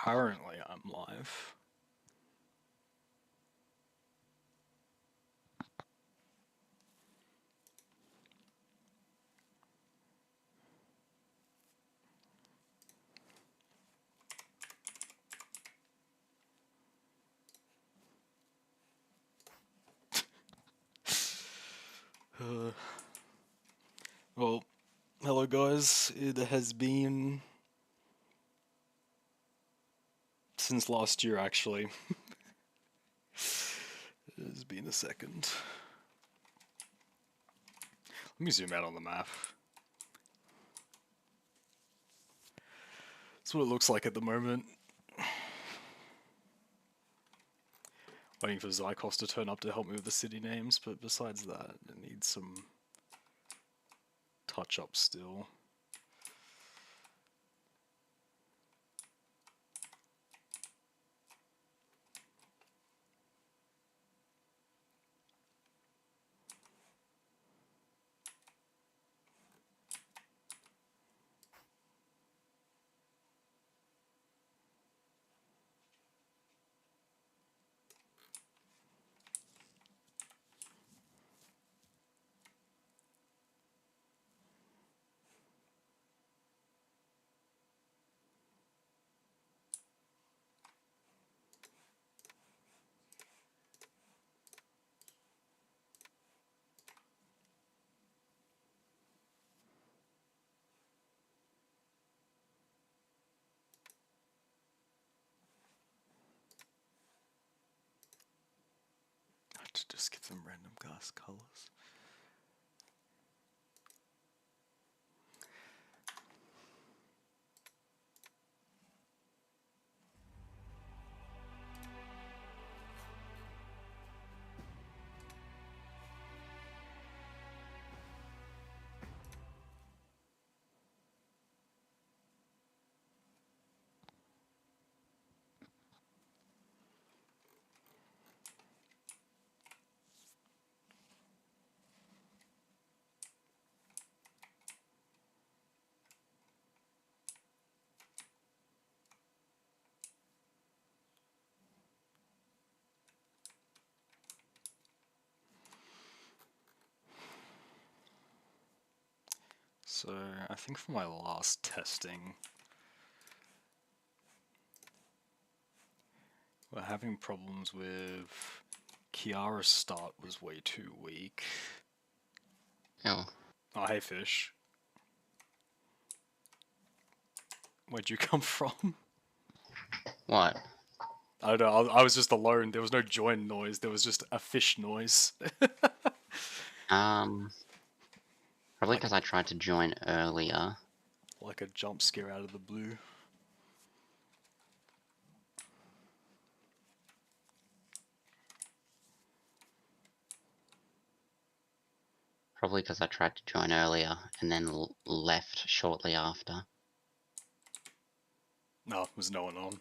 Apparently, I'm live. Uh, well, hello guys. It has been since last year, actually. It has been a second. Let me zoom out on the map. That's what it looks like at the moment. Waiting for Zykos to turn up to help me with the city names, but besides that, it needs some touch up still. I have to just get some random gas colors. So, I think for my last testing, we're having problems with Kiara's start was way too weak. Oh, Oh, hey fish. Where'd you come from? what? I don't know, I was just alone. There was no join noise, there was just a fish noise. Um, Probably like because I tried to join earlier. like a jump scare out of the blue. Probably because I tried to join earlier and then left shortly after. No, was no one on.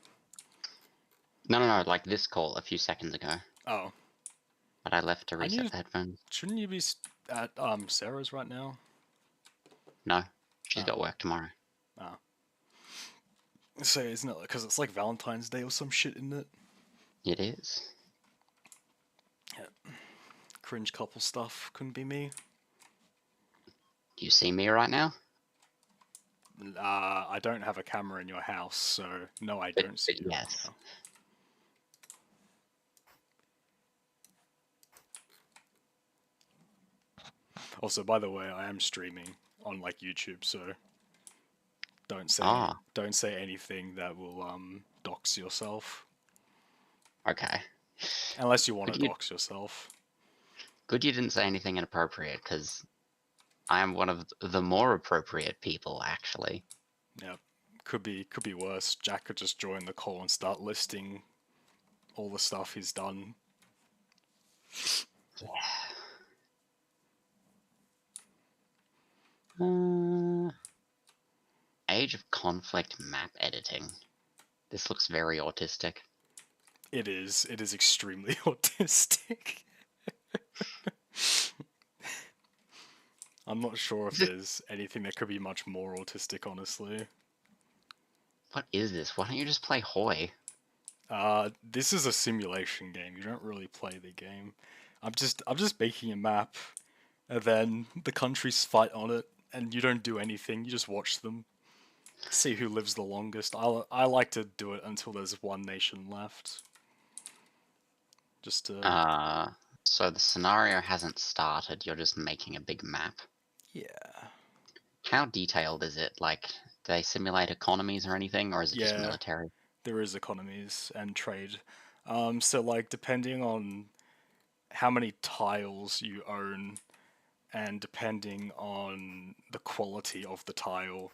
No, like this call a few seconds ago. Oh. But I left to I reset need. the headphones. Shouldn't you be at Sarah's right now? No, she's Oh. got work tomorrow. Oh. So isn't it because it's like Valentine's Day or some shit, isn't it? It is. Yeah. Cringe couple stuff. Couldn't be me. Do you see me right now? I don't have a camera in your house, so no, I But, don't see you right yes. now. Also, by the way, I am streaming on like YouTube, so Ah, don't say anything that will dox yourself. okay. Unless you want Good to you, dox yourself. good you didn't say anything inappropriate, because I am one of the more appropriate people, actually. Yeah. Could be worse. Jack could just join the call and start listing all the stuff he's done. Yeah. Age of Conflict map editing. This looks very autistic. It is. It is extremely autistic. I'm not sure if there's anything that could be much more autistic, honestly. What is this? Why don't you just play Hoi? This is a simulation game. You don't really play the game. I'm just making a map, and then the countries fight on it, and you don't do anything. You just watch them, see who lives the longest. I like to do it until there's one nation left. Just to So the scenario hasn't started, you're just making a big map. yeah. How detailed is it? Like, do they simulate economies or anything, or is it just Yeah, military? there is economies and trade. So like depending on how many tiles you own and depending on the quality of the tile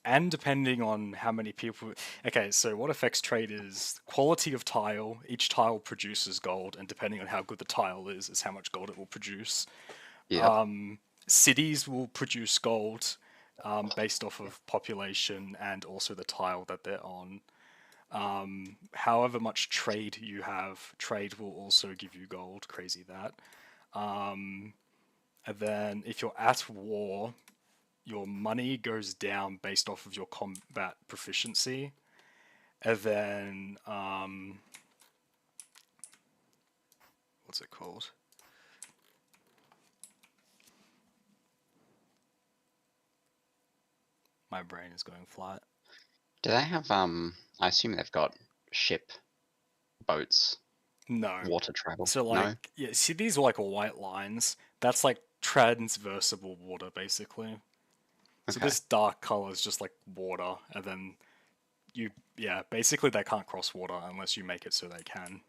and depending on how many people. Okay, so what affects trade is quality of tile. Each tile produces gold, and depending on how good the tile is how much gold it will produce. Yep. Cities will produce gold based off of population and also the tile that they're on. However much trade you have, trade will also give you gold. Crazy that. And then if you're at war, your money goes down based off of your combat proficiency. And then, what's it called? My brain is going flat. Do they have, I assume they've got ship, boats, No. water travel? So, No? like, yeah, see, these are like white lines. That's like transversible water, basically. So Okay. this dark color is just like water, and then yeah, basically they can't cross water unless you make it so they can.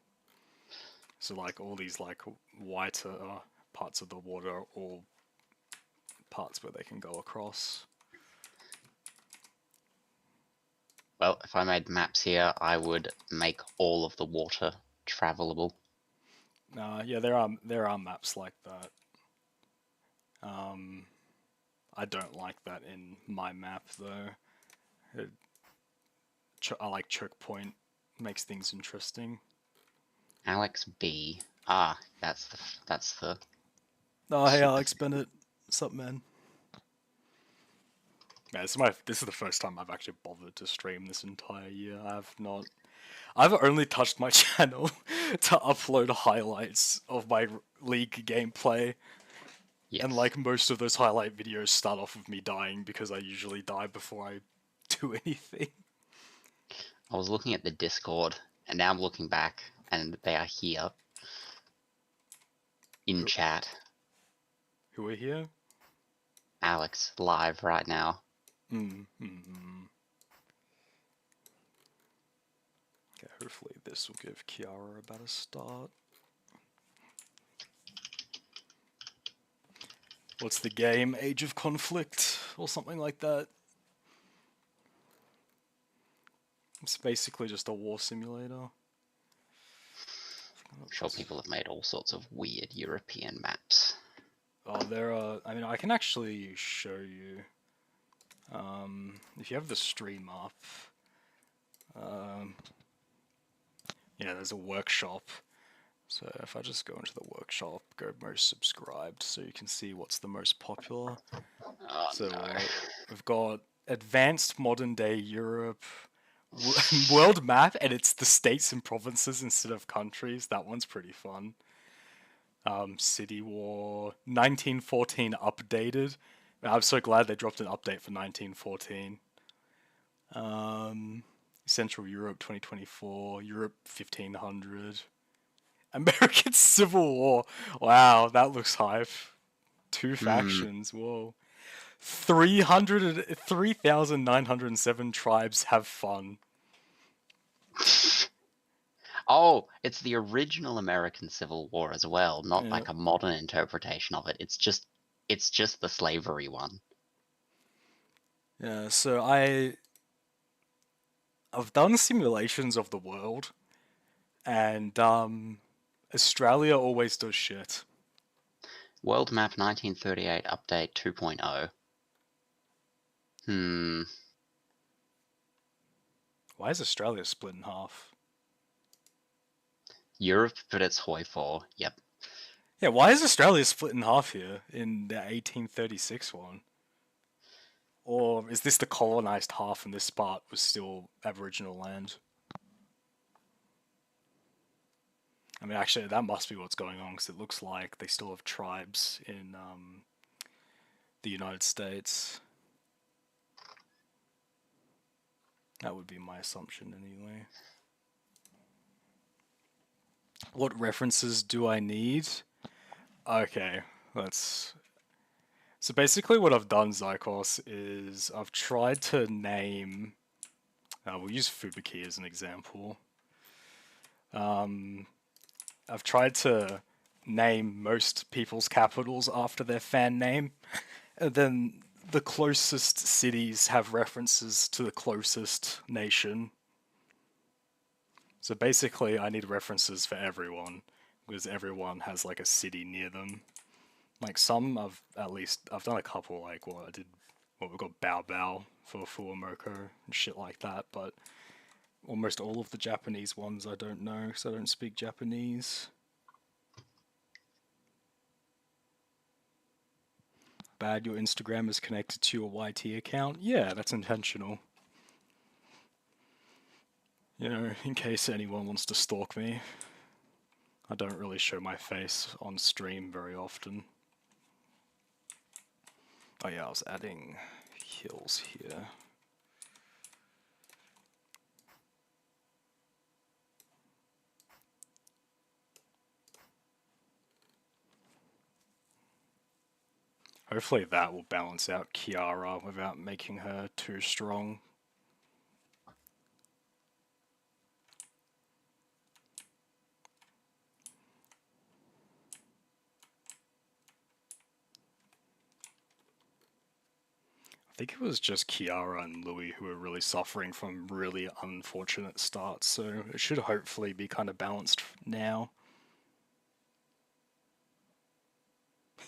So like all these like whiter parts of the water are all parts where they can go across. Well, if I made maps here, I would make all of the water travelable. Yeah, there are maps like that. I don't like that in my map though. It, I like choke point, makes things interesting. Alex B. That's the Oh hey super. Alex Bennett, what's up man? Yeah, this is the first time I've actually bothered to stream this entire year. I've only touched my channel to upload highlights of my League gameplay, and Yes. like most of those highlight videos start off with me dying because I usually die before I do anything. I was looking at the Discord, and now I'm looking back, and they are here in Who, chat. who are here? Alex live right now. Okay, hopefully this will give Kiara a better start. What's the game? Age of Conflict or something like that. It's basically just a war simulator. I'm sure people have made all sorts of weird European maps. Oh, there are. I mean, I can actually show you. If you have the stream up, yeah, there's a workshop. So if I just go into the workshop, go most subscribed, so you can see what's the most popular. Oh So no. we've got advanced modern day Europe, world map, and it's the states and provinces instead of countries. That one's pretty fun. City War 1914 updated. I'm so glad they dropped an update for 1914. Central Europe 2024, Europe 1500, American Civil War. Wow, that looks hype. Two factions. Whoa. 3,907 tribes have fun. Oh, it's the original American Civil War as well, not Yeah. like a modern interpretation of it. It's just the slavery one. Yeah, so I've done simulations of the world, and Australia always does shit. World Map 1938 Update 2.0. Why is Australia split in half? Europe, but it's Hoi 4. Yep. Yeah, why is Australia split in half here in the 1836 one? Or is this the colonized half and this part was still Aboriginal land? I mean, actually, that must be what's going on because it looks like they still have tribes in the United States. That would be my assumption anyway. What references do I need? Okay, let's... So basically what I've done, Zykos, is I've tried to name... we'll use Fubuki as an example. I've tried to name most people's capitals after their fan name, and then the closest cities have references to the closest nation. So basically, I need references for everyone, because everyone has like a city near them. Like some, I've done a couple, like we've got Bao Bao for Fuamoko and shit like that, but almost all of the Japanese ones I don't know, because I don't speak Japanese. Bad, your Instagram is connected to your YT account? Yeah, that's intentional. You know, in case anyone wants to stalk me. I don't really show my face on stream very often. Oh yeah, I was adding hills here. Hopefully that will balance out Kiara without making her too strong. I think it was just Kiara and Louis who were really suffering from really unfortunate starts, so it should hopefully be kind of balanced now.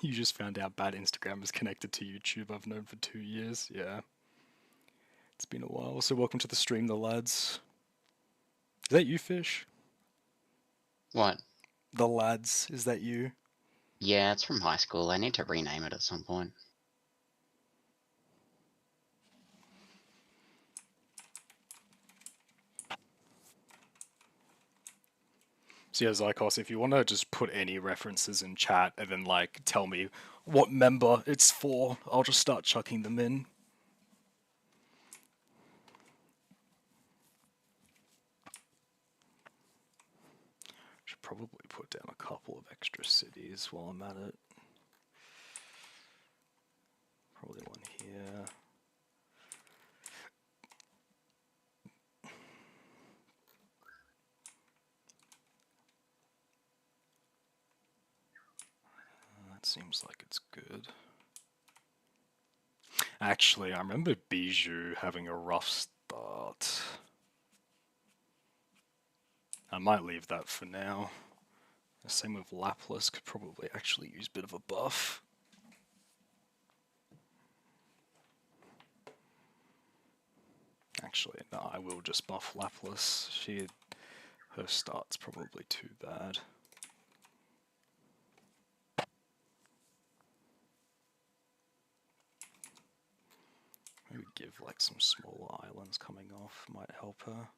You just found out bad Instagram is connected to YouTube. I've known for 2 years. Yeah. It's been a while. So welcome to the stream, the lads. Is that you, Fish? What? The lads, is that you? Yeah, it's from high school. I need to rename it at some point. So yeah, Zykos, if you want to just put any references in chat and then like tell me what member it's for, I'll just start chucking them in. Should probably put down a couple of extra cities while I'm at it. Probably one here. That seems like it's good. Actually, I remember Bijou having a rough start. I might leave that for now. Same with Laplas, could probably actually use a bit of a buff. Actually, no, I will just buff Laplas. Her start's probably too bad. Maybe give like some smaller islands coming off, might help her.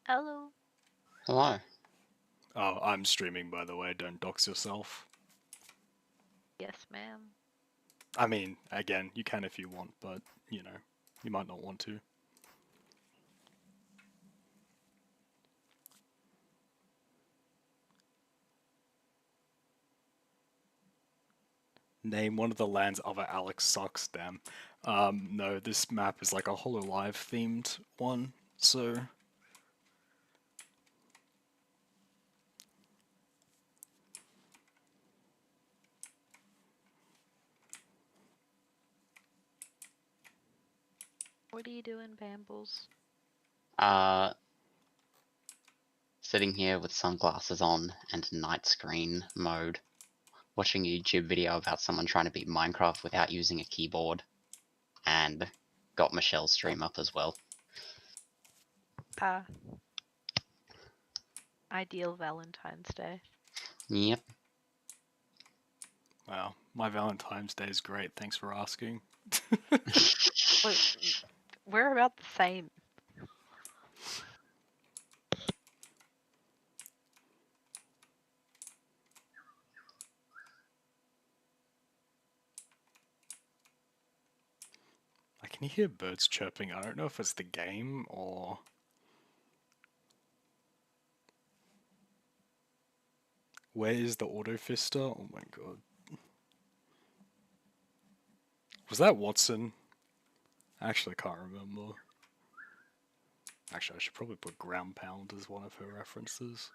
Hello. Hello. Oh, I'm streaming by the way, don't dox yourself. Yes, ma'am. I mean, again, you can if you want, but, you know, you might not want to. Name one of the lands other Alex sucks, damn. No, this map is like a HoloLive themed one, so... What are you doing, Bambles? Sitting here with sunglasses on and night screen mode, watching a YouTube video about someone trying to beat Minecraft without using a keyboard, and got Michelle's stream up as well. Ideal Valentine's Day. Yep. Wow, my Valentine's Day is great. Thanks for asking. Wait, we're about the same. I can hear birds chirping. I don't know if it's the game or... Where is the Autofister? Oh my god. Was that Watson? I actually can't remember. Actually, I should probably put Ground Pound as one of her references.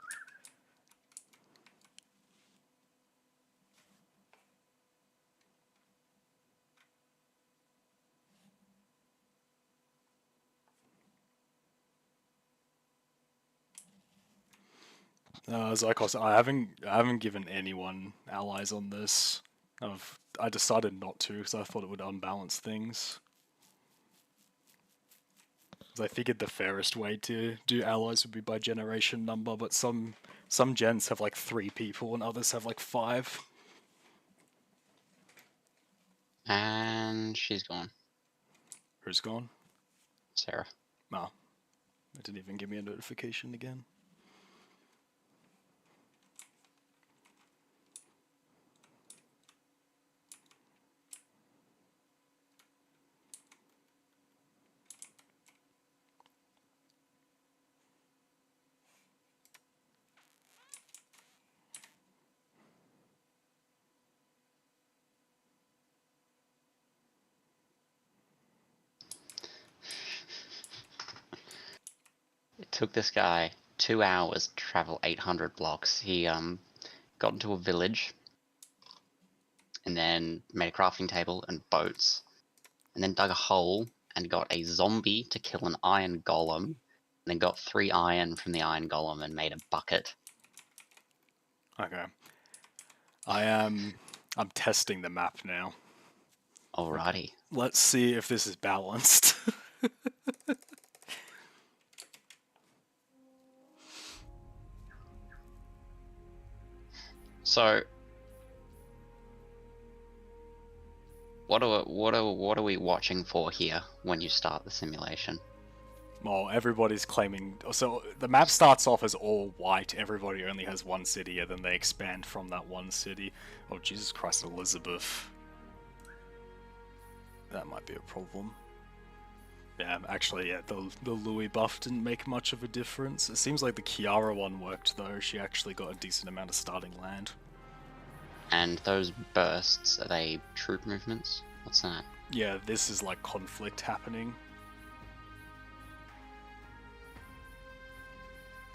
Zykos, I haven't given anyone allies on this. I decided not to because I thought it would unbalance things. I figured the fairest way to do allies would be by generation number, but some gens have like 3 people and others have like 5. And she's gone. Who's gone? Sarah. Oh. It didn't even give me a notification again. It took this guy 2 hours to travel 800 blocks. He got into a village, and then made a crafting table and boats, and then dug a hole and got a zombie to kill an iron golem, and then got 3 iron from the iron golem and made a bucket. Okay. I'm testing the map now. Alrighty. Let's see if this is balanced. So, what are we watching for here when you start the simulation? Well, everybody's claiming... So, the map starts off as all white, everybody only has one city, and then they expand from that one city. Oh, Jesus Christ, Elizabeth. That might be a problem. Yeah, actually, yeah, the Louis buff didn't make much of a difference. It seems like the Kiara one worked, though. She actually got a decent amount of starting land. And those bursts, are they troop movements? What's that? Yeah, this is like conflict happening.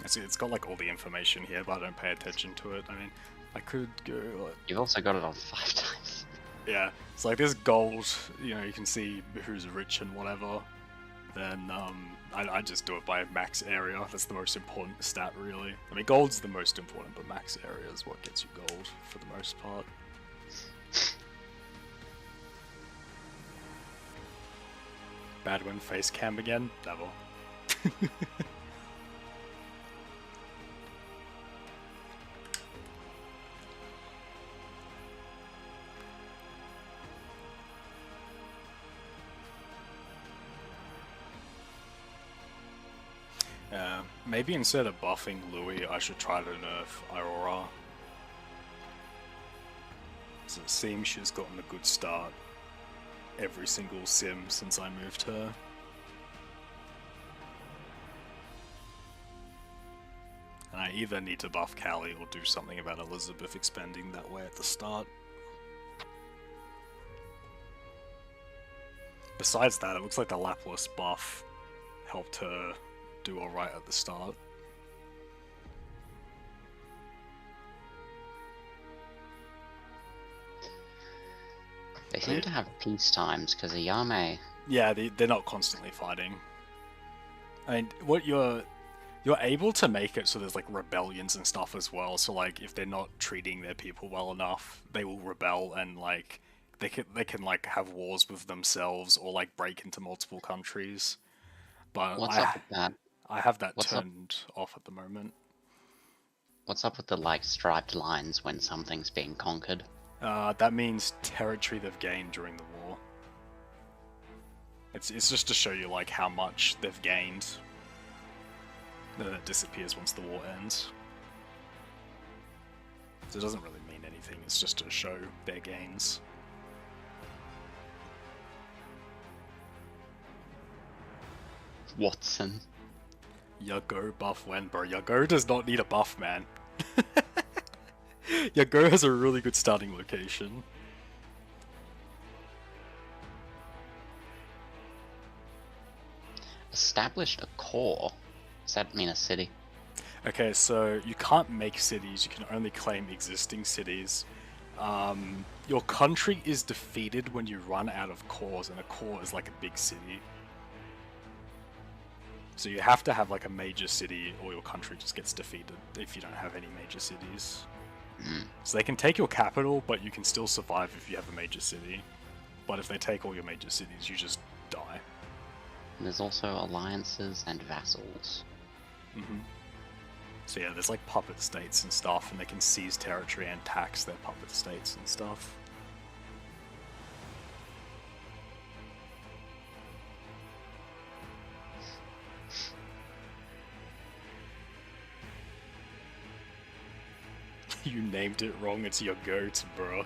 It's got like all the information here, but I don't pay attention to it. I mean, I could go like... You've also got it on 5 times. Yeah, it's like this gold, you know, you can see who's rich and whatever. Then I just do it by max area. That's the most important stat, really. I mean, gold's the most important, but max area is what gets you gold for the most part. Badwin face cam again? Never. Maybe instead of buffing Louis, I should try to nerf Aurora. So it seems she's gotten a good start every single sim since I moved her. And I either need to buff Callie or do something about Elizabeth expanding that way at the start. Besides that, it looks like the Laplace buff helped her do alright at the start. They seem to have peace times, because Ayame Yeah, they're not constantly fighting. I mean, what you're able to make it so there's like rebellions and stuff as well. So like if they're not treating their people well enough, they will rebel and like they can like have wars with themselves or like break into multiple countries. But What's up with that? I have that What's up? turned off at the moment. What's up with the like striped lines when something's being conquered? That means territory they've gained during the war. It's just to show you like how much they've gained. Then it disappears once the war ends. So it doesn't really mean anything, it's just to show their gains. Watson. Yago buff when, bro? Yago does not need a buff, man. Yago has a really good starting location. Established a core. Does that mean a city? Okay, so you can't make cities, you can only claim existing cities. Your country is defeated when you run out of cores, and a core is like a big city. So you have to have like a major city, or your country just gets defeated if you don't have any major cities. So they can take your capital, but you can still survive if you have a major city. But if they take all your major cities, you just die. There's also alliances and vassals. So yeah, there's like puppet states and stuff, and they can seize territory and tax their puppet states and stuff. You named it wrong, it's your goat, bro.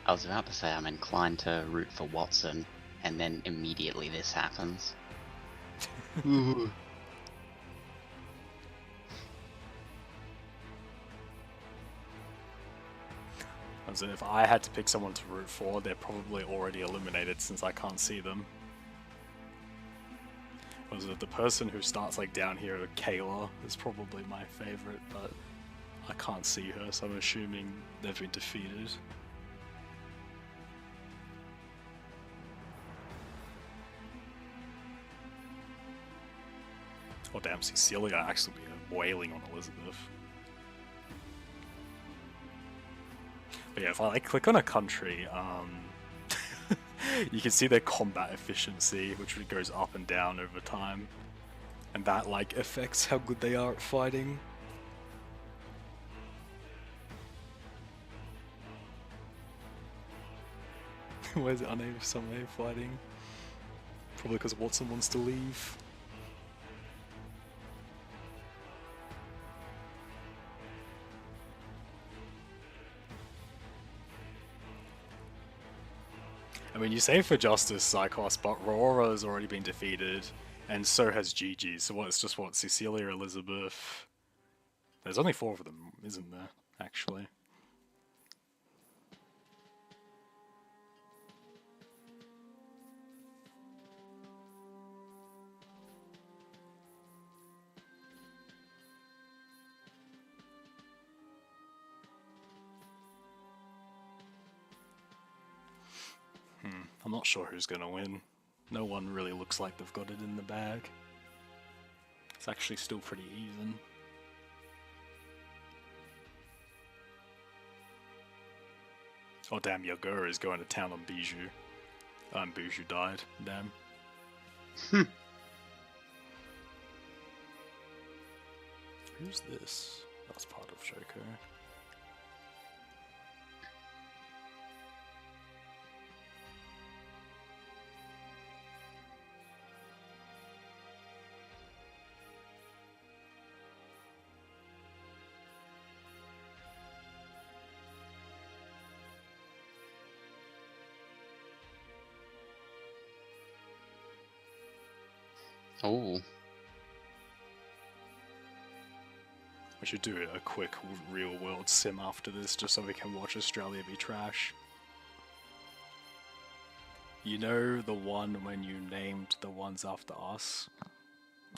I was about to say I'm inclined to root for Watson, and then immediately this happens. As in, if I had to pick someone to root for, they're probably already eliminated since I can't see them. Was it the person who starts like down here, Kayla, is probably my favorite, but I can't see her, so I'm assuming they've been defeated. Oh damn, Cecilia actually be wailing on Elizabeth. But yeah, if I like click on a country, you can see their combat efficiency, which goes up and down over time, and that like affects how good they are at fighting. Why is it unable some way of fighting? Probably because Watson wants to leave. I mean, you say for justice, Psychos, but Rora has already been defeated, and so has Gigi. So what? It's just what? Cecilia, Elizabeth. There's only 4 of them, isn't there? Actually. I'm not sure who's gonna win. No one really looks like they've got it in the bag. It's actually still pretty even. Oh damn, Yogura is going to town on Bijou. Bijou died. Damn. Who's this? That's part of Shoko. Oh, We should do a quick real world sim after this, just so we can watch Australia be trash. You know the one when you named the ones after us?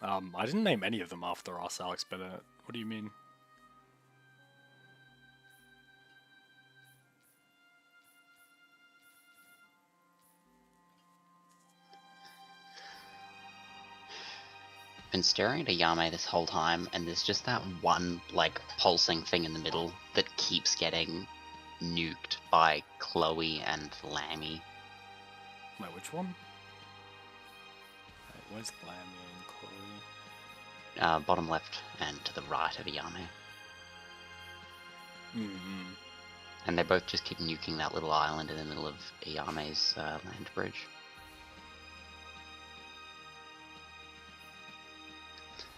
I didn't name any of them after us, Alex Bennett. What do you mean? been staring at a Yame this whole time, and there's just that one, like, pulsing thing in the middle that keeps getting nuked by Chloe and Lammy. Wait, which one? Wait, where's Lammy and Chloe? Bottom left and to the right of a Yame. Mm-hmm. And they both just keep nuking that little island in the middle of Ayame's land bridge.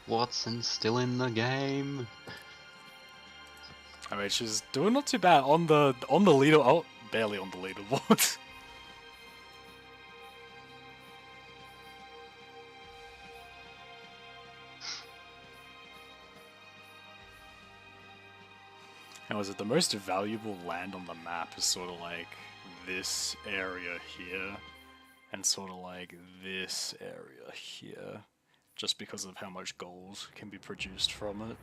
Watson's still in the game. I mean, she's doing not too bad on the leader. Oh, barely on the leaderboard. How is it? The most valuable land on the map is sort of like this area here, and sort of like this area here, just because of how much gold can be produced from it.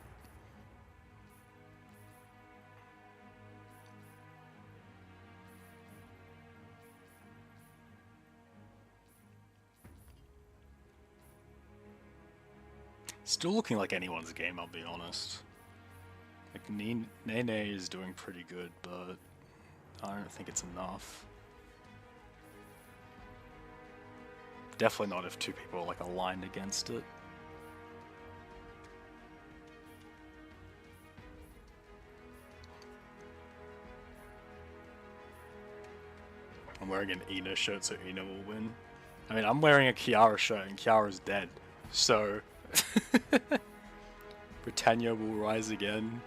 Still looking like anyone's game, I'll be honest. Like, Nene is doing pretty good, but I don't think it's enough. Definitely not if two people are like aligned against it. I'm wearing an Ina shirt, so Ina will win. I mean, I'm wearing a Kiara shirt, and Kiara's dead, so Britannia will rise again.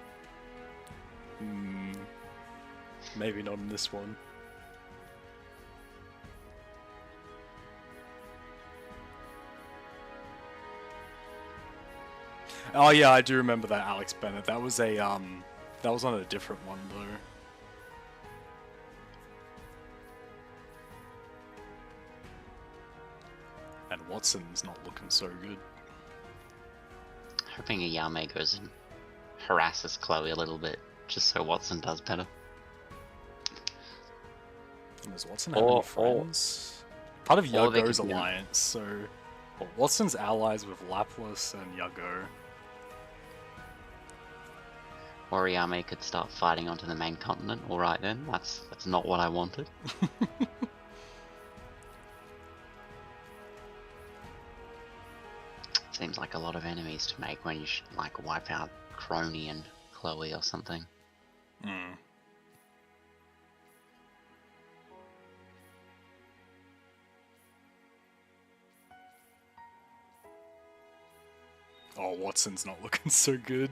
Maybe not in this one. Oh yeah, I do remember that, Alex Bennett. That was a that was on a different one though. And Watson's not looking so good. Hoping Ayame goes and harasses Chloe a little bit, just so Watson does better. And does Watson have any friends? Part of Yago's alliance, so well, Watson's allies with Lapras and Yago. Or Ayame could start fighting onto the main continent. Alright then, that's not what I wanted. Seems like a lot of enemies to make when you like wipe out Crony and Chloe or something. Oh, Watson's not looking so good.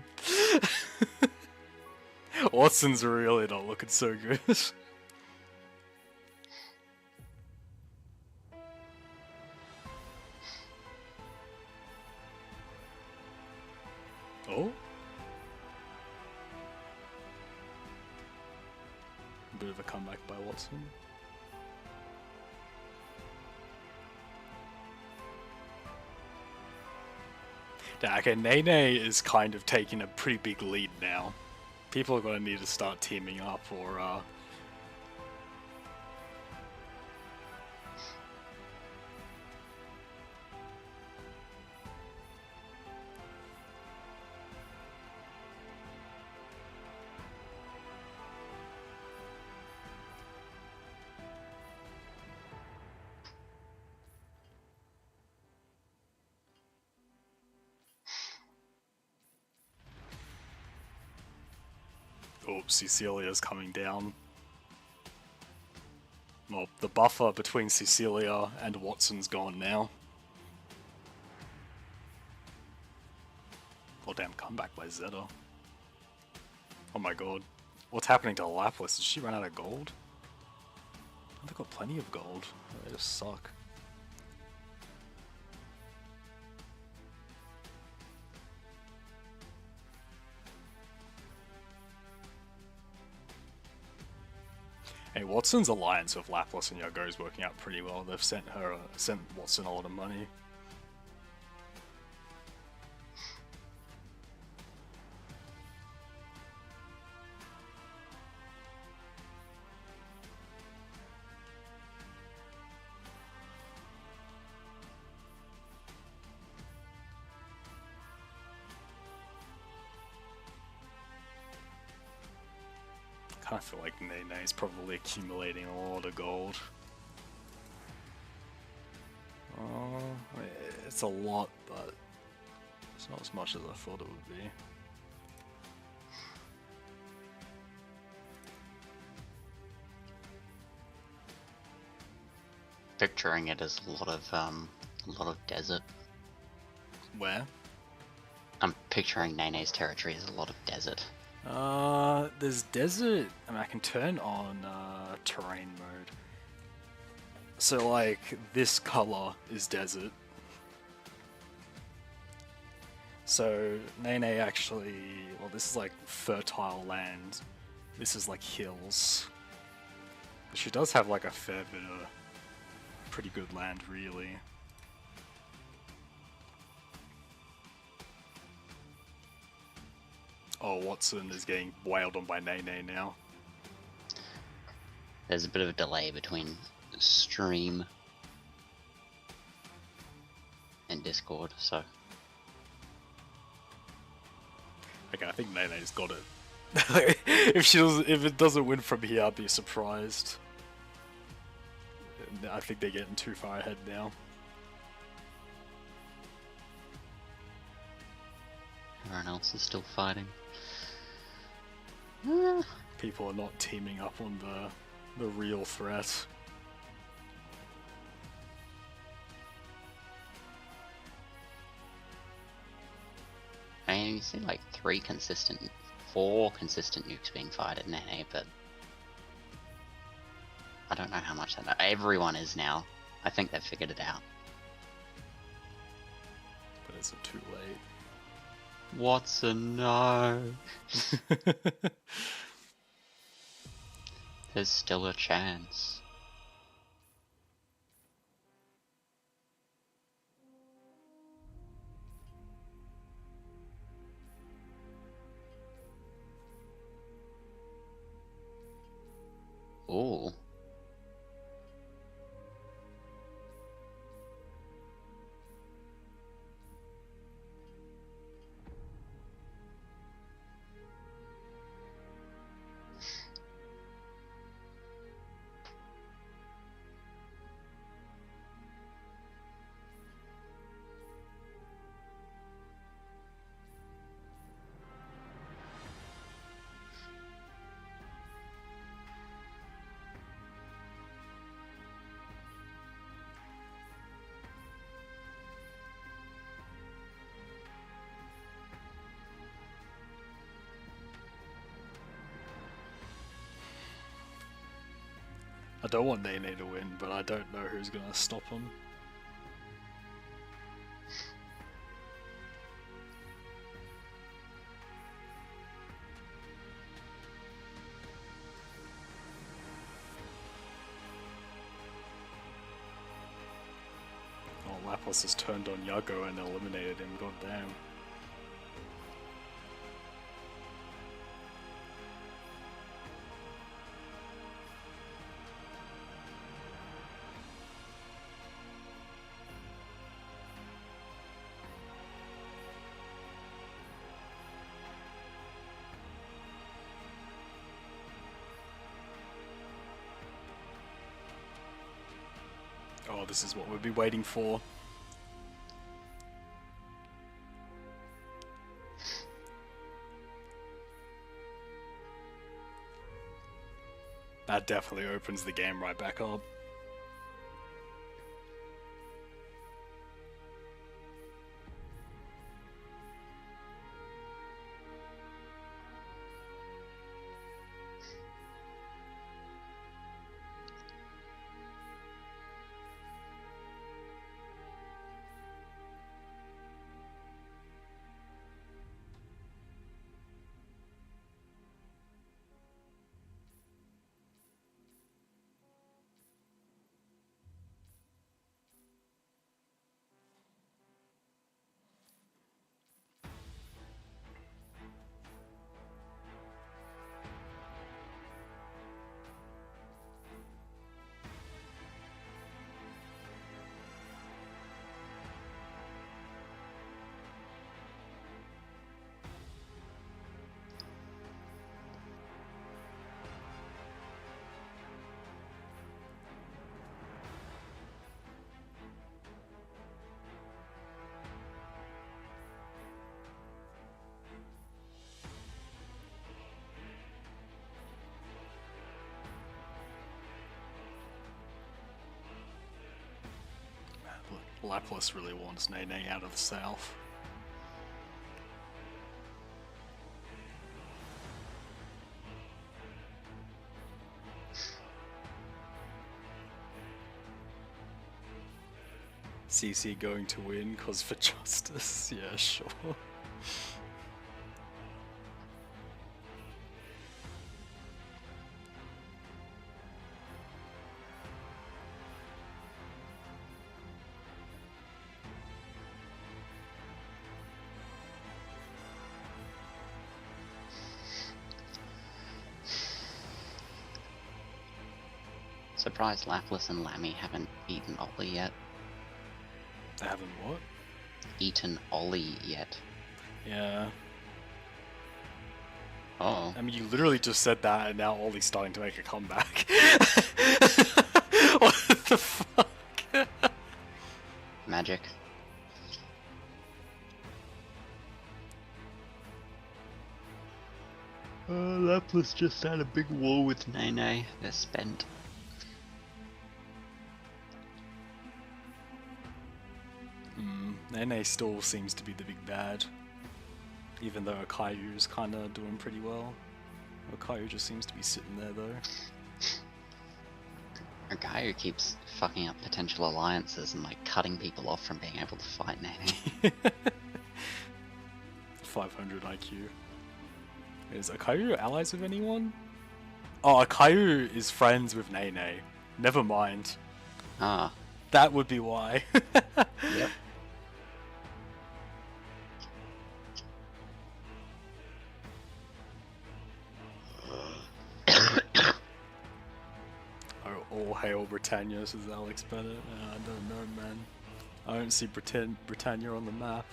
Watson's really not looking so good. Oh? A bit of a comeback by Watson. Yeah, okay, Nene is kind of taking a pretty big lead now. People are going to need to start teaming up or, oh, Cecilia's coming down. Well, the buffer between Cecilia and Watson's gone now. Oh damn, comeback by Zeta. Oh my god. What's happening to Lapras? Did she run out of gold? They've got plenty of gold. They just suck. Hey, Watson's alliance with Lapras and Yago is working out pretty well. They've sent Watson a lot of money. Kind of feel like Nene's probably accumulating a lot of gold. Oh, it's a lot, but it's not as much as I thought it would be. Picturing it as a lot of desert. Where? I'm picturing Nene's territory as a lot of desert. There's desert, and I can turn on terrain mode. So like this color is desert. So Nene actually, well, this is like fertile land. This is like hills. She does have like a fair bit of pretty good land, really. Oh, Watson is getting wailed on by Nene now. There's a bit of a delay between stream and Discord, so Okay, I think Nene's got it. If it doesn't win from here, I'd be surprised. I think they're getting too far ahead now. everyone else is still fighting. People are not teaming up on the real threat. I mean, you see like 4 consistent nukes being fired at Nene, but I don't know how much that. Everyone is now. I think they've figured it out. But is it too late? Watson, no. There's still a chance. Ooh. I don't want Nene to win, but I don't know who's gonna stop him. Oh, Lapis has turned on Yago and eliminated him, goddamn. Oh, this is what we'll be waiting for. That definitely opens the game right back up. Lapras really wants Nene out of the south. CC going to win cause for justice. Yeah, sure. Surprised Lapras and Lammy haven't eaten Ollie yet. They haven't what? Eaten Ollie yet. Yeah. Oh. I mean, you literally just said that, and now Ollie's starting to make a comeback. What the fuck? Magic. Lapras just had a big war with Nene. They're spent. Nene still seems to be the big bad. Even though Akayu's kinda doing pretty well. Akayu just seems to be sitting there though. A guy who keeps fucking up potential alliances and like cutting people off from being able to fight Nene. 500 IQ. Is Akayu allies with anyone? Oh, Akayu is friends with Nene. Never mind. Ah. That would be why. Yep. All hail Britannia, says Alex Bennett. I don't know, man. I don't see Britannia on the map.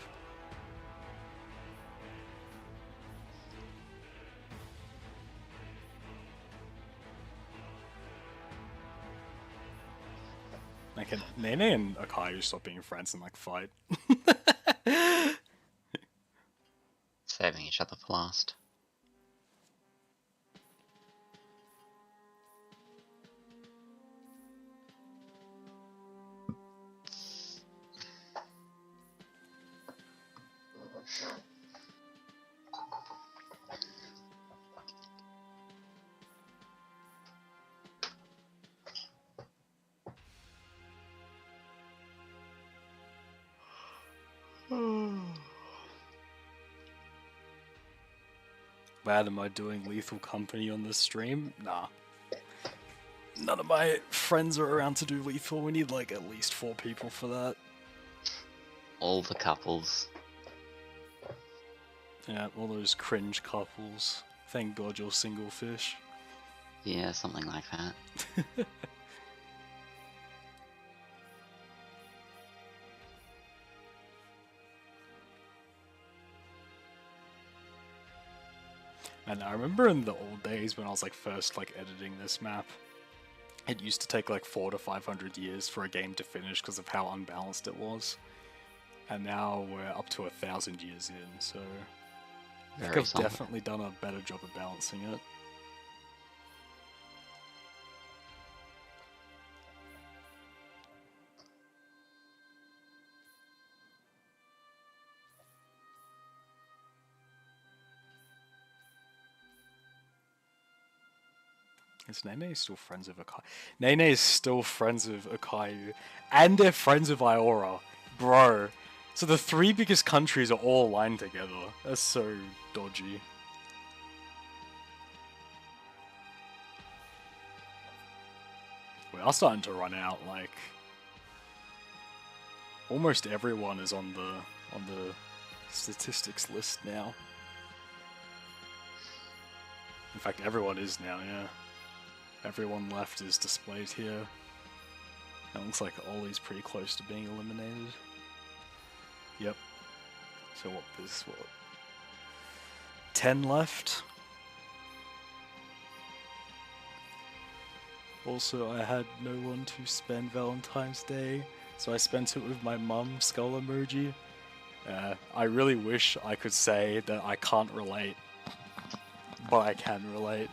Like, can Nene and Akayu stop being friends and like fight? Saving each other for last. Bad, am I doing Lethal Company on this stream? Nah. None of my friends are around to do Lethal. We need like at least 4 people for that. All the couples. Yeah, all those cringe couples. Thank God you're single, fish. Yeah, something like that. And I remember in the old days when I was like first like editing this map, it used to take like 400 to 500 years for a game to finish because of how unbalanced it was. And now we're up to 1,000 years in, so I think Very I've solid. definitely done a better job of balancing it. Is Nene still friends with Akayu? Nene is still friends with Akayu, and they're friends with Iora. Bro. So the 3 biggest countries are all aligned together. That's so dodgy. We are starting to run out, like... Almost everyone is on the statistics list now. In fact, everyone is now, yeah. Everyone left is displayed here. It looks like Ollie's pretty close to being eliminated. Yep. So what, there's what? 10 left? Also, I had no one to spend Valentine's Day, so I spent it with my mum, skull emoji. I really wish I could say that I can't relate, but I can relate.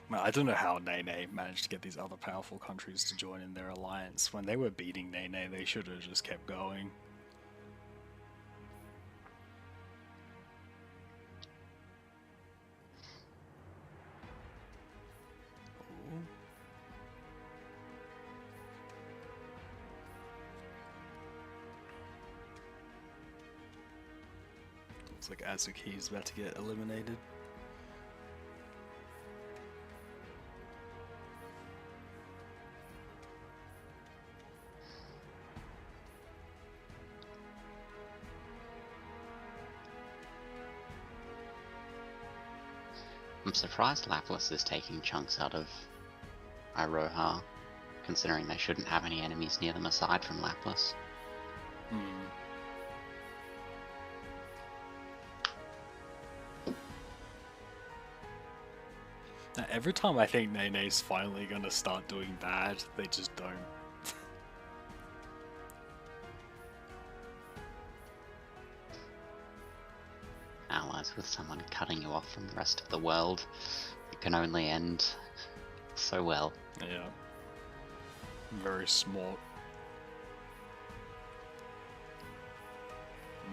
Man, I don't know how Nene managed to get these other powerful countries to join in their alliance. When they were beating Nene, they should have just kept going. Ooh. Looks like Azuki is about to get eliminated. I'm surprised Laplas is taking chunks out of Iroha, considering they shouldn't have any enemies near them aside from Laplas. Hmm. Now, every time I think Nene's finally gonna start doing bad, they just don't. Allies with someone cutting you off from the rest of the world, it can only end so well. Yeah. Very smart.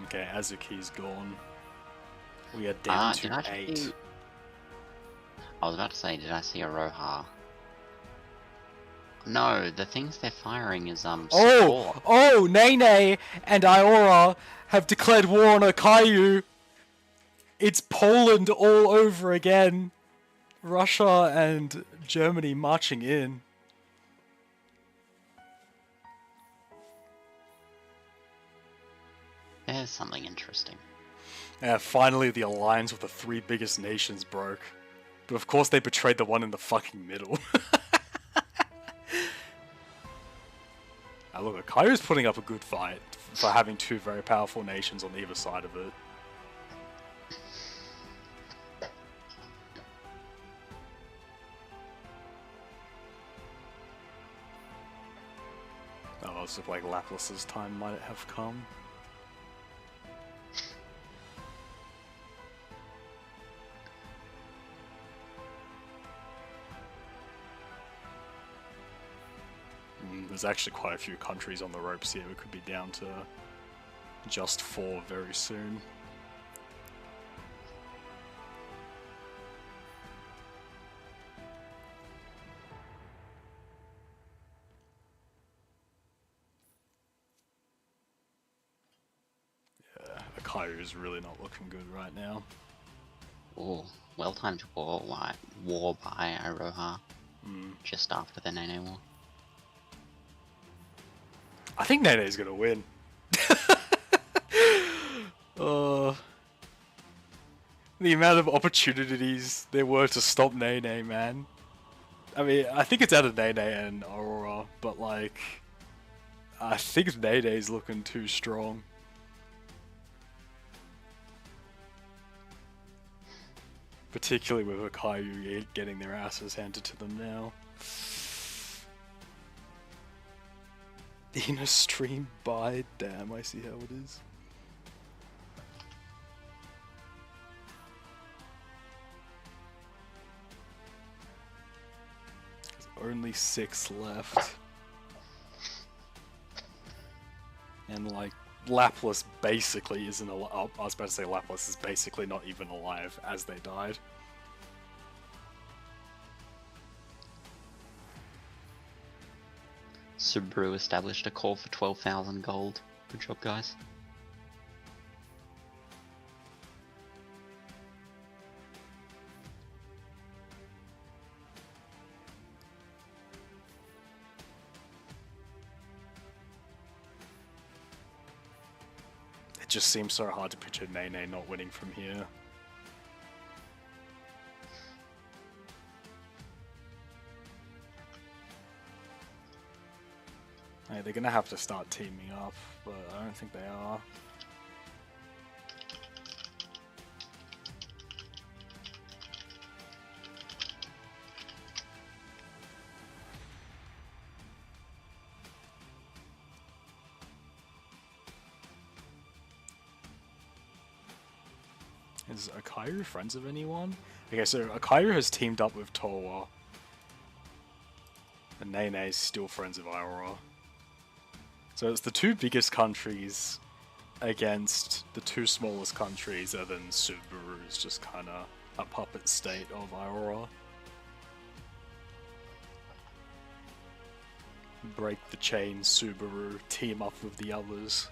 Okay, Azuki's gone. We are down did I to 8. see- I was about to say, did I see Iroha? No, the things they're firing is support. Oh, Nene and Iora have declared war on Akayu. It's Poland all over again. Russia and Germany marching in. There's something interesting. Yeah, finally the alliance with the 3 biggest nations broke. But of course they betrayed the one in the fucking middle. Now look, Akayu's putting up a good fight for having 2 very powerful nations on either side of it. Oh, it's like Laplas's time might have come. There's actually quite a few countries on the ropes here. We could be down to just 4 very soon. Yeah, Akayu is really not looking good right now. Oh, well-timed war by Iroha, just after the Nene War. I think Nene's gonna win. The amount of opportunities there were to stop Nene, man. I mean, I think it's out of Nene and Aurora, but like, I think Nene's looking too strong. Particularly with Akayu getting their asses handed to them now. In a stream by, damn, I see how it is. There's only 6 left. And like, Laplas basically isn't alive. Oh, I was about to say Laplas is basically not even alive as they died. Subaru established a call for 12,000 gold. Good job, guys. It just seems so hard to picture Nene not winning from here. Hey, they're gonna have to start teaming up, but I don't think they are. Is Akayu friends of anyone? Okay, so Akayu has teamed up with Towa. And Nene is still friends with Iora. So it's the two biggest countries against the two smallest countries, and then Subaru is just kind of a puppet state of Iora. Break the chain, Subaru, team up with the others.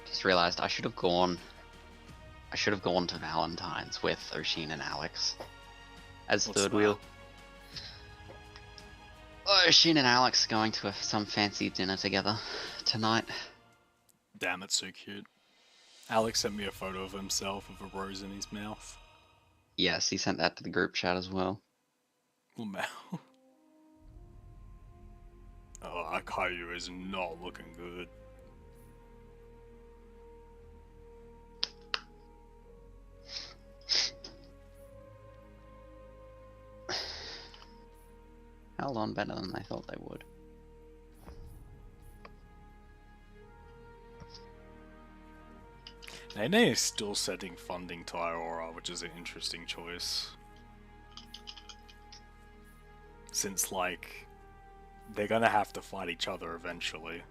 Just realized I should have gone to Valentine's with Oshin and Alex as What's third that? wheel. Oshin and Alex going to some fancy dinner together tonight. Damn, that's so cute. Alex sent me a photo of himself with a rose in his mouth. Yes, he sent that to the group chat as well. Wow. Oh, Akayu is not looking good. Held on better than I thought they would. Nene is still sending funding to Iora, which is an interesting choice. Since, like, they're gonna have to fight each other eventually.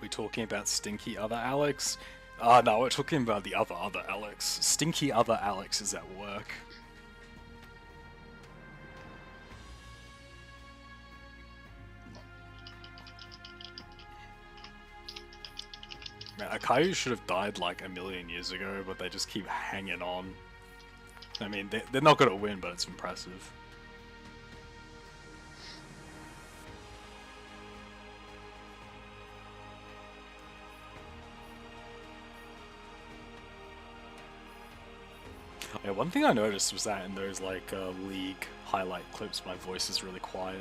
We talking about stinky other Alex? No, we're talking about the other Alex. Stinky other Alex is at work. Man, Akayu should have died like a million years ago, but they just keep hanging on. I mean, they're not gonna win, but it's impressive. Yeah, one thing I noticed was that in those like League highlight clips, my voice is really quiet.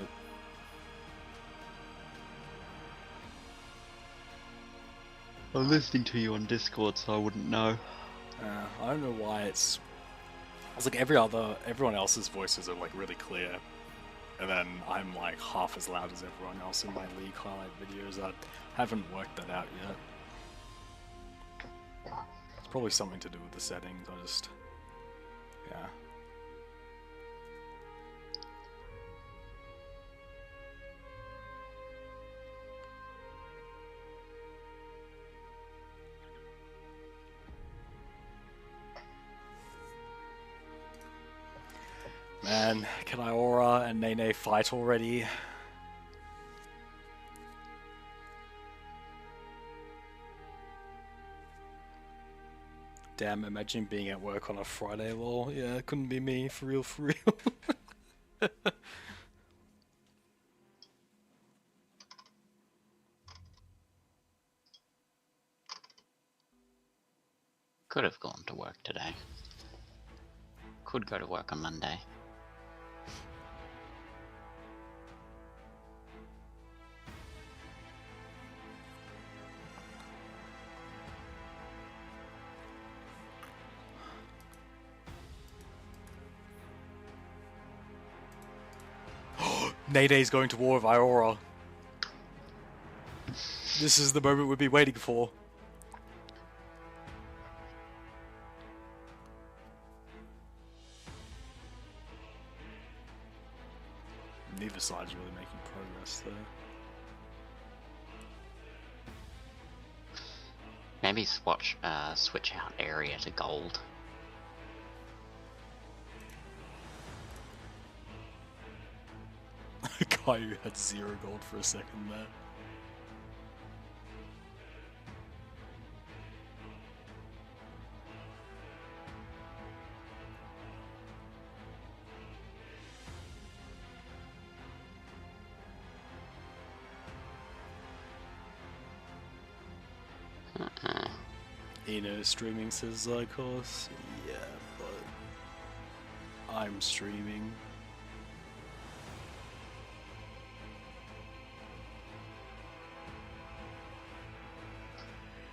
I'm listening to you on Discord, so I wouldn't know. I don't know why it's like everyone else's voices are like really clear, and then I'm like half as loud as everyone else in my League highlight videos. I haven't worked that out yet. It's probably something to do with the settings. Yeah. Man, can Iora and Nene fight already? Damn, imagine being at work on a Friday, lol. Yeah, it couldn't be me, for real, for real. Could have gone to work today. Could go to work on Monday. Nene's going to war with Iora. This is the moment we've been waiting for. Neither side's really making progress there. Maybe switch out area to gold. Caillou had 0 gold for a second there. Eno streaming, says Zykos. Yeah, but I'm streaming.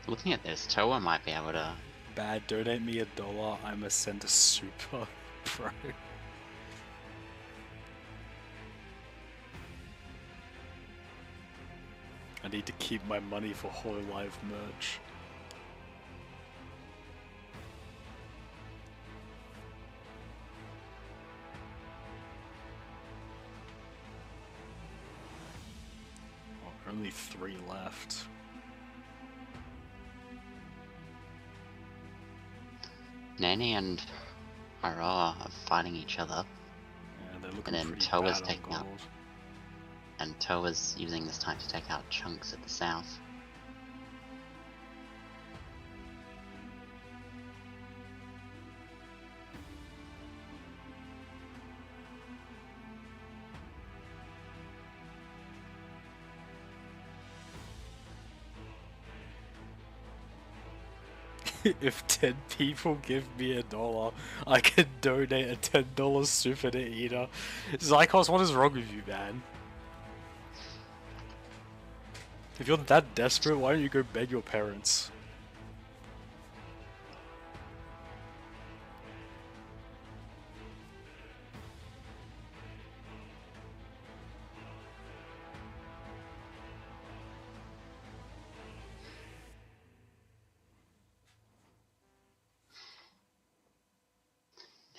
Looking at this, Toa might be able to. Bad, donate me $1. I'ma send a super, bro. I need to keep my money for Hololive merch. Oh, only 3 left. Nene and Aroa are fighting each other, Yeah, they're looking and then pretty Toa's bad on taking out, gold. and Toa's using this time to take out chunks at the south. If 10 people give me $1, I can donate a $10 super to Ida. Zykos, what is wrong with you, man? If you're that desperate, why don't you go beg your parents?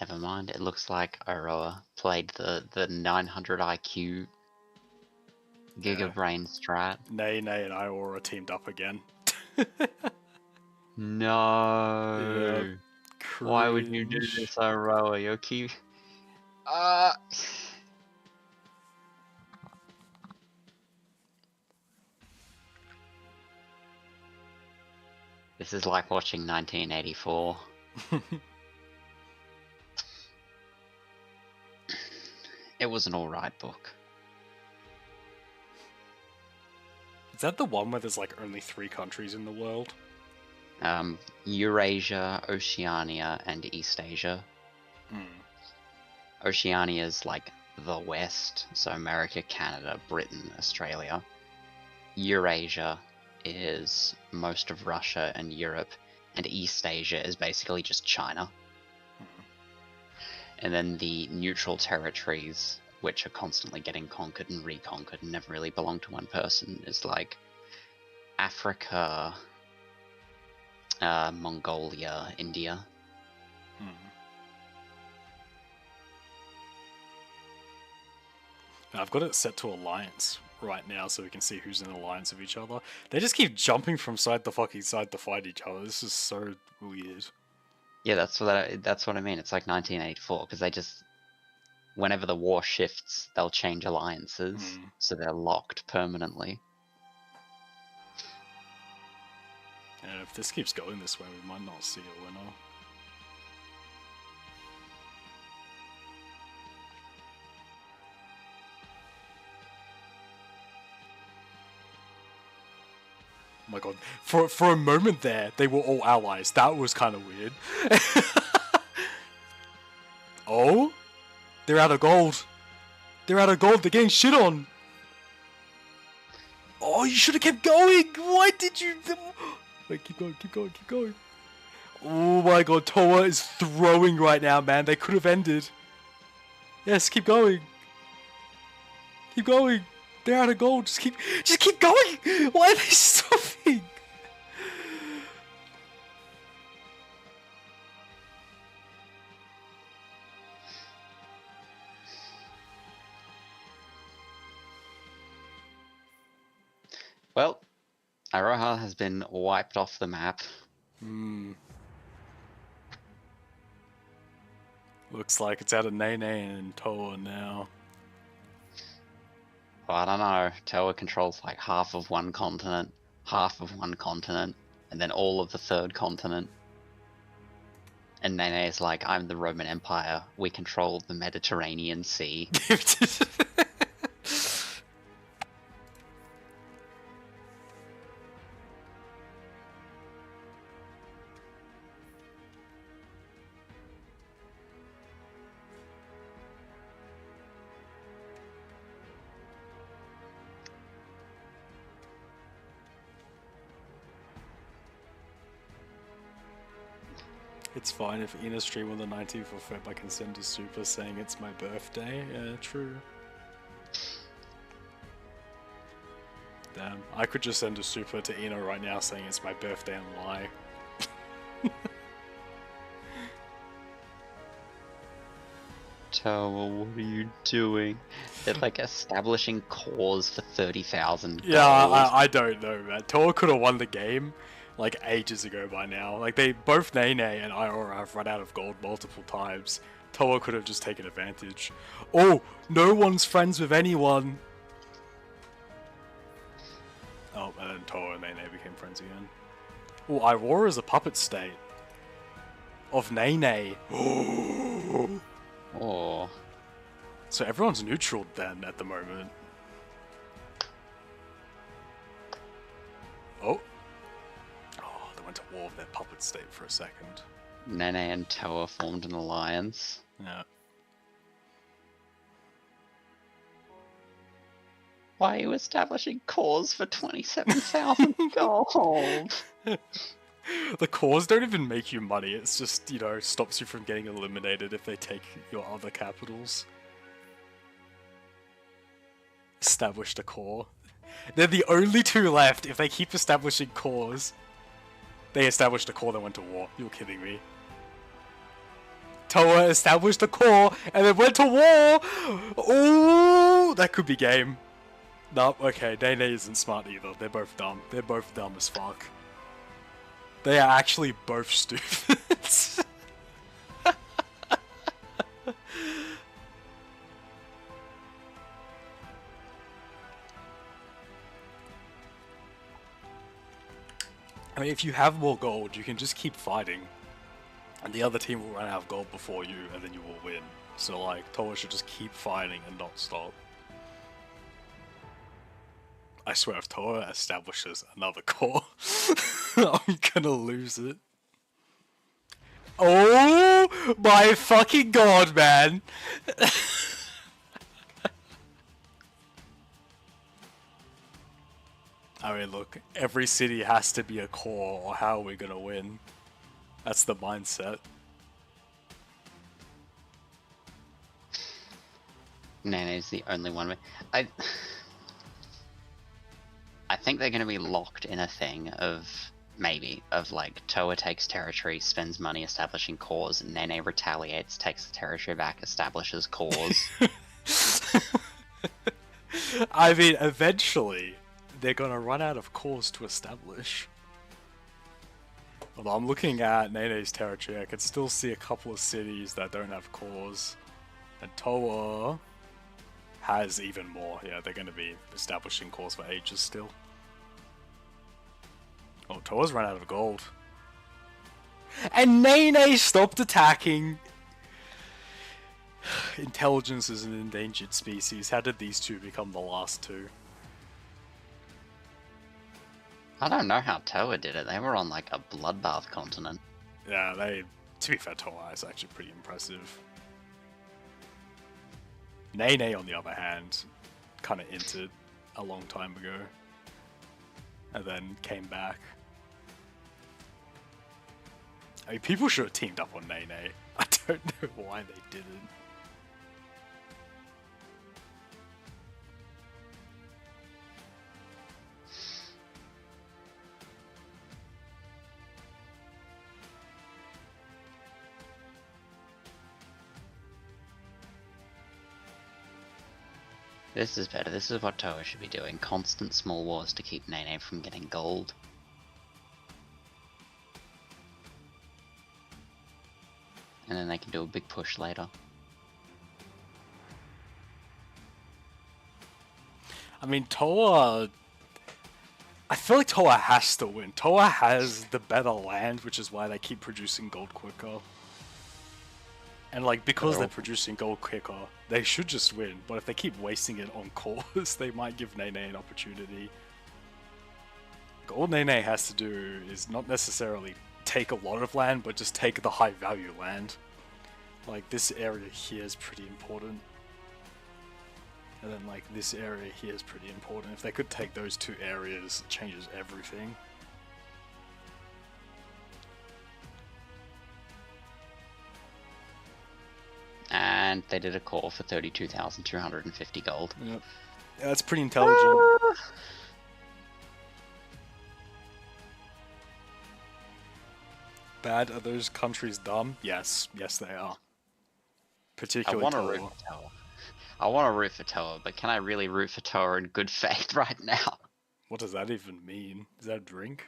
Never mind, it looks like Aroa played the 900 IQ Yeah. Giga Brain strat. Nay and Iora teamed up again. No! Why would you do Cringe. this, Aroa? You're cute. This is like watching 1984. It was an alright book. Is that the one where there's like only 3 countries in the world? Eurasia, Oceania, and East Asia. Hmm. Oceania is like the West, so America, Canada, Britain, Australia. Eurasia is most of Russia and Europe, and East Asia is basically just China. And then the neutral territories, which are constantly getting conquered and reconquered and never really belong to one person, is like Africa, Mongolia, India. I've got it set to alliance right now so we can see who's in alliance with each other. They just keep jumping from side to fucking side to fight each other. This is so weird. Yeah, that's what I mean. It's like 1984 because they just, whenever the war shifts, they'll change alliances, so they're locked permanently. And if this keeps going this way, we might not see a winner. Oh my god. For a moment there, they were all allies. That was kind of weird. Oh? They're out of gold. They're out of gold. They're getting shit on. Oh, you should have kept going. Why did you... Wait, keep going, keep going, keep going. Oh my god, Toa is throwing right now, man. They could have ended. Yes, keep going. Keep going. They're out of gold. Just keep going. Why are they stopping? Well, Aroha has been wiped off the map. Looks like it's out of Nene and Toa now. Well, I don't know. Toa controls like half of one continent, and then all of the third continent. And Nene is like, I'm the Roman Empire. We control the Mediterranean Sea. It's fine if Ina stream on the 19th of Feb, I can send a super saying it's my birthday. Yeah, true. Damn, I could just send a super to Ina right now saying it's my birthday and lie. Toa, what are you doing? They're like establishing cores for 30,000 Yeah, gold. I don't know, man. Toa could have won the game like ages ago by now. Like they both Nene and Iora have run out of gold multiple times. Toa could have just taken advantage. Oh, no one's friends with anyone. Oh, and then Toa and Nene became friends again. Oh, Iroha is a puppet state of Nene. Oh, So everyone's neutral then at the moment. Oh. Oh, they went to war with their puppet state for a second. Nene and Toa formed an alliance. Yeah. Why are you establishing cores for 27,000 gold? The cores don't even make you money, it's just, you know, stops you from getting eliminated if they take your other capitals. Established a core. They're the only two left. If they keep establishing cores, they established a core that went to war. You're kidding me. Toa established a core and then went to war! Ooh, that could be game. Nope, okay, Nene isn't smart either. They're both dumb. They're both dumb as fuck. They are actually both stupid. I mean, if you have more gold, you can just keep fighting. And the other team will run out of gold before you, and then you will win. So, like, Toa should just keep fighting and not stop. I swear, if Toa establishes another core, I'm gonna lose it. Oh my fucking god, man! I mean, look, every city has to be a core, or how are we gonna win? That's the mindset. Nene's the only one. I think they're going to be locked in a thing of, maybe, of like, Toa takes territory, spends money establishing cores, Nene retaliates, takes the territory back, establishes cores. I mean, eventually, they're gonna run out of cores to establish. Although I'm looking at Nene's territory, I can still see a couple of cities that don't have cores. And Toa has even more. Yeah, they're gonna be establishing cores for ages still. Oh, Toa's run out of gold. And Nene stopped attacking! Intelligence is an endangered species. How did these two become the last two? I don't know how Toa did it. They were on like a bloodbath continent. Yeah, to be fair, Toa is actually pretty impressive. Nene, on the other hand, kind of entered a long time ago. And then came back. I mean, people should have teamed up on Nene. I don't know why they didn't. This is better. This is what Toa should be doing. Constant small wars to keep Nene from getting gold. And then they can do a big push later. I mean, Toa... I feel like Toa has to win. Toa has the better land, which is why they keep producing gold quicker. And like, because they're producing gold quicker, they should just win. But if they keep wasting it on cores, they might give Nene an opportunity. All Nene has to do is not necessarily take a lot of land, but just take the high value land. Like, this area here is pretty important. And then like, this area here is pretty important. If they could take those two areas, it changes everything. and they did a call for 32,250 gold. Yep. Yeah, that's pretty intelligent. Bad, are those countries dumb? Yes, yes they are. I Particularly want to root Toa. for Toa. I want to root for Toa, but can I really root for Toa in good faith right now? What does that even mean? Is that a drink?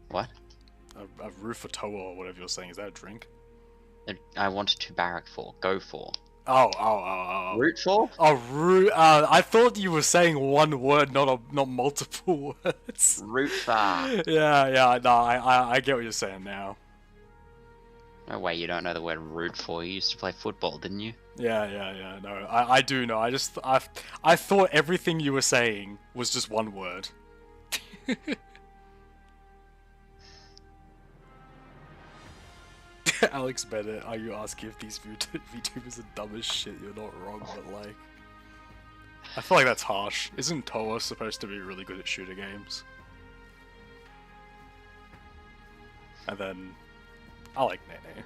What? A root for Toa or whatever you're saying, is that a drink? I want to barrack for, go for. Oh. Root for? Oh, root. I thought you were saying one word, not multiple words. Root for. Yeah. No, I get what you're saying now. No way you don't know the word root for. You used to play football, didn't you? Yeah. No, I do know. I thought everything you were saying was just one word. Alex Bennett, are you asking if these VTubers are dumb as shit? You're not wrong, but like, I feel like that's harsh. Isn't Toa supposed to be really good at shooter games? And then, I like Nene.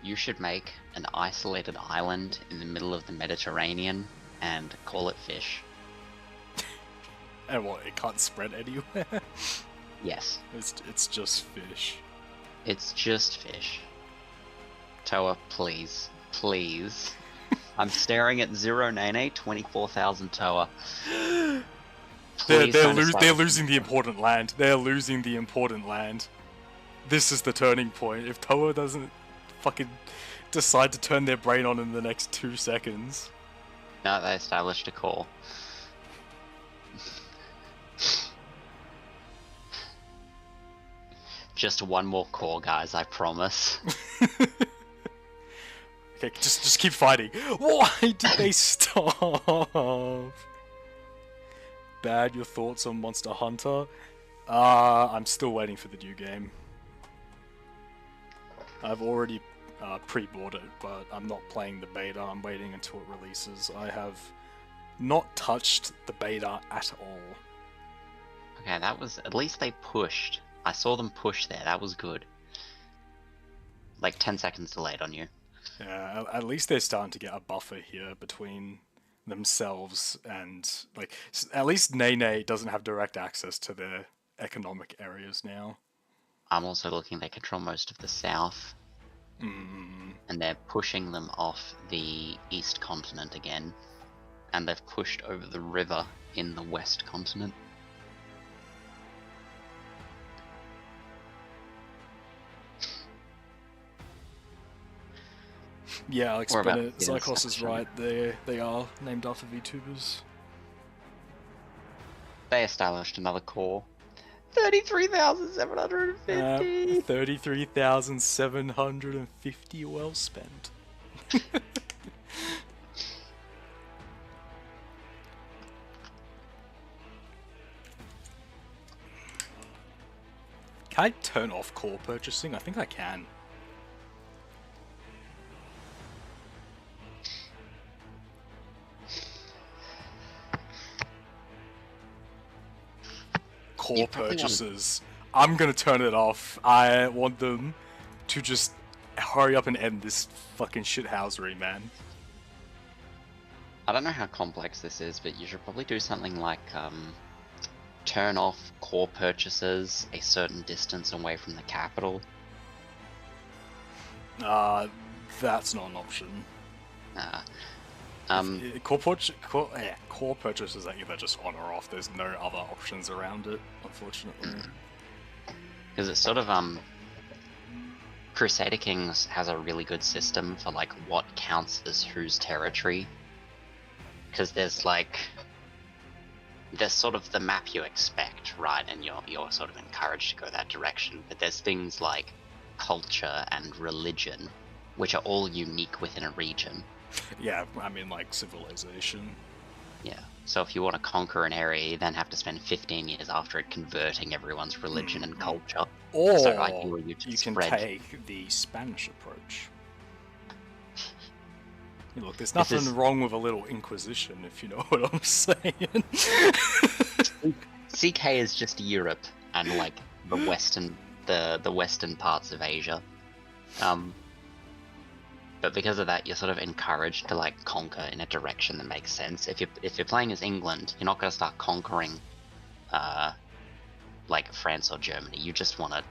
You should make an isolated island in the middle of the Mediterranean and call it fish. And what, it can't spread anywhere? Yes. It's just fish. It's just fish. Toa, please. Please. I'm staring at 0 Nene, 24,000 Toa. Please They're don't establish- losing the important land. They're losing the important land. This is the turning point. If Toa doesn't fucking decide to turn their brain on in the next 2 seconds. No, they established a call. Just one more call, guys, I promise. Okay, just keep fighting. Why did they stop? Bad, your thoughts on Monster Hunter? I'm still waiting for the new game. I've already pre-bought it, but I'm not playing the beta. I'm waiting until it releases. I have not touched the beta at all. Okay, that was... At least they pushed. I saw them push there, that was good. Like 10 seconds delayed on you. Yeah, at least they're starting to get a buffer here between themselves and, like, at least Nene doesn't have direct access to their economic areas now. I'm also looking, they control most of the south. And they're pushing them off the east continent again. And they've pushed over the river in the west continent. Yeah, Alex Or about Bennett, the Zykos is section. right. They are named after VTubers. They established another core. 33,750! 33,750 well spent. Can I turn off core purchasing? I think I can. Core You probably wanna- purchases. I'm gonna turn it off. I want them to just hurry up and end this fucking shithousery, man. I don't know how complex this is, but you should probably do something like turn off core purchases a certain distance away from the capital. That's not an option. Core purchases are either just on or off. There's no other options around it, unfortunately. Because it's sort of Crusader Kings has a really good system for like what counts as whose territory. Because there's sort of the map you expect, right? And you're sort of encouraged to go that direction. But there's things like culture and religion, which are all unique within a region. Yeah, I mean, like civilization. Yeah. So if you want to conquer an area, you then have to spend 15 years after it converting everyone's religion and culture. Or So ideally you you just can spread. take the Spanish approach. Look, there's This nothing is- wrong with a little inquisition, if you know what I'm saying. CK is just Europe and like the western parts of Asia. But because of that, you're sort of encouraged to like conquer in a direction that makes sense. If you're playing as England, you're not going to start conquering, like France or Germany. You just wanna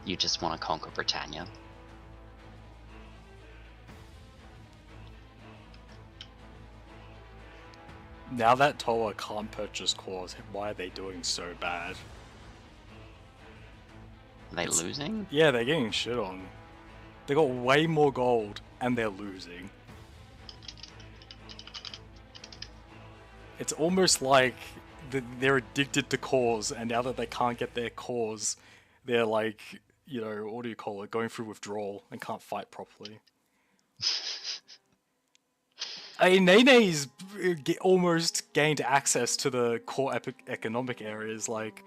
conquer Britannia. Now that Toa can't purchase cores, why are they doing so bad? Are they losing? Yeah, they're getting shit on. They got way more gold, and they're losing. It's almost like they're addicted to cores, and now that they can't get their cores, they're like, you know, what do you call it, going through withdrawal and can't fight properly. I mean, Nene's almost gained access to the core economic areas. Like,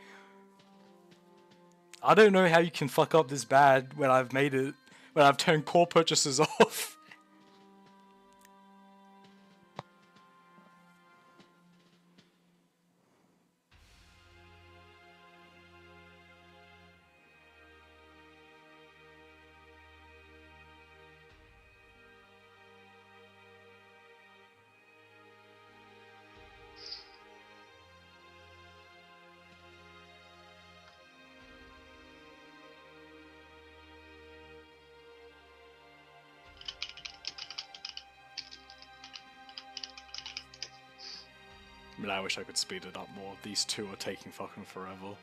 I don't know how you can fuck up this bad when I've turned core purchases off. I mean, I wish I could speed it up more. These two are taking fucking forever.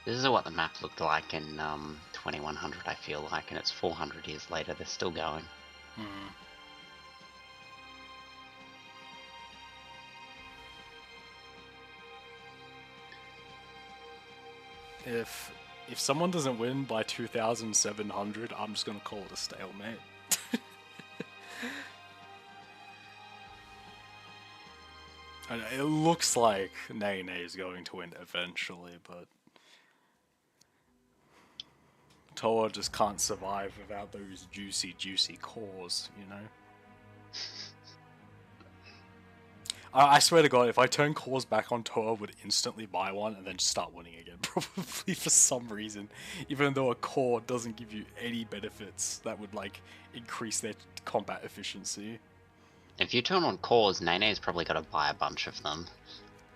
This is what the map looked like in 2100, I feel like, and it's 400 years later, they're still going. If someone doesn't win by 2,700, I'm just gonna call it a stalemate. And it looks like Nene is going to win eventually, but Toa just can't survive without those juicy cores, you know? I swear to God, if I turn cores back on, Toa would instantly buy one and then just start winning again, probably for some reason. Even though a core doesn't give you any benefits that would, like, increase their combat efficiency. If you turn on cores, Nene's probably got to buy a bunch of them.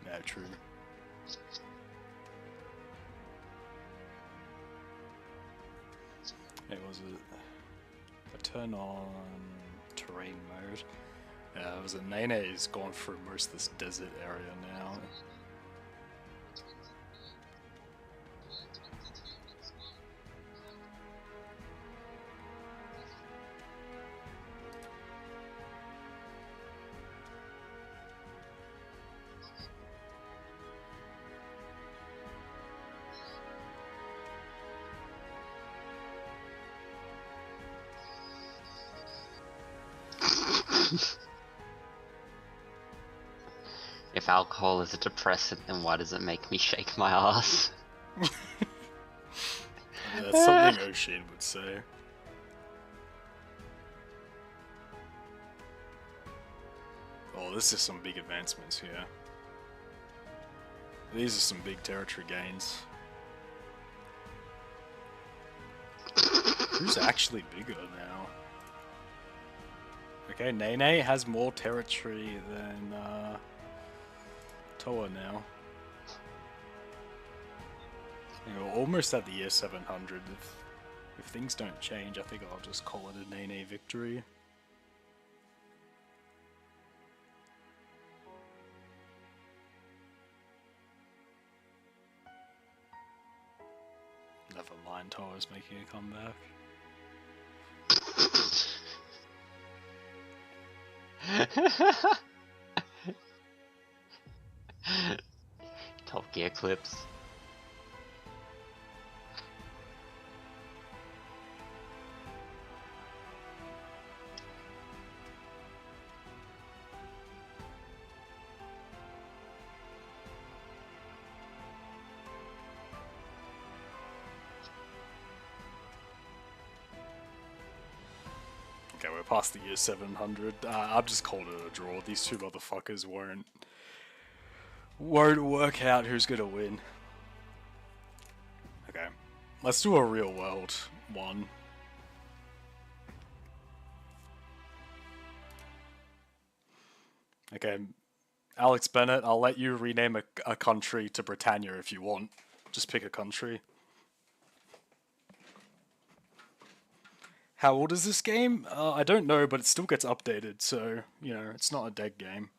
Yeah, true. It was a turn on terrain mode. Yeah, it was a Nene's gone through most of this desert area now. If alcohol is a depressant, then why does it make me shake my ass? That's something O'Shane would say. Oh, this is some big advancements here. These are some big territory gains. Who's actually bigger now? Okay, Nene has more territory than Toa now. You know, we're almost at the year 700. If things don't change, I think I'll just call it a Nene victory. Never mind, Toa's making a comeback. Top Gear clips. Okay, we're past the year 700. I've just called it a draw. These two motherfuckers won't work out who's gonna win. Okay, let's do a real world one. Okay, Alex Bennett, I'll let you rename a country to Britannia if you want. Just pick a country. How old is this game? I don't know, but it still gets updated, so, you know, it's not a dead game.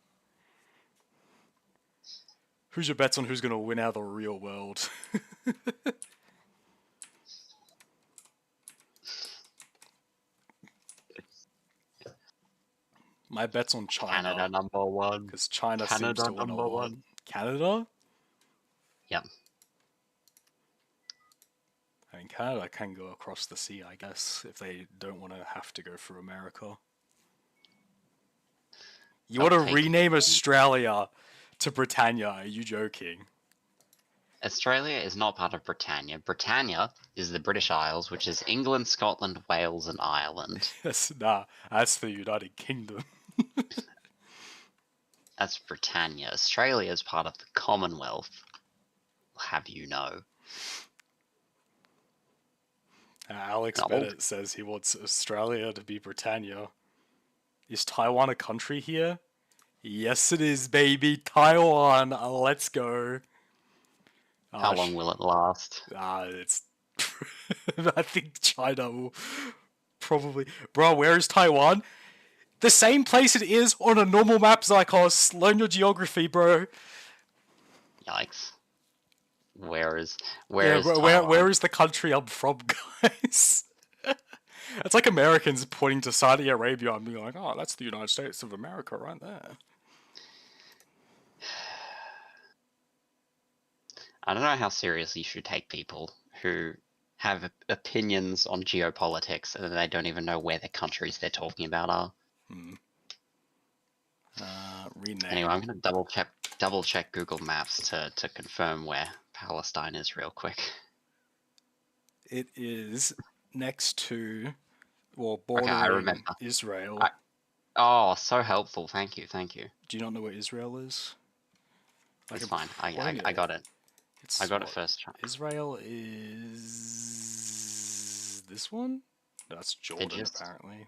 Who's your bets on who's gonna win out of the real world? My bet's on China. Canada number one. Because China Canada seems to win a number lot. one. Canada? Yep. I mean, Canada can go across the sea, I guess, if they don't want to have to go through America. You want to rename Australia to Britannia? Are you joking? Australia is not part of Britannia. Britannia is the British Isles, which is England, Scotland, Wales, and Ireland. Nah, that's the United Kingdom. That's Britannia. Australia is part of the Commonwealth. Have you know? Alex No. Bennett says he wants Australia to be Britannia. Is Taiwan a country here? Yes, it is, baby. Taiwan. Let's go. How long will it last? It's. I think China will probably. Bro, where is Taiwan? The same place it is on a normal map, Zykos. Learn your geography, bro. Yikes. Where is Where is the country I'm from, guys? It's like Americans pointing to Saudi Arabia and being like, oh, that's the United States of America right there. I don't know how seriously you should take people who have opinions on geopolitics and they don't even know where the countries they're talking about are. Rename. Anyway, I'm going to double check Google Maps to confirm where Palestine is real quick. It is next to, well, bordering Israel. Oh, so helpful. Thank you. Do you not know where Israel is? It's fine. I got it. I got it first try. Israel is this one? That's Jordan, apparently.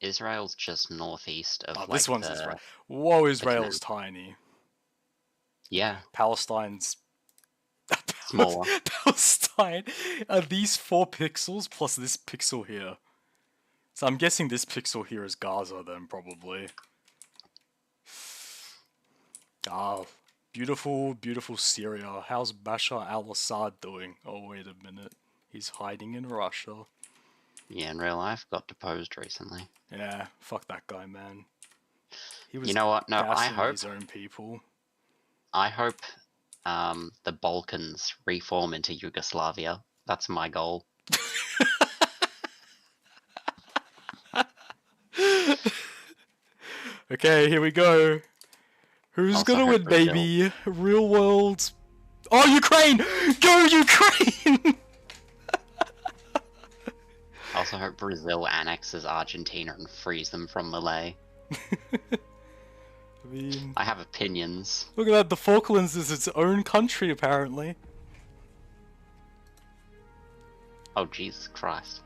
Israel's just northeast of. Oh, this one's Israel. Whoa, Israel's tiny. Yeah. Palestine's smaller. Palestine are these 4 pixels plus this pixel here. So I'm guessing this pixel here is Gaza then, probably. Beautiful, beautiful Syria. How's Bashar al-Assad doing? Oh, wait a minute. He's hiding in Russia. Yeah, in real life, got deposed recently. Yeah, fuck that guy, man. He was you know what? No, I hope his own people. I hope the Balkans reform into Yugoslavia. That's my goal. Okay, here we go. Who's gonna win, baby? Real world. Oh, Ukraine! Go, Ukraine! I also hope Brazil annexes Argentina and frees them from Malay. I mean, I have opinions. look at that. The Falklands is its own country, apparently. Oh, Jesus Christ.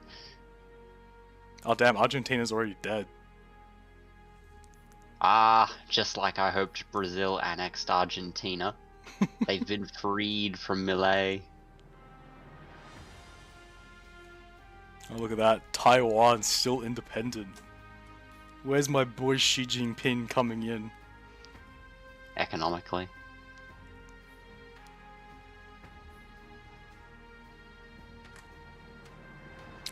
Oh, damn. Argentina's already dead. Ah, just like I hoped Brazil annexed Argentina. They've been freed from Millet. Oh, look at that. Taiwan's still independent. Where's my boy Xi Jinping coming in? Economically.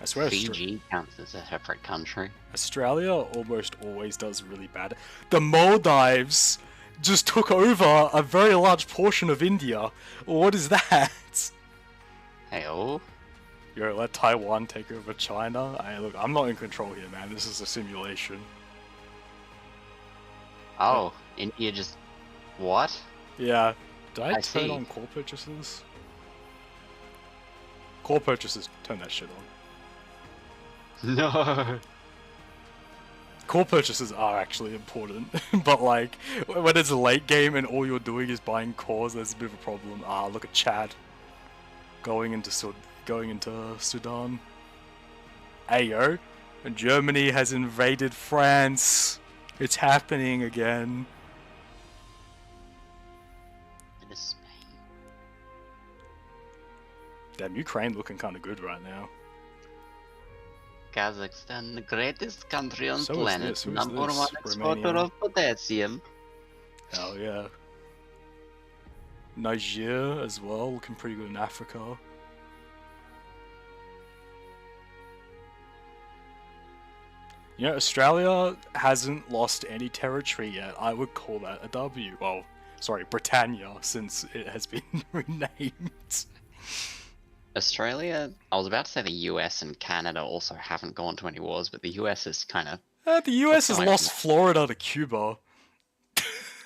I swear Fiji counts as a separate country. Australia almost always does really bad. The Maldives just took over a very large portion of India. What is that? Hey, oh. Yo, let Taiwan take over China? Look, I'm not in control here, man. This is a simulation. Oh, India just... What? Yeah. Did I turn see. on core purchases? Core purchases, turn that shit on. No. Core purchases are actually important, but like, when it's a late game and all you're doing is buying cores, there's a bit of a problem. Ah, look at Chad. Going into Sudan. Ayo, and Germany has invaded France. It's happening again. It is Spain. Damn, Ukraine looking kind of good right now. Kazakhstan, the greatest country on So is planet, this, who is number this? one exporter Romania. of potassium. Hell yeah. Niger as well, looking pretty good in Africa. You know, Australia hasn't lost any territory yet. I would call that a W. Well, sorry, Britannia, since it has been renamed. Australia, I was about to say the US and Canada also haven't gone to any wars, but the US is kind of, The US has going lost from- Florida to Cuba.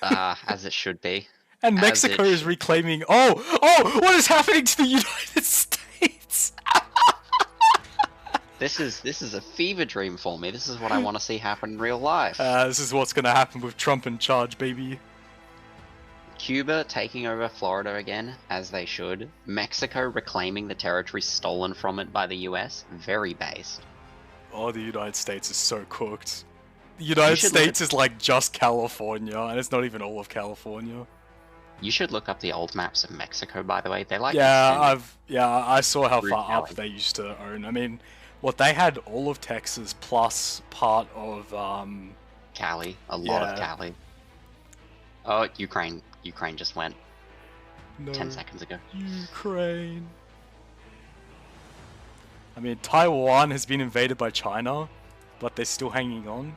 as it should be. And As Mexico it is should. reclaiming. Oh! What is happening to the United States? This is a fever dream for me. This is what I want to see happen in real life. This is what's gonna happen with Trump in charge, baby. Cuba taking over Florida again, as they should. Mexico reclaiming the territory stolen from it by the US. Very based. Oh, the United States is so cooked. The United should look States is like just California, and it's not even all of California. You should look up the old maps of Mexico, by the way. They're like Yeah, extended I saw how through far up Cali. they used to own. I mean, what they had all of Texas plus part of Cali, a lot of Yeah. Cali. Oh, Ukraine just went no, 10 seconds ago. Ukraine. I mean, Taiwan has been invaded by China, but they're still hanging on.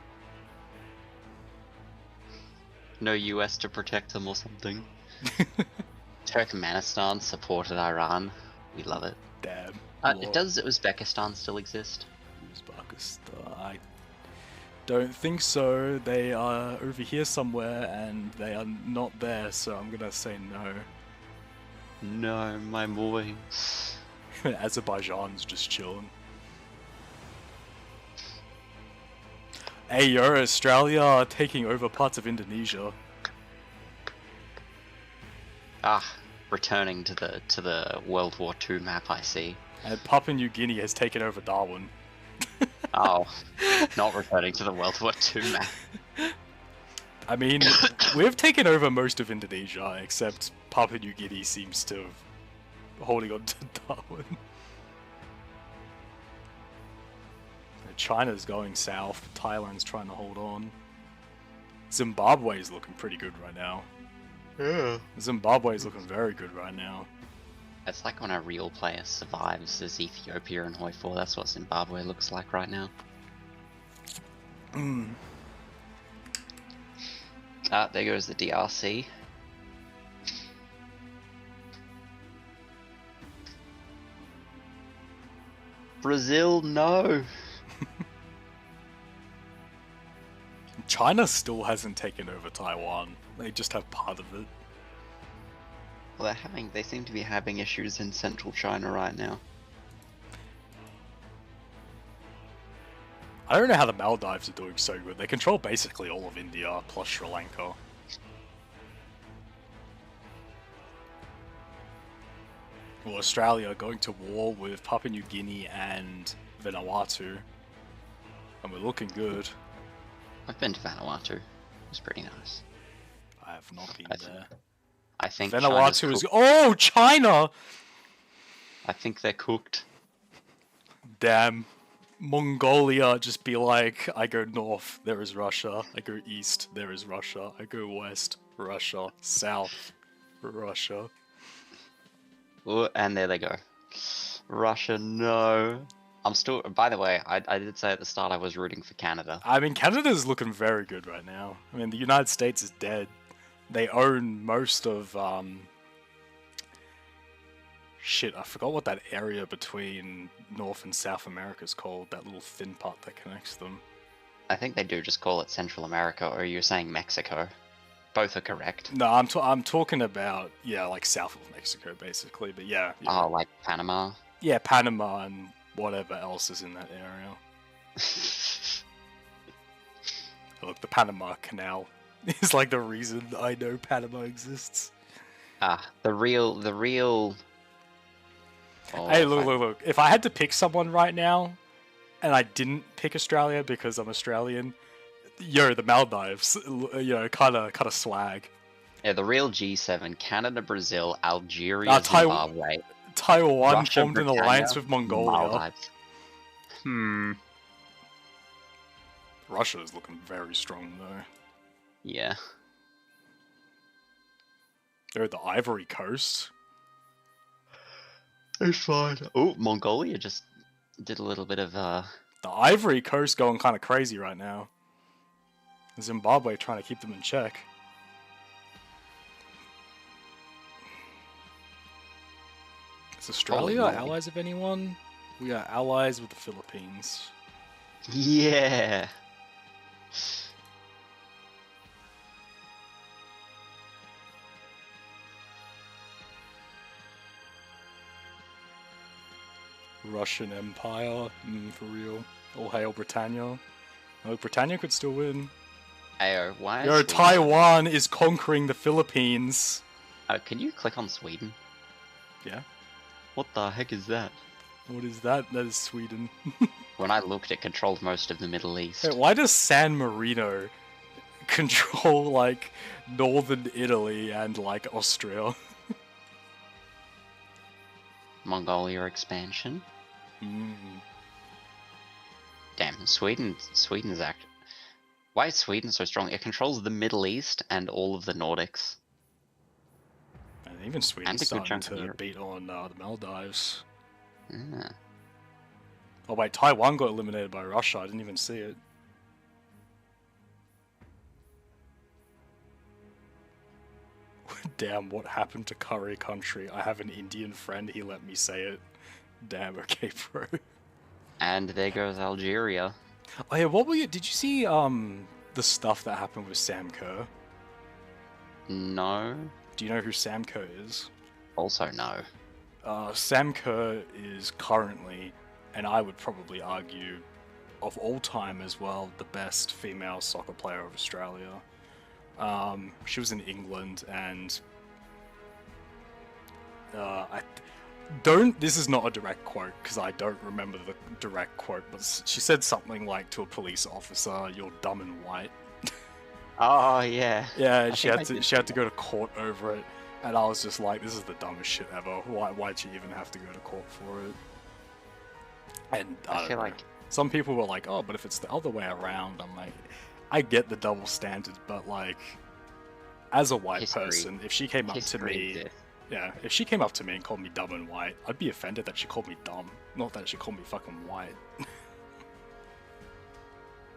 No US to protect them or something. Turkmenistan supported Iran. We love it. Damn. Does Uzbekistan still exist? Uzbekistan. I don't think so. They are over here somewhere, and they are not there. So I'm gonna say no. No, my boy. Azerbaijan's just chilling. Hey yo, Australia are taking over parts of Indonesia. Returning to the World War II map I see. And Papua New Guinea has taken over Darwin. Oh, not returning to the World War II map. I mean, we've taken over most of Indonesia, except Papua New Guinea seems to have holding on to Darwin. China's going south, Thailand's trying to hold on. Zimbabwe's looking pretty good right now. Yeah. Zimbabwe's looking very good right now. It's like when a real player survives as Ethiopia and Hoi 4. That's what Zimbabwe looks like right now. There goes the DRC. Brazil, no! China still hasn't taken over Taiwan. They just have part of it. Well, they seem to be having issues in central China right now. I don't know how the Maldives are doing so good. They control basically all of India plus Sri Lanka. Well, Australia going to war with Papua New Guinea and Vanuatu, and we're looking good. I've been to Vanuatu. It was pretty nice. I have not been I th- there. I think Vanuatu is. China's Oh, China! I think they're cooked. Damn. Mongolia just be like, I go north, there is Russia. I go east, there is Russia. I go west, Russia. South, Russia. Ooh, and there they go. Russia, no. I'm still. By the way, I did say at the start I was rooting for Canada. I mean, Canada's looking very good right now. I mean, the United States is dead. They own most of, shit, I forgot what that area between North and South America is called. That little thin part that connects them. I think they do just call it Central America, or you're saying Mexico. Both are correct. No, I'm talking about, yeah, like south of Mexico, basically. But yeah. Oh, like Panama? Yeah, Panama and whatever else is in that area. Look, the Panama Canal is like the reason I know Panama exists. The real... Oh, Hey, look. If I had to pick someone right now, and I didn't pick Australia because I'm Australian, the Maldives, kind of swag. Yeah, the real G7, Canada, Brazil, Algeria, Taiwan- Zimbabwe, Taiwan Russia, formed an Britannia, alliance with Mongolia. Maldives. Russia is looking very strong, though. Yeah. They're at the Ivory Coast. It's fine. Oh, Mongolia just did a little bit of The Ivory Coast going kind of crazy right now. Zimbabwe trying to keep them in check. Is Australia Holy moly. allies of anyone? We are allies with the Philippines. Yeah. Russian Empire, for real. All hail Britannia. Oh, Britannia could still win. Ayo, why? Yo, Taiwan is conquering the Philippines. Can you click on Sweden? Yeah. What the heck is that? What is that? That is Sweden. When I looked, it controlled most of the Middle East. Wait, why does San Marino control, like, northern Italy and, like, Austria? Mongolia expansion. Damn, Sweden's act. Why is Sweden so strong? It controls the Middle East and all of the Nordics. And even Sweden's And a good starting chunk of to Europe. beat on the Maldives. Ah. Oh wait, Taiwan got eliminated by Russia. I didn't even see it. Damn, what happened to curry country? I have an Indian friend, he let me say it. Damn, okay, bro. And there goes Algeria. Oh yeah, what were you... Did you see, the stuff that happened with Sam Kerr? No. Do you know who Sam Kerr is? Also no. Sam Kerr is currently, and I would probably argue, of all time as well, the best female soccer player of Australia. She was in England, and this is not a direct quote, because I don't remember the direct quote, but she said something like to a police officer, "You're dumb and white." Oh yeah. Yeah, and I she think had I to did go to court over it, and I was just like, this is the dumbest shit ever. Why'd she even have to go to court for it? And I feel don't know. like Some people were like, oh, but if it's the other way around, I'm like, I get the double standard, but like, as a white History- person, if she came up to history me, exists. yeah, if she came up to me and called me dumb and white, I'd be offended that she called me dumb, not that she called me fucking white.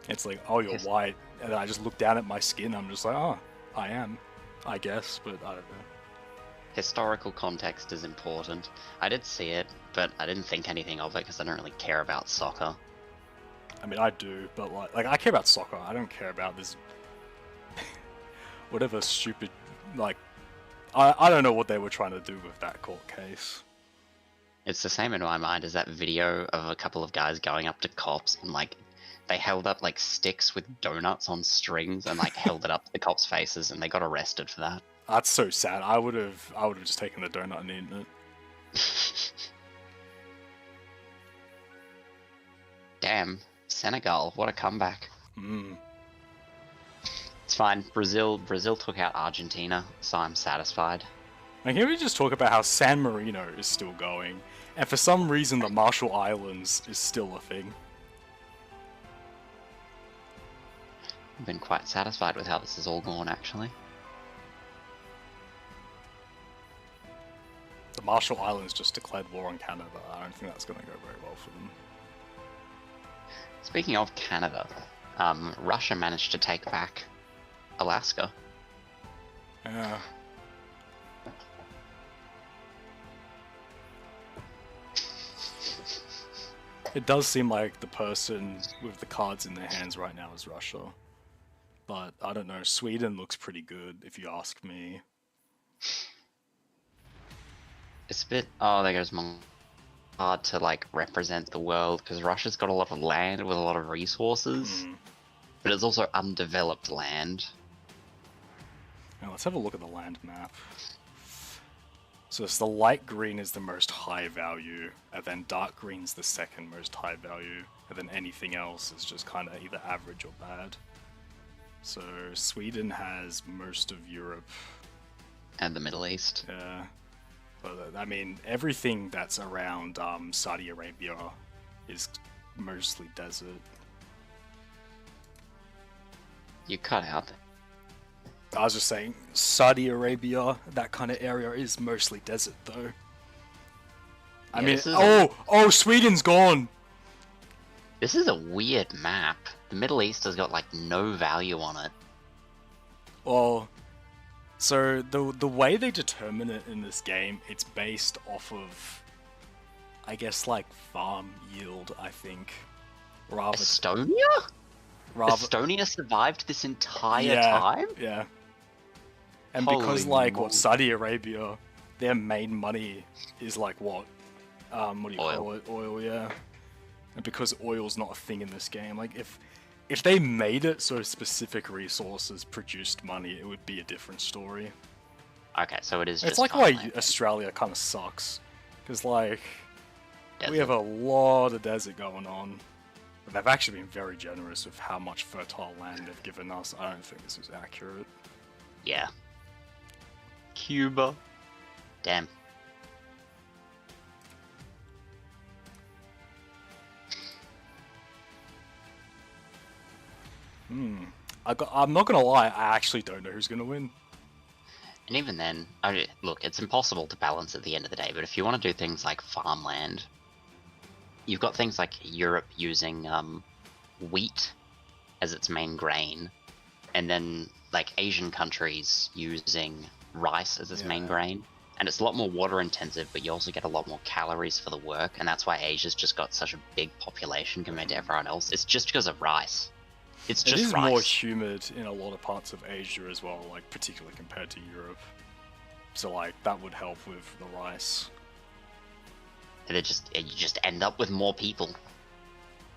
It's like, oh, you're His- white, and then I just look down at my skin, I'm just like, oh, I am, I guess, but I don't know. Historical context is important. I did see it, but I didn't think anything of it because I don't really care about soccer. I mean, I do, but like I care about soccer. I don't care about this whatever stupid, like, I don't know what they were trying to do with that court case. It's the same in my mind as that video of a couple of guys going up to cops and like they held up like sticks with donuts on strings and like held it up to the cops' faces and they got arrested for that. That's so sad. I would have just taken the donut and eaten it. Damn, Senegal, what a comeback. Mm. It's fine. Brazil took out Argentina, so I'm satisfied. And can we just talk about how San Marino is still going, and for some reason the Marshall Islands is still a thing. I've been quite satisfied with how this has all gone, actually. The Marshall Islands just declared war on Canada. I don't think that's going to go very well for them. Speaking of Canada, Russia managed to take back Alaska. Yeah. It does seem like the person with the cards in their hands right now is Russia. But I don't know, Sweden looks pretty good if you ask me. It's a bit, oh, there goes Mong. Hard to like represent the world because Russia's got a lot of land with a lot of resources, but it's also undeveloped land. Now let's have a look at the land map. So it's the light green is the most high value, and then dark green's the second most high value, and then anything else is just kind of either average or bad. So Sweden has most of Europe. And the Middle East. Yeah. But, I mean, everything that's around Saudi Arabia is mostly desert. You cut out. I was just saying, Saudi Arabia, that kind of area is mostly desert, though. I Yeah, mean, this is oh, Sweden's gone! This is a weird map. The Middle East has got like no value on it. Well, so the way they determine it in this game, it's based off of, I guess, like farm yield, I think. Estonia? Rather, Estonia survived this entire yeah, time? Yeah. And Holy because, like, moly. what, Saudi Arabia, their main money is, like, what? What do you call it? Oil, yeah. And because oil's not a thing in this game, like, if they made it so specific resources produced money, it would be a different story. Okay, so it is It's just like why farmland. Australia kind of sucks. Because, like, we Desert. have a lot of desert going on. But they've actually been very generous with how much fertile land they've given us. I don't think this is accurate. Yeah. Cuba. Damn. I'm not gonna lie, I actually don't know who's gonna win. And even then, I mean, look, it's impossible to balance at the end of the day, but if you want to do things like farmland, you've got things like Europe using wheat as its main grain, and then like Asian countries using rice as its main Yeah. grain. And it's a lot more water intensive, but you also get a lot more calories for the work, and that's why Asia's just got such a big population compared to everyone else. It's just because of rice. It's It just is rice. more humid in a lot of parts of Asia as well, like particularly compared to Europe. So like that would help with the rice. And you just end up with more people.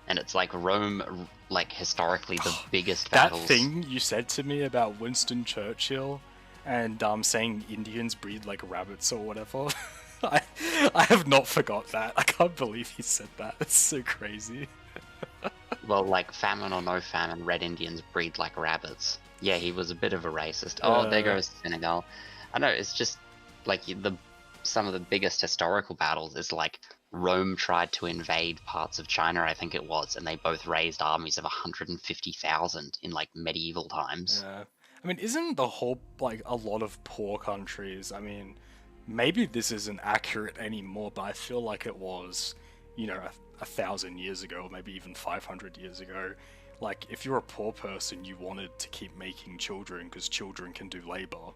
And it's like Rome, like historically the biggest That battles. thing you said to me about Winston Churchill and saying Indians breed like rabbits or whatever. I have not forgot that. I can't believe he said that. It's so crazy. Well, like famine or no famine, Red Indians breed like rabbits. Yeah, he was a bit of a racist. Oh, there goes Senegal. I know, it's just like some of the biggest historical battles is like Rome tried to invade parts of China, I think it was, and they both raised armies of 150,000 in like medieval times. Yeah. I mean, isn't the whole, like, a lot of poor countries, I mean, maybe this isn't accurate anymore, but I feel like it was, you know, 1,000 years ago, or maybe even 500 years ago. Like, if you're a poor person, you wanted to keep making children, because children can do labor.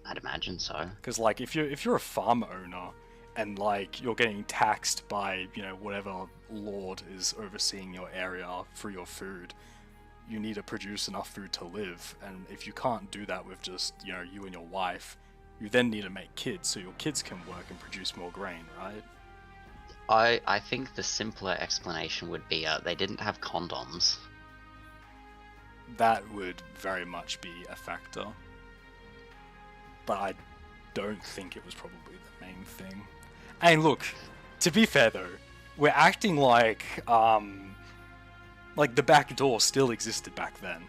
I'd imagine so. Because, like, if you're a farm owner, and, like, you're getting taxed by, you know, whatever lord is overseeing your area for your food, you need to produce enough food to live, and if you can't do that with just, you know, you and your wife, you then need to make kids, so your kids can work and produce more grain, right? I think the simpler explanation would be they didn't have condoms. That would very much be a factor. But I don't think it was probably the main thing. And look, to be fair though, we're acting like the back door still existed back then.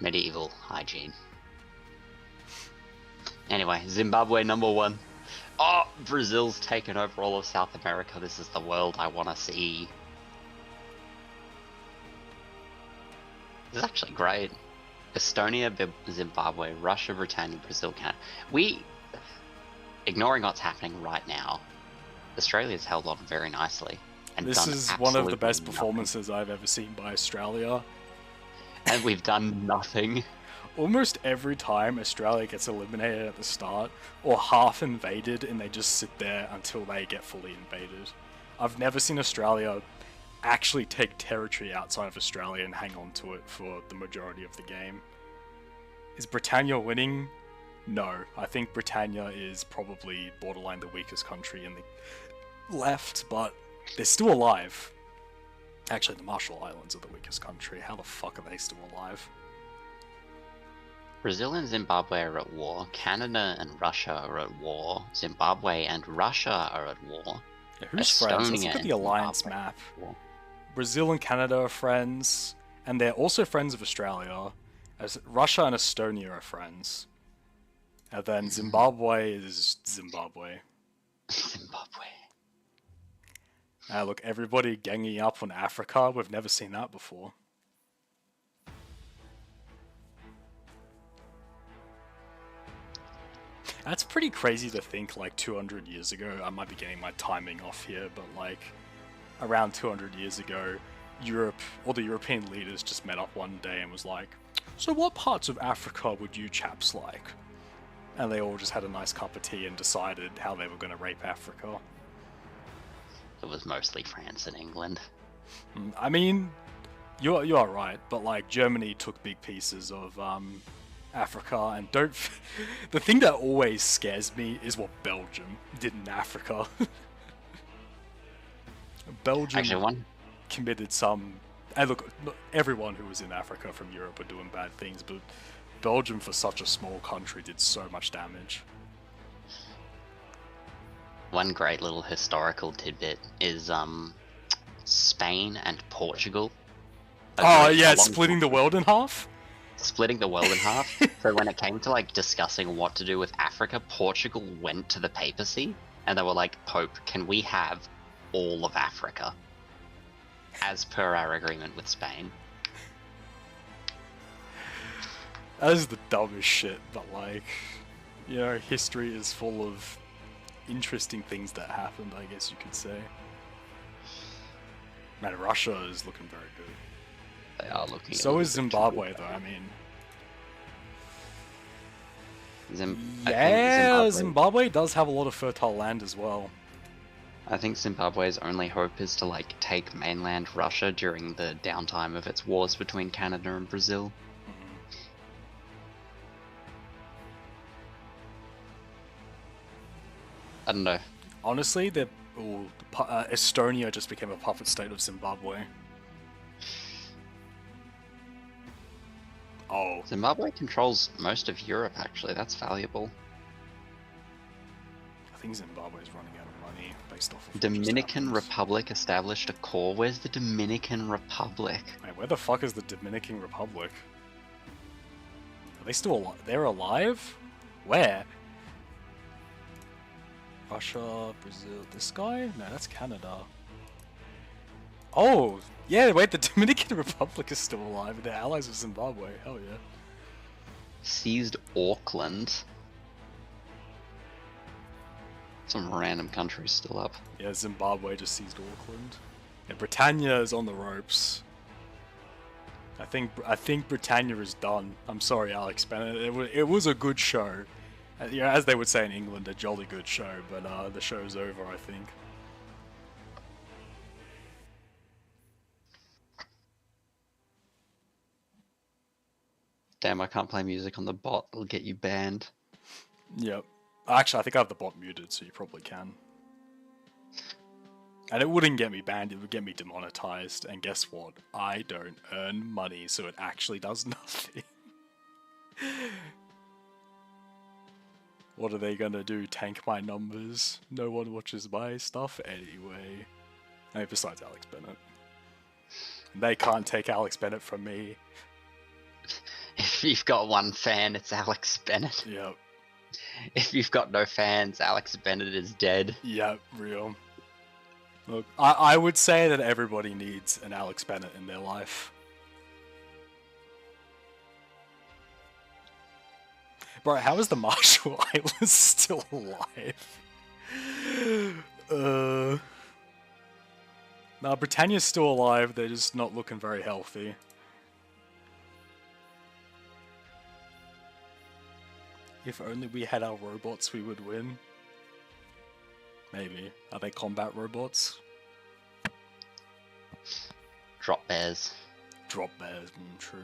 Medieval hygiene. Anyway, Zimbabwe #1. Oh, Brazil's taken over all of South America. This is the world I want to see. This is actually great. Estonia, Zimbabwe, Russia, Britannia, Brazil, Canada. Ignoring what's happening right now, Australia's held on very nicely. And This done is one of the absolutely best nothing. performances I've ever seen by Australia. And we've done nothing. Almost every time Australia gets eliminated at the start, or half invaded, and they just sit there until they get fully invaded. I've never seen Australia actually take territory outside of Australia and hang on to it for the majority of the game. Is Britannia winning? No. I think Britannia is probably borderline the weakest country in the left, but they're still alive. Actually, the Marshall Islands are the weakest country. How the fuck are they still alive? Brazil and Zimbabwe are at war. Canada and Russia are at war. Zimbabwe and Russia are at war. Yeah, who's friends? Let's Estonia look at the and alliance Zimbabwe map. are at war. Brazil and Canada are friends, and they're also friends of Australia, as Russia and Estonia are friends. And then Zimbabwe is Zimbabwe. Zimbabwe. Look, everybody ganging up on Africa, we've never seen that before. That's pretty crazy to think, like, 200 years ago, I might be getting my timing off here, but, like, around 200 years ago, Europe, all the European leaders just met up one day and was like, so what parts of Africa would you chaps like? And they all just had a nice cup of tea and decided how they were going to rape Africa. It was mostly France and England. I mean, you are right, but like Germany took big pieces of Africa, and the thing that always scares me is what Belgium did in Africa. Belgium Actually, committed some. And look, everyone who was in Africa from Europe were doing bad things, but Belgium, for such a small country, did so much damage. one great little historical tidbit is Spain and Portugal. Oh agreed yeah, a long splitting the time- world in half. splitting the world in half. So when it came to like discussing what to do with Africa, Portugal went to the papacy and they were like, Pope, can we have all of Africa? As per our agreement with Spain. That is the dumbest shit, but like, you know, history is full of interesting things that happened, I guess you could say. Man, Russia is looking very good. They are looking. So is Zimbabwe, though, I mean. I think Yeah, Zimbabwe does have a lot of fertile land as well. I think Zimbabwe's only hope is to like take mainland Russia during the downtime of its wars between Canada and Brazil. I don't know. Honestly, Estonia just became a puppet state of Zimbabwe. Oh, Zimbabwe controls most of Europe, actually. That's valuable. I think Zimbabwe's running out of money based off of what just Dominican happened. Republic established a core. Where's the Dominican Republic? Wait, where the fuck is the Dominican Republic? Are they still alive? They're alive? Where? Russia, Brazil, this guy? No, that's Canada. Oh, yeah, wait, the Dominican Republic is still alive and they're allies of Zimbabwe. Hell yeah. Seized Auckland. Some random country still up. Yeah, Zimbabwe just seized Auckland. Yeah, Britannia is on the ropes. I think Britannia is done. I'm sorry, Alex, but it was a good show. You know, as they would say in England, a jolly good show, but the show's over, I think. Damn, I can't play music on the bot. It'll get you banned. Yep. Actually, I think I have the bot muted, so you probably can. And it wouldn't get me banned, it would get me demonetized. And guess what? I don't earn money, so it actually does nothing. What are they gonna do? Tank my numbers? No one watches my stuff anyway. I mean, besides Alex Bennett. They can't take Alex Bennett from me. If you've got one fan, it's Alex Bennett. Yep. If you've got no fans, Alex Bennett is dead. Yep, real. Look, I would say that everybody needs an Alex Bennett in their life. Bro, how is the Marshall Islands still alive? Nah, Britannia's still alive, they're just not looking very healthy. If only we had our robots, we would win. Maybe. Are they combat robots? Drop bears. Drop bears, true.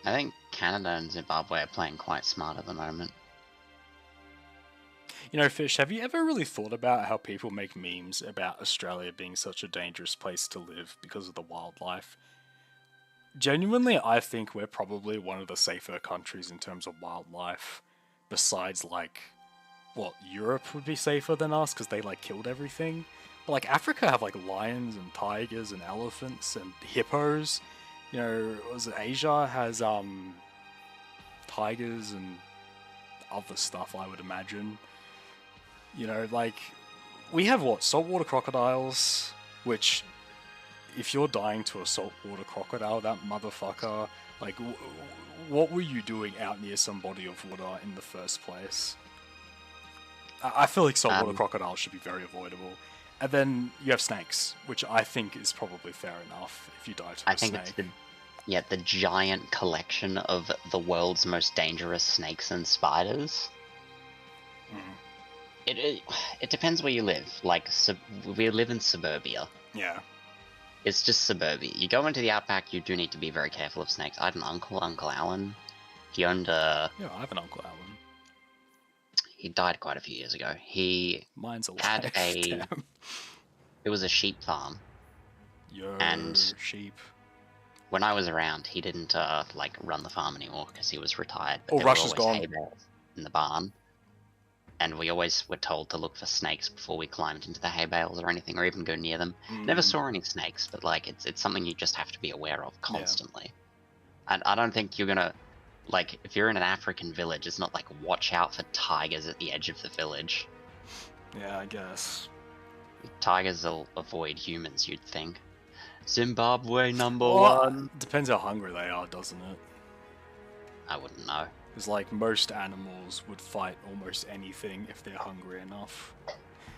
I think Canada and Zimbabwe are playing quite smart at the moment. You know, Fish, have you ever really thought about how people make memes about Australia being such a dangerous place to live because of the wildlife? Genuinely, I think we're probably one of the safer countries in terms of wildlife. Besides, like, what, Europe would be safer than us because they, like, killed everything? But, like, Africa have, like, lions and tigers and elephants and hippos. You know, was it Asia has, tigers and other stuff, I would imagine. You know, like, we have, what, saltwater crocodiles, which, if you're dying to a saltwater crocodile, that motherfucker, like, what were you doing out near some body of water in the first place? I feel like saltwater crocodiles should be very avoidable. And then you have snakes, which I think is probably fair enough if you die to a snake. I think it's the giant collection of the world's most dangerous snakes and spiders. It depends where you live. Like, we live in suburbia. Yeah. It's just suburbia. You go into the outback, you do need to be very careful of snakes. I had an uncle, Uncle Alan. He owned a... Yeah, I have an Uncle Alan. He died quite a few years ago. Mine's alive. Had a... Damn. It was a sheep farm. And sheep. When I was around, he didn't, like, run the farm anymore because he was retired. Oh, there Russia's were always gone. hay bales in the barn. And we always were told to look for snakes before we climbed into the hay bales or anything, or even go near them. Never saw any snakes, but like it's something you just have to be aware of constantly. And I don't think you're gonna, like, if you're in an African village, it's not like watch out for tigers at the edge of the village. Yeah, I guess. Tigers will avoid humans, you'd think. Zimbabwe number Well, one. Depends how hungry they are, doesn't it? I wouldn't know. Because, like, most animals would fight almost anything if they're hungry enough.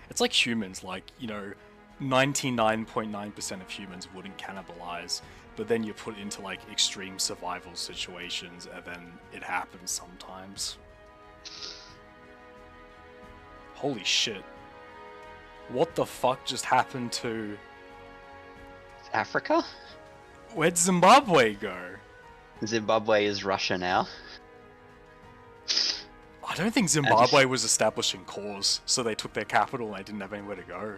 It's like humans, like, you know, 99.9% of humans wouldn't cannibalize, but then you're put into, like, extreme survival situations, and then it happens sometimes. Holy shit. What the fuck just happened to... Africa? Where'd Zimbabwe go? Zimbabwe is Russia now. I don't think Zimbabwe was establishing cause, so they took their capital and they didn't have anywhere to go.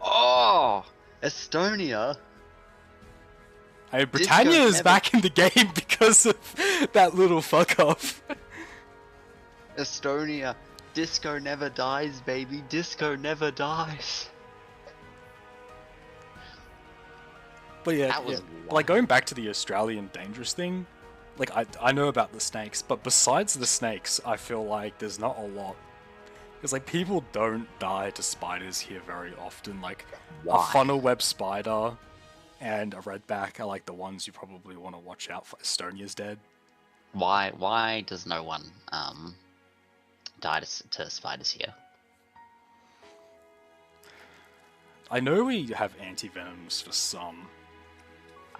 Oh! Estonia! Hey, Britannia is back in the game because of that little fuck off. Estonia. Disco never dies, baby. Disco never dies. But yeah, That was like going back to the Australian dangerous thing, like I know about the snakes, but besides the snakes, I feel like there's not a lot. Because like people don't die to spiders here very often. Like a funnel web spider and a redback are like the ones you probably want to watch out for. Estonia's dead. Why does no one die to spiders here? I know we have anti-venoms for some.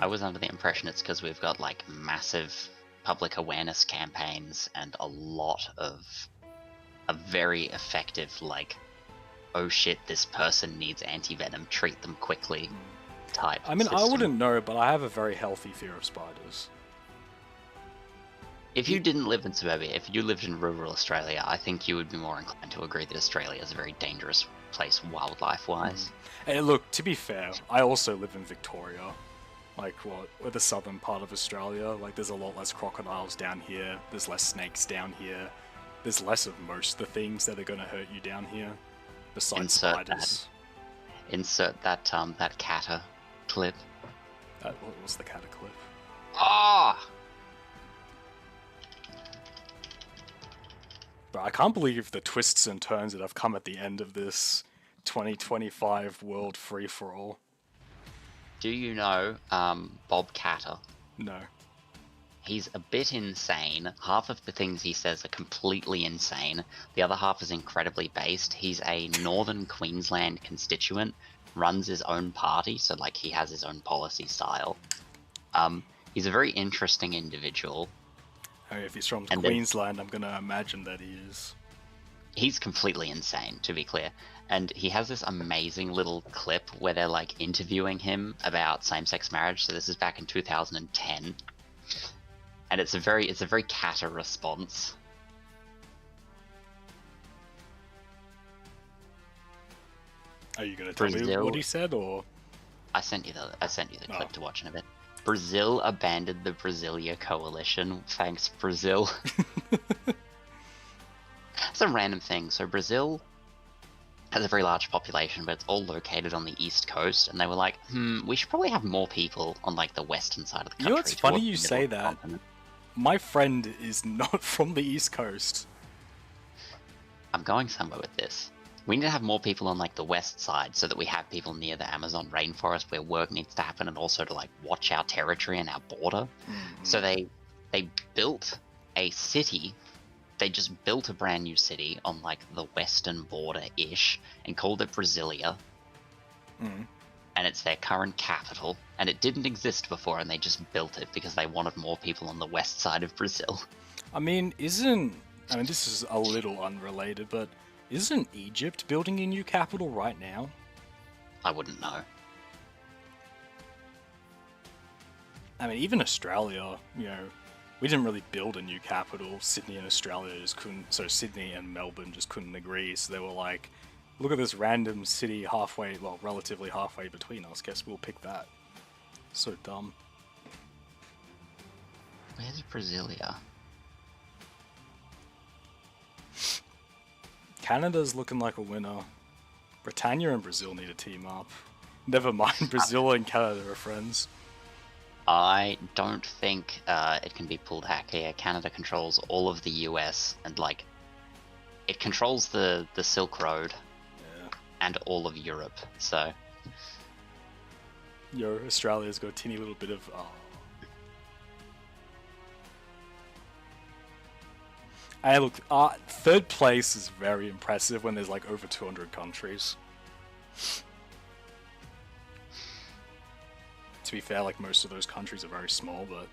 I was under the impression it's because we've got like massive public awareness campaigns and a lot of a very effective like, oh shit, this person needs anti-venom, treat them quickly type I mean, I system. wouldn't know, but I have a very healthy fear of spiders. If you didn't live in suburbia, if you lived in rural Australia, I think you would be more inclined to agree that Australia is a very dangerous place wildlife-wise. And look, to be fair, I also live in Victoria. Like what? With the southern part of Australia, like there's a lot less crocodiles down here. There's less snakes down here. There's less of most of the things that are gonna hurt you down here, besides Insert spiders. Insert that that catter clip. What was the cataclysm? Ah! But I can't believe the twists and turns that have come at the end of this 2025 world free for all. Do you know Bob Catter? No. He's a bit insane. Half of the things he says are completely insane. The other half is incredibly based. He's a Northern Queensland constituent, runs his own party, so like he has his own policy style. He's a very interesting individual. I mean, if he's from And then- Queensland, I'm gonna imagine that he is. He's completely insane, to be clear. And he has this amazing little clip where they're like interviewing him about same-sex marriage. So this is back in 2010. And it's a very catter response. Are you gonna tell me Brazil. what he said, or I sent you the clip Oh. to watch in a bit. Brazil abandoned the Brasilia coalition. Thanks, Brazil. It's a random thing. So Brazil has a very large population, but it's all located on the east coast. And they were like, we should probably have more people on like the western side of the You country. know what's funny towards you the middle say of the that. continent." my friend is not from the East Coast? I'm going somewhere with this. We need to have more people on like the west side so that we have people near the Amazon rainforest where work needs to happen, and also to like watch our territory and our border. So they built a city. They just built a brand new city on like the western border-ish and called it Brasilia. Mm. And it's their current capital. And it didn't exist before, and they just built it because they wanted more people on the west side of Brazil. I mean, this is a little unrelated, but isn't Egypt building a new capital right now? I wouldn't know. I mean, even Australia, we didn't really build a new capital. Sydney and Australia just couldn't, so Sydney and Melbourne just couldn't agree. So they were like, look at this random city relatively halfway between us. Guess we'll pick that. So dumb. Where's Brasilia? Canada's looking like a winner. Britannia and Brazil need to team up. Never mind, Brazil and Canada are friends. I don't think it can be pulled back here. Canada controls all of the US, and like it controls the Silk Road Yeah. and all of Europe. So Australia's got a teeny little bit of. Hey, look, third place is very impressive when there's like over 200 countries. To be fair, like most of those countries are very small, but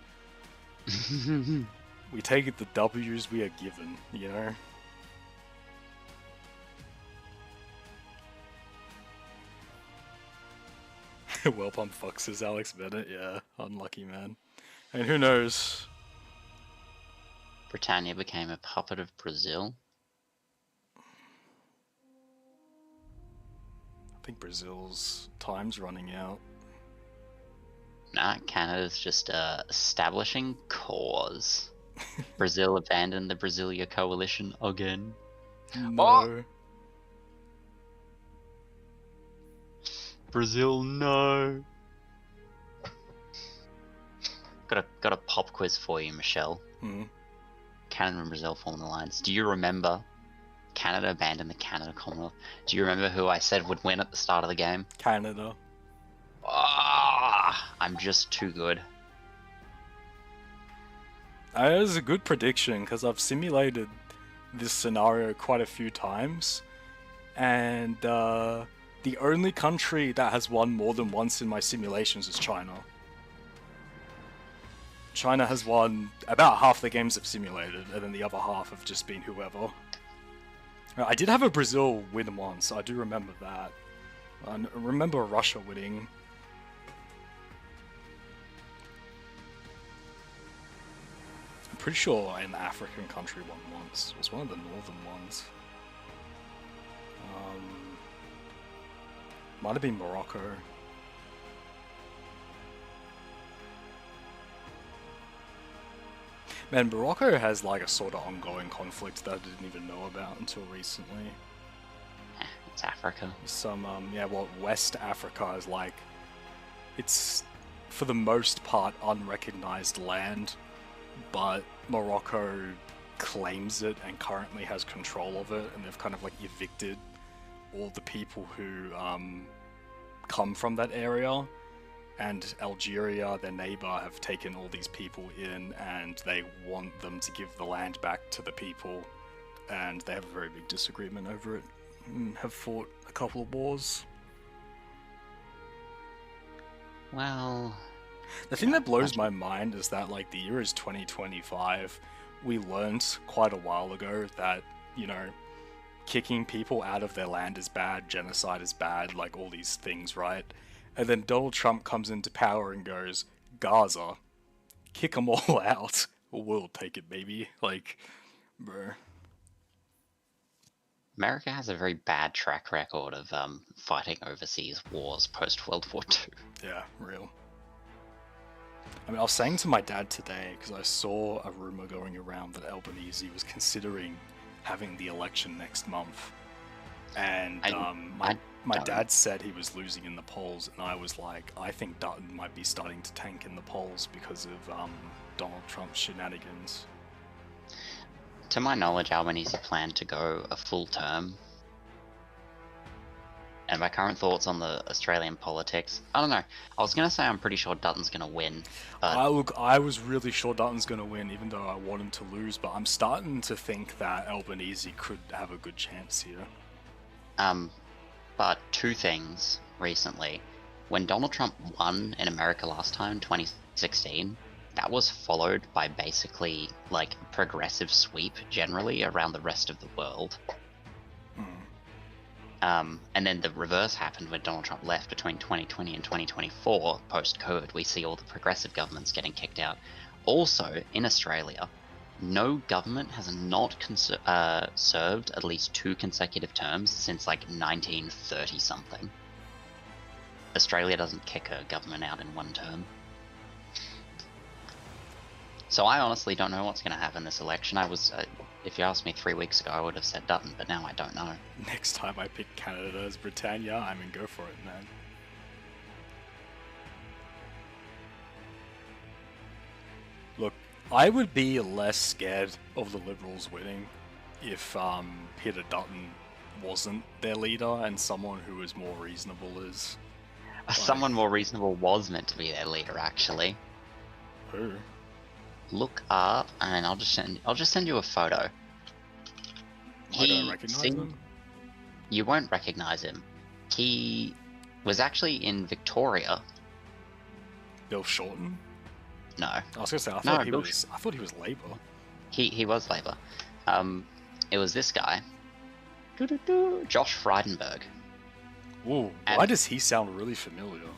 we take it the W's we are given, you know? Well pumped foxes, Alex Bennett, yeah, unlucky man. And who knows? Britannia became a puppet of Brazil. I think Brazil's time's running out. Nah, Canada's just establishing cause. Brazil abandoned the Brasilia coalition again. No. Brazil, no. Got a pop quiz for you, Michelle. Hmm. Canada and Brazil form an alliance. Do you remember Canada abandoned the Canada Commonwealth? Do you remember who I said would win at the start of the game? Canada. I'm just too good. That was a good prediction because I've simulated this scenario quite a few times, and the only country that has won more than once in my simulations is China. China has won about half the games I've simulated, and then the other half have just been whoever. I did have a Brazil win once, I do remember that. I remember Russia winning. I'm pretty sure an African country won once. It was one of the northern ones. Might have been Morocco. Man, Morocco has like a sort of ongoing conflict that I didn't even know about until recently. It's Africa. Some, West Africa is like, it's for the most part unrecognized land, but Morocco claims it and currently has control of it, and they've kind of like evicted all the people who come from that area. And Algeria, their neighbor, have taken all these people in, and they want them to give the land back to the people. And they have a very big disagreement over it, and have fought a couple of wars. Well, The thing that blows my mind is that, like, the year is 2025. We learned quite a while ago that, you know, kicking people out of their land is bad, genocide is bad, like all these things, right? And then Donald Trump comes into power and goes, Gaza, kick them all out. We'll take it, baby. Like, bro. America has a very bad track record of fighting overseas wars post World War II. Yeah, real. I mean, I was saying to my dad today, because I saw a rumor going around that Albanese was considering having the election next month. And my dad said he was losing in the polls, and I was like, I think Dutton might be starting to tank in the polls because of Donald Trump's shenanigans. To my knowledge, Albanese planned to go a full term. And my current thoughts on the Australian politics, I don't know. I was gonna say I'm pretty sure Dutton's gonna win, but I was really sure Dutton's going to win, even though I want him to lose, but I'm starting to think that Albanese could have a good chance here. But two things recently. When Donald Trump won in America last time, 2016, that was followed by basically like a progressive sweep generally around the rest of the world. And then the reverse happened when Donald Trump left between 2020 and 2024, post-COVID. We see all the progressive governments getting kicked out. Also, in Australia, no government has not served at least 2 consecutive terms since like 1930-something. Australia doesn't kick a government out in 1 term. So I honestly don't know what's going to happen this election. If you asked me 3 weeks ago, I would have said Dutton, but now I don't know. Next time I pick Canada as Britannia, I mean, go for it, man. Look, I would be less scared of the Liberals winning if Peter Dutton wasn't their leader and someone who was more reasonable is. Someone more reasonable was meant to be their leader, actually. Who? Look up, and I'll just send you a photo. I don't recognize him. You won't recognize him. He was actually in Victoria. Bill Shorten? No. I was gonna say I thought he was Labour. He was Labour. It was this guy. Josh Frydenberg. Ooh, why does he sound really familiar?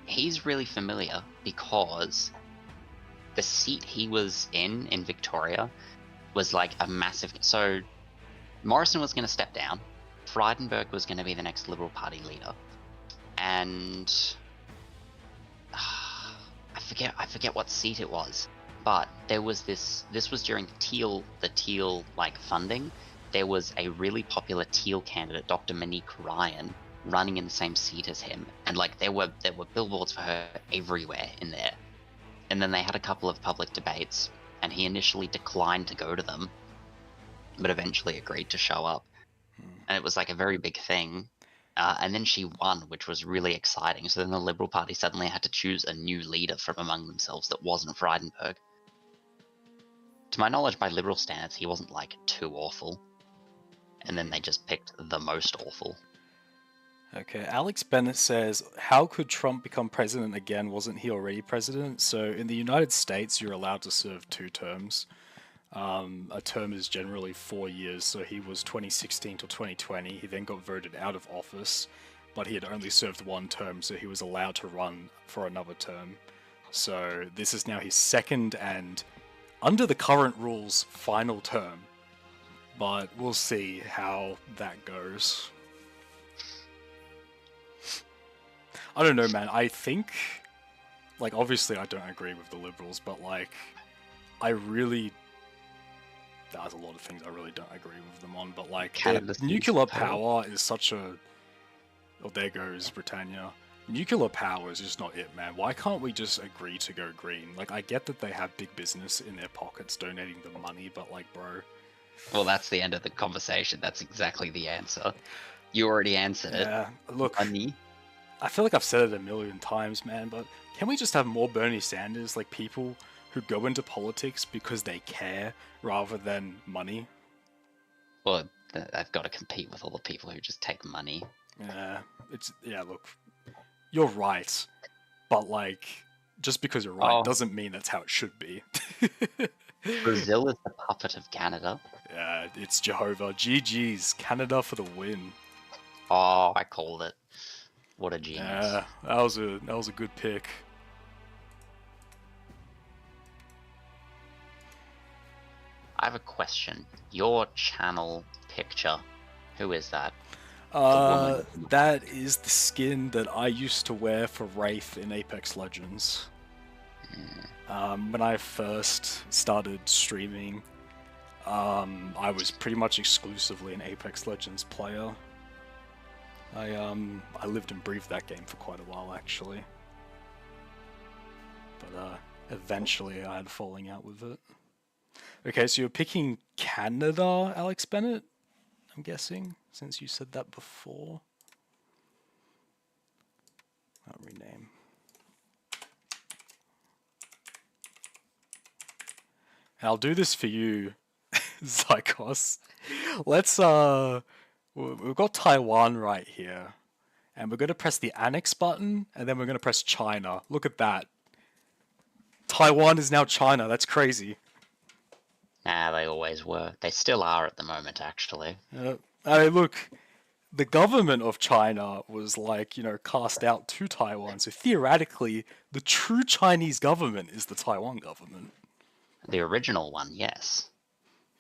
He's really familiar because the seat he was in Victoria was like a massive... So Morrison was going to step down. Frydenberg was going to be the next Liberal Party leader. And I forget what seat it was. But there was this was during the Teal like funding. There was a really popular Teal candidate, Dr. Monique Ryan, running in the same seat as him. And like there were billboards for her everywhere in there. And then they had a couple of public debates, and he initially declined to go to them, but eventually agreed to show up. And it was like a very big thing. And then she won, which was really exciting. So then the Liberal Party suddenly had to choose a new leader from among themselves that wasn't Frydenberg. To my knowledge, by Liberal standards, he wasn't like too awful. And then they just picked the most awful. Okay, Alex Bennett says, how could Trump become president again? Wasn't he already president? So in the United States, you're allowed to serve 2 terms. A term is generally 4 years, so he was 2016 to 2020. He then got voted out of office, but he had only served 1 term, so he was allowed to run for another term. So this is now his 2nd and, under the current rules, final term. But we'll see how that goes. I don't know, man. I think, like, obviously I don't agree with the Liberals, but, like, I really there's a lot of things I really don't agree with them on, but like Canada's their nuclear pearl. power is such a. Oh, there goes Britannia. Nuclear power is just not it, man. Why can't we just agree to go green? Like, I get that they have big business in their pockets donating the money, but like, bro. Well, that's the end of the conversation. That's exactly the answer. You already answered it. Yeah, look, Money. I feel like I've said it a million times, man, but can we just have more Bernie Sanders, like people who go into politics because they care rather than money? Well, I've got to compete with all the people who just take money. Yeah, look, you're right, but like, just because you're right Oh. doesn't mean that's how it should be. Brazil is the puppet of Canada. Yeah, it's Jehovah. GG's, Canada for the win. Oh, I called it. What a genius. Yeah, that was a good pick. I have a question. Your channel picture, who is that? That is the skin that I used to wear for Wraith in Apex Legends. When I first started streaming, I was pretty much exclusively an Apex Legends player. I lived and breathed that game for quite a while, actually. But eventually I had a falling out with it. Okay, so you're picking Canada, Alex Bennett? I'm guessing, since you said that before. I'll rename. And I'll do this for you, Zykos. Let's, we've got Taiwan right here. And we're going to press the annex button, and then we're going to press China. Look at that. Taiwan is now China. That's crazy. Nah, they always were. They still are at the moment, actually. I mean, look, the government of China was like, cast out to Taiwan. So theoretically, the true Chinese government is the Taiwan government. The original one, yes.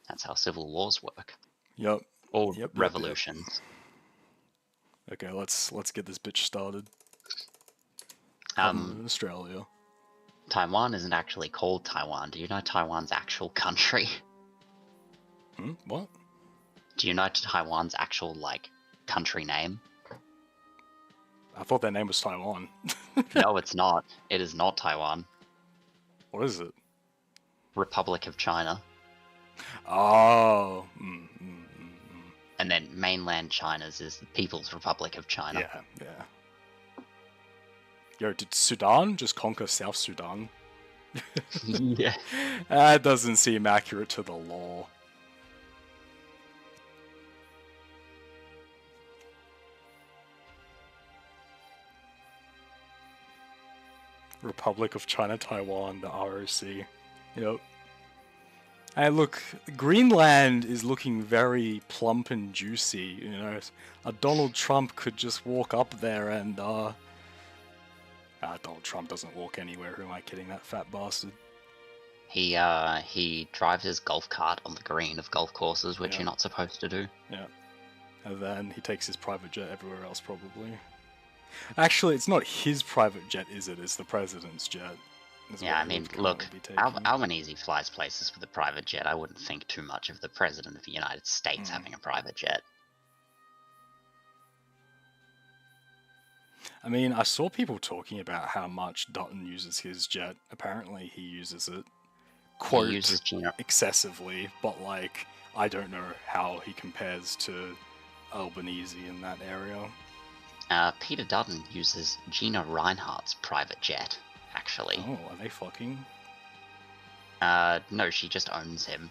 That's how civil wars work. Yep. Or Yep. revolutions. Okay, let's get this bitch started. Australia. Taiwan isn't actually called Taiwan. Do you know Taiwan's actual country? What? Do you know Taiwan's actual, country name? I thought their name was Taiwan. No, it's not. It is not Taiwan. What is it? Republic of China. Oh. And then mainland China's is the People's Republic of China. Yeah. Yo, did Sudan just conquer South Sudan? Yeah. That doesn't seem accurate to the law. Republic of China, Taiwan, the ROC. Yep. And look, Greenland is looking very plump and juicy, A Donald Trump could just walk up there and, Donald Trump doesn't walk anywhere, who am I kidding, that fat bastard? He drives his golf cart on the green of golf courses, which Yeah. you're not supposed to do. Yeah. And then he takes his private jet everywhere else, probably. Actually, it's not his private jet, is it? It's the president's jet. Yeah, I mean, look, Albanese flies places with a private jet. I wouldn't think too much of the President of the United States having a private jet. I mean, I saw people talking about how much Dutton uses his jet. Apparently, he uses it, quote, He uses Gina. excessively, but, I don't know how he compares to Albanese in that area. Peter Dutton uses Gina Reinhardt's private jet, actually. Oh, are they fucking? No, she just owns him.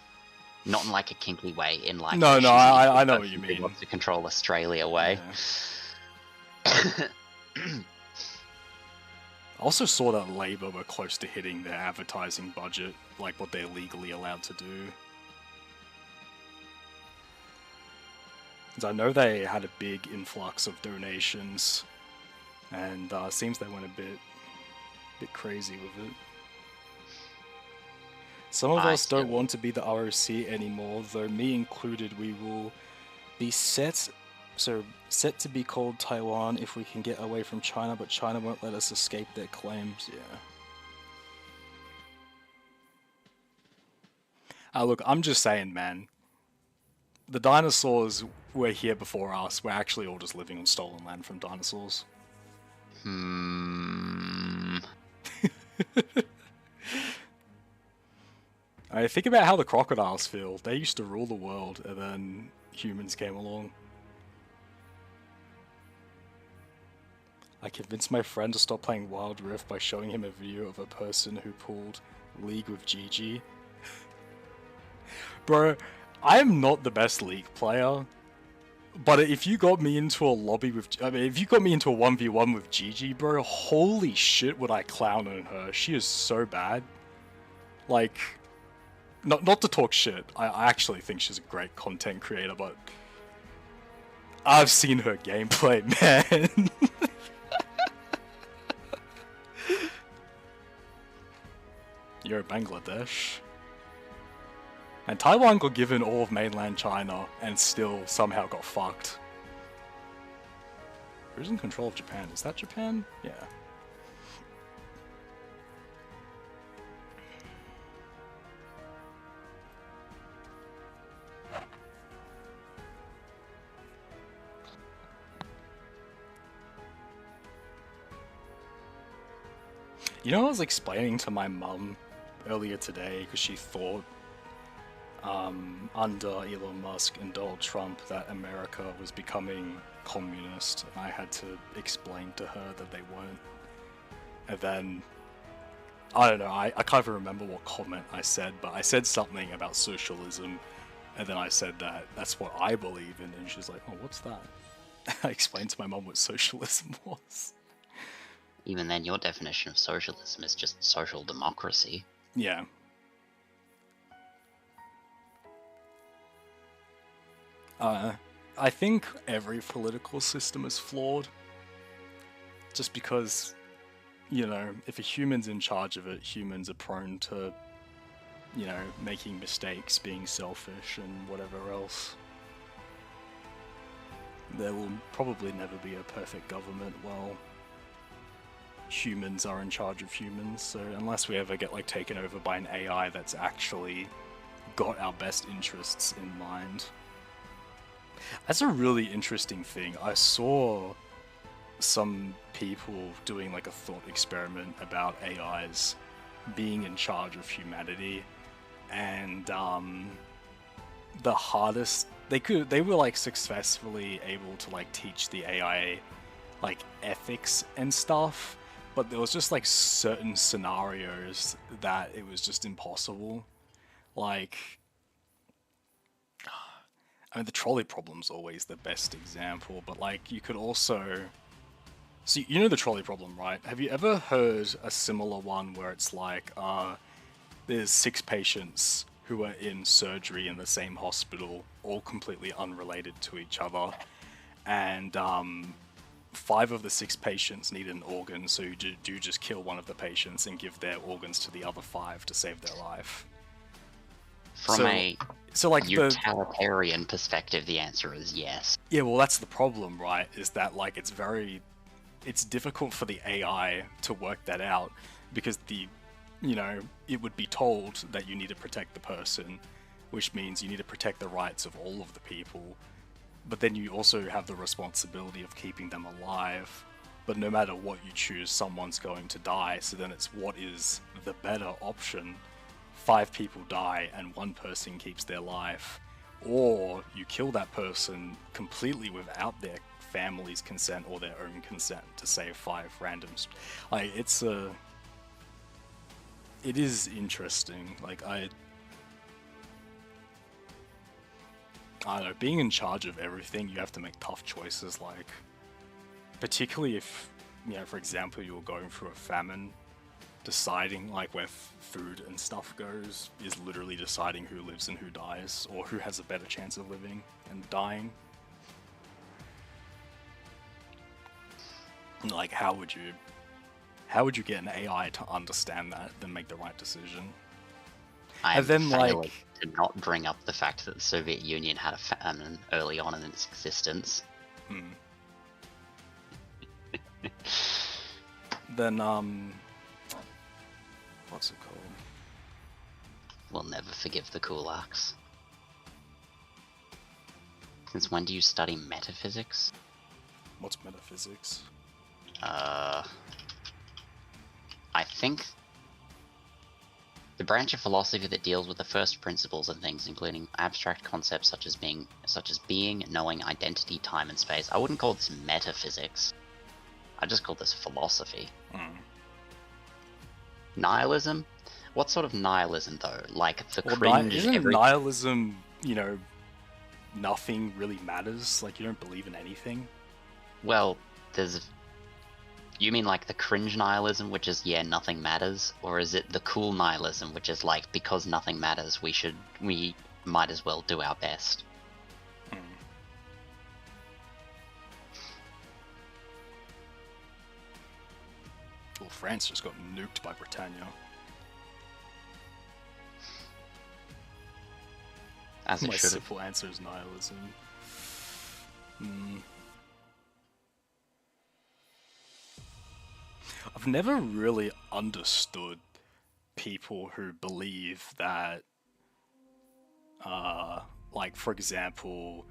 Not in, a kinky way, in, No, she's I know the what you person who mean. wants to control Australia way. Yeah. I also saw that Labour were close to hitting their advertising budget, like what they're legally allowed to do. Because I know they had a big influx of donations, and seems they went a bit crazy with it. Some of us don't want to be the ROC anymore, though me included. We will be set to be called Taiwan if we can get away from China, but China won't let us escape their claims. Yeah. Look, I'm just saying, man. The dinosaurs were here before us. We're actually all just living on stolen land from dinosaurs. I think about how the crocodiles feel. They used to rule the world, and then humans came along. I convinced my friend to stop playing Wild Rift by showing him a video of a person who pulled League with Gigi. Bro, I am not the best League player, but if you got me into a lobby with, if you got me into a 1v1 with Gigi, bro, holy shit would I clown on her. She is so bad. Like, not to talk shit, I actually think she's a great content creator, but I've seen her gameplay, man. You're Bangladesh. And Taiwan got given all of mainland China and still somehow got fucked. Who's in control of Japan? Is that Japan? Yeah. You know, I was explaining to my mum earlier today because she thought under Elon Musk and Donald Trump that America was becoming communist, and I had to explain to her that they weren't. And then, I don't know, I can't even remember what comment I said, but I said something about socialism, and then I said that that's what I believe in, and she's like, oh, what's that? I explained to my mum what socialism was. Even then, your definition of socialism is just social democracy. Yeah. I think every political system is flawed. Just because, you know, if a human's in charge of it, humans are prone to, you know, making mistakes, being selfish, and whatever else. There will probably never be a perfect government while humans are in charge of humans, so unless we ever get, like, taken over by an AI that's actually got our best interests in mind. That's a really interesting thing. I saw some people doing like a thought experiment about AIs being in charge of humanity, and the hardest they were like successfully able to like teach the AI like ethics and stuff, but there was just like certain scenarios that it was just impossible. Like, I mean, the trolley problem's always the best example, but like you could also... So you know the trolley problem, right? Have you ever heard a similar one where it's like, there's 6 patients who are in surgery in the same hospital, all completely unrelated to each other, and 5 of the 6 patients need an organ, so you do just kill one of the patients and give their organs to the other 5 to save their life. From a like utilitarian perspective, the answer is yes. Yeah, well, that's the problem, right? Is that like it's difficult for the AI to work that out because it would be told that you need to protect the person, which means you need to protect the rights of all of the people. But then you also have the responsibility of keeping them alive. But no matter what you choose, someone's going to die. So then it's what is the better option? 5 people die and 1 person keeps their life, or you kill that person completely without their family's consent or their own consent to save 5 randoms. Like, it is interesting. Like, I don't know, being in charge of everything, you have to make tough choices, like, particularly if, you know, for example, you're going through a famine. Deciding like where food and stuff goes is literally deciding who lives and who dies, or who has a better chance of living and dying. Like, how would you get an AI to understand that, then make the right decision? I'm failing to not bring up the fact that the Soviet Union had a famine early on in its existence. Then what's it called? will never forgive the Kulaks. Since when do you study metaphysics? What's metaphysics? I think the branch of philosophy that deals with the first principles of things, including abstract concepts such as being, knowing, identity, time, and space. I wouldn't call this metaphysics. I just call this philosophy. Hmm. Nihilism? What sort of nihilism, though? Like the Well, cringe. isn't nihilism, you know, nothing really matters? Like, you don't believe in anything? Well, there's. You mean like the cringe nihilism, which is, yeah, nothing matters? Or is it the cool nihilism, which is like, because nothing matters, we might as well do our best? Hmm. Well, France just got nuked by Britannia. As it My should have. simple answer is nihilism. Hmm. I've never really understood people who believe that, like, for example,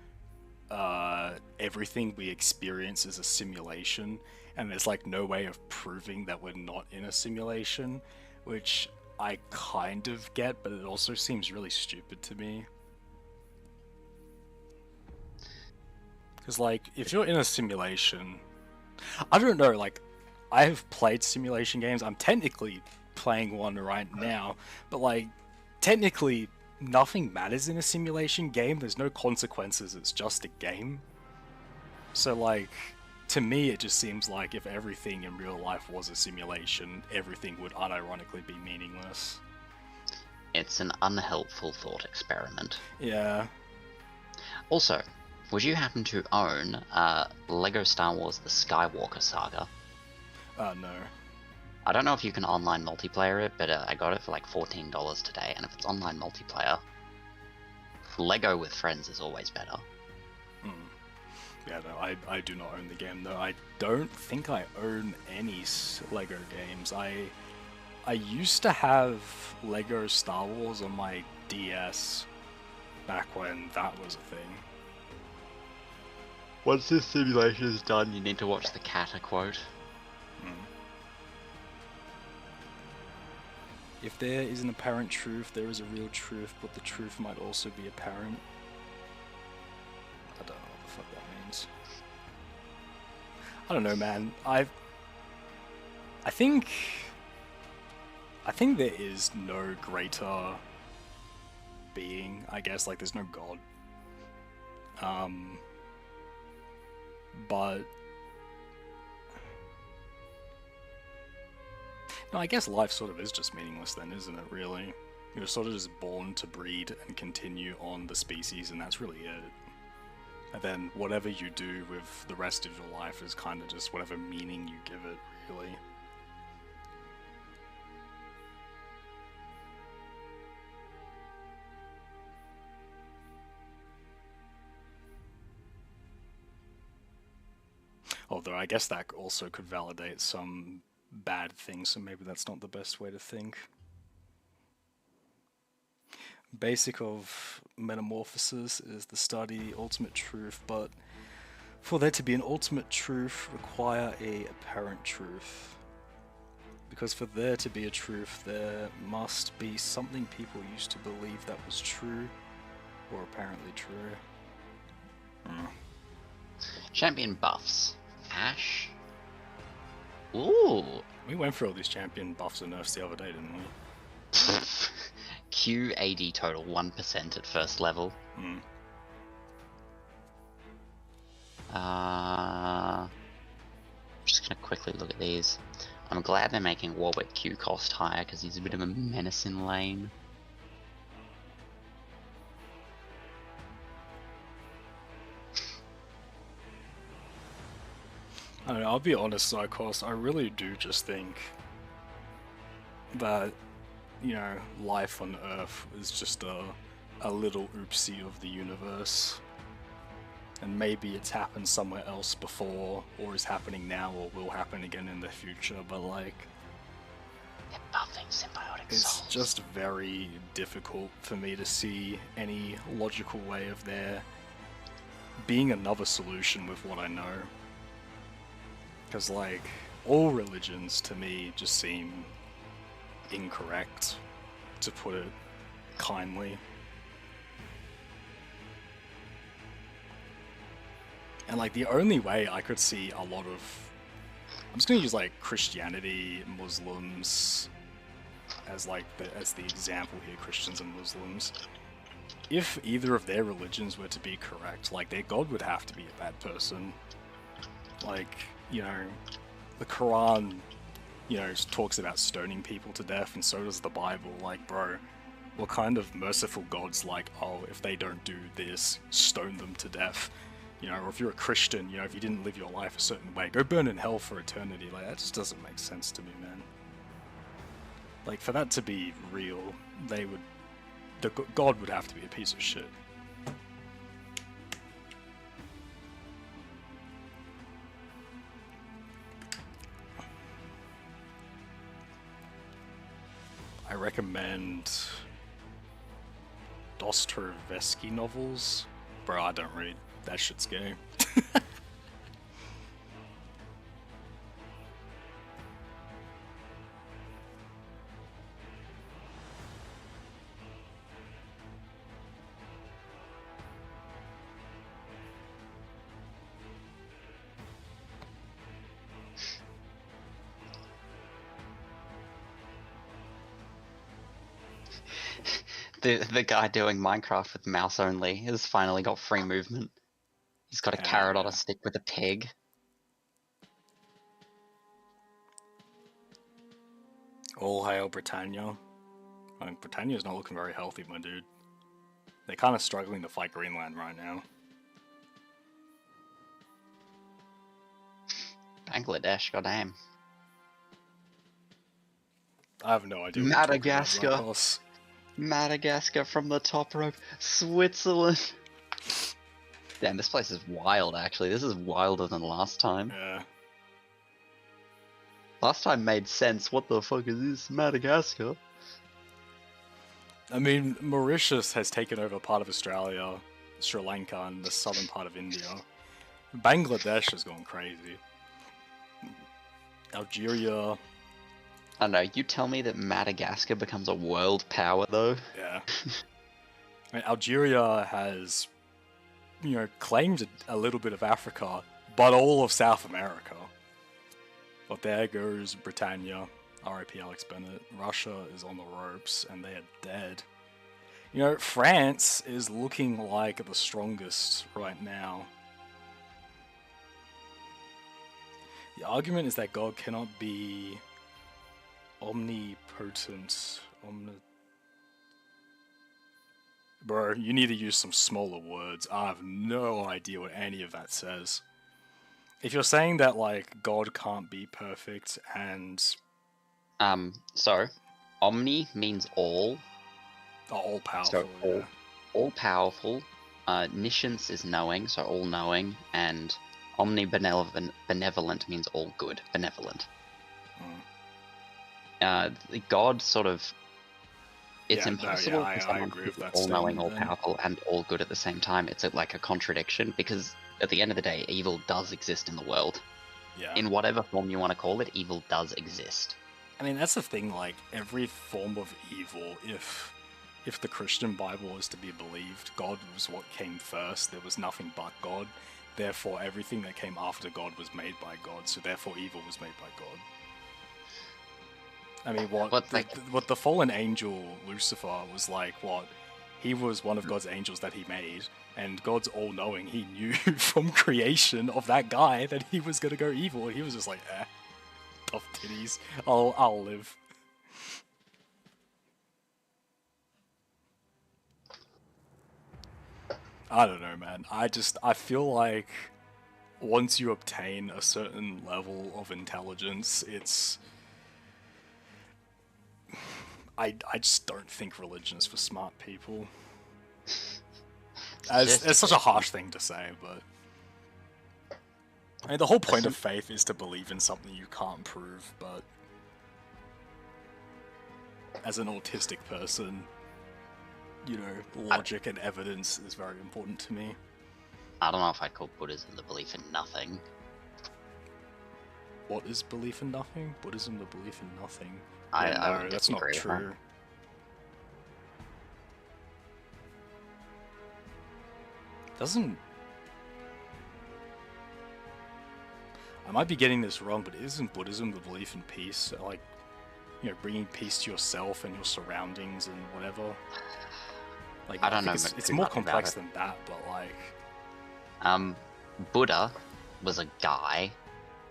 everything we experience is a simulation, and there's like no way of proving that we're not in a simulation, which I kind of get, but it also seems really stupid to me. Because, like, if you're in a simulation, I don't know, like, I have played simulation games. I'm technically playing one right now, but, like, technically, nothing matters in a simulation game. There's no consequences, it's just a game. So, like, to me, it just seems like if everything in real life was a simulation, everything would unironically be meaningless. It's an unhelpful thought experiment. Yeah. Also, would you happen to own Lego Star Wars The Skywalker Saga? No. I don't know if you can online multiplayer it, but I got it for like $14 today, and if it's online multiplayer, Lego with friends is always better. Hmm. Yeah, no, I do not own the game, though. I don't think I own any Lego games. I used to have Lego Star Wars on my DS back when that was a thing. Once this simulation is done, you need to watch the Kata quote. Hmm. If there is an apparent truth, there is a real truth, but the truth might also be apparent. I don't know what the fuck that means. I don't know, man. I think there is no greater being, I guess, like there's no god. But no, I guess life sort of is just meaningless then, isn't it, really? You're sort of just born to breed and continue on the species, and that's really it. And then whatever you do with the rest of your life is kind of just whatever meaning you give it, really. Although I guess that also could validate some bad things, so maybe that's not the best way to think. Basic of metamorphosis is the study ultimate truth, but for there to be an ultimate truth require a apparent truth. Because for there to be a truth, there must be something people used to believe that was true, or apparently true. Champion buffs. Ash. Ooh. We went through all these champion buffs and nerfs the other day, didn't we? Q AD total 1% at first level. Just gonna quickly look at these. I'm glad they're making Warwick Q cost higher because he's a bit of a menace in lane. I don't know, I'll be honest, Psychos, I really do just think that, you know, life on Earth is just a little oopsie of the universe. And maybe it's happened somewhere else before, or is happening now, or will happen again in the future, but like, They're buffing symbiotic It's souls. just very difficult for me to see any logical way of there being another solution with what I know. Because, like, all religions to me just seem incorrect, to put it kindly. And, like, the only way I could see a lot of... I'm just gonna use, like, Christianity, Muslims as, like, as the example here, Christians and Muslims. If either of their religions were to be correct, like, their god would have to be a bad person. Like, you know, the Quran, you know, talks about stoning people to death, and so does the Bible. Like, bro, what kind of merciful god's like, oh, if they don't do this, stone them to death? You know, or if you're a Christian, you know, if you didn't live your life a certain way, go burn in hell for eternity. Like, that just doesn't make sense to me, man. Like, for that to be real, God would have to be a piece of shit. I recommend Dostoevsky novels. Bro, I don't read. That shit's gay. The guy doing Minecraft with mouse only has finally got free movement. He's got a carrot on a stick with a peg. All hail Britannia. I mean, Britannia's not looking very healthy, my dude. They're kind of struggling to fight Greenland right now. Bangladesh, goddamn. I have no idea what you're talking about, Madagascar. Blackhouse. Madagascar from the top rope. Switzerland. Damn, this place is wild, actually. This is wilder than last time. Yeah. Last time made sense. What the fuck is this? Madagascar? I mean, Mauritius has taken over part of Australia, Sri Lanka, and the southern part of India. Bangladesh has gone crazy. Algeria, I don't know, you tell me that Madagascar becomes a world power, though? yeah. I mean, Algeria has, you know, claimed a little bit of Africa, but all of South America. But there goes Britannia, R.I.P. Alex Bennett. Russia is on the ropes, and they are dead. You know, France is looking like the strongest right now. The argument is that God cannot be omnipotent. Bro, you need to use some smaller words. I have no idea what any of that says. If you're saying that, like, God can't be perfect and... So, omni means all. all-powerful, So, yeah. all-powerful. Niscience is knowing, so all-knowing, and omnibenevolent means all good, benevolent. God sort of... It's impossible for someone agree to with be that all-knowing, statement, then. all-powerful, and all good at the same time. It's like a contradiction, because at the end of the day, evil does exist in the world. Yeah. In whatever form you want to call it, evil does exist. I mean, that's the thing, like, every form of evil, if the Christian Bible is to be believed, God was what came first, there was nothing but God, therefore everything that came after God was made by God, so therefore evil was made by God. I mean, what the fallen angel Lucifer was like, what? He was one of God's angels that he made, and God's all-knowing, he knew from creation of that guy that he was gonna go evil, and he was just like, tough titties, I'll live. I don't know, man. I feel like once you obtain a certain level of intelligence, it's... I just don't think religion is for smart people. It's such a harsh thing to say, but... I mean, the whole point of faith is to believe in something you can't prove, but... as an autistic person, you know, logic and evidence is very important to me. I don't know if I'd call Buddhism the belief in nothing. What is belief in nothing? Buddhism, the belief in nothing. I no, would that's not disagree with that. true. Doesn't... I might be getting this wrong, but isn't Buddhism the belief in peace? Like, you know, bringing peace to yourself and your surroundings and whatever? Like, I don't think know it's too more much about complex it. than that, but like... Buddha was a guy,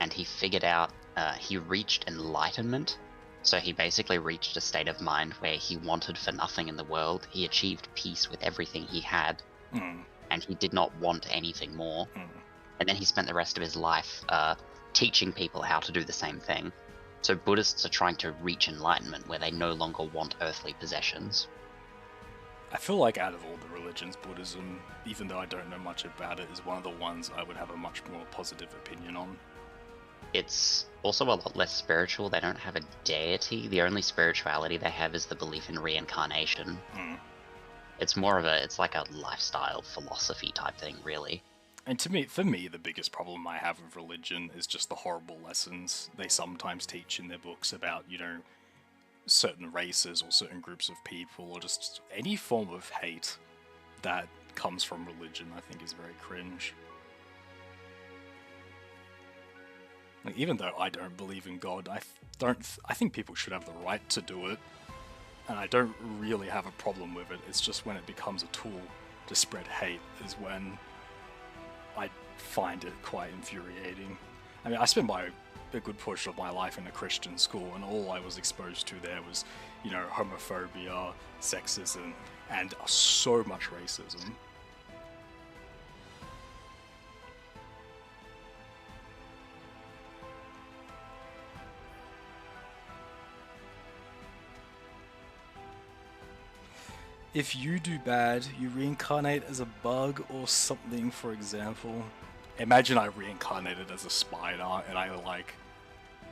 and he figured out, he reached enlightenment. So he basically reached a state of mind where he wanted for nothing in the world. He achieved peace with everything he had, and he did not want anything more. And then he spent the rest of his life teaching people how to do the same thing. So Buddhists are trying to reach enlightenment where they no longer want earthly possessions. I feel like out of all the religions, Buddhism, even though I don't know much about it, is one of the ones I would have a much more positive opinion on. It's also a lot less spiritual. They don't have a deity. The only spirituality they have is the belief in reincarnation. It's more of it's like a lifestyle philosophy type thing, really. And for me, the biggest problem I have with religion is just the horrible lessons they sometimes teach in their books about, you know, certain races or certain groups of people, or just any form of hate that comes from religion. I think is very cringe. Like, even though I don't believe in God, I think people should have the right to do it, and I don't really have a problem with it. It's just when it becomes a tool to spread hate is when I find it quite infuriating. I mean, I spent a good portion of my life in a Christian school, and all I was exposed to there was, you know, homophobia, sexism, and so much racism. If you do bad, you reincarnate as a bug or something, for example. Imagine I reincarnated as a spider and I, like,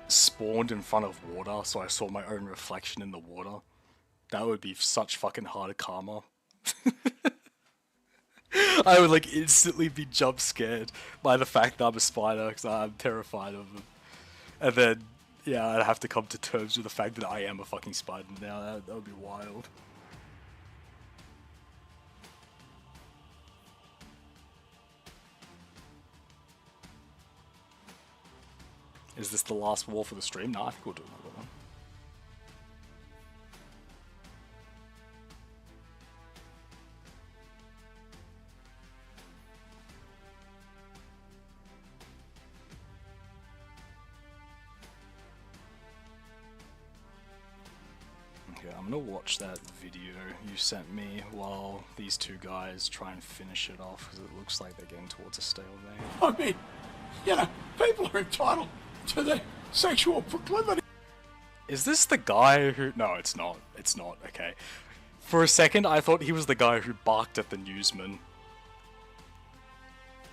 spawned in front of water, so I saw my own reflection in the water. That would be such fucking hard karma. I would, like, instantly be jump scared by the fact that I'm a spider, because I'm terrified of them. And then, yeah, I'd have to come to terms with the fact that I am a fucking spider now. That would be wild. Is this the last wall for the stream? No, I think we'll do another one. Okay, I'm gonna watch that video you sent me while these two guys try and finish it off, because it looks like they're getting towards a stalemate. I mean, you know, people are entitled to their sexual proclivity. Is this the guy who... No, it's not. It's not, okay. For a second, I thought he was the guy who barked at the newsman.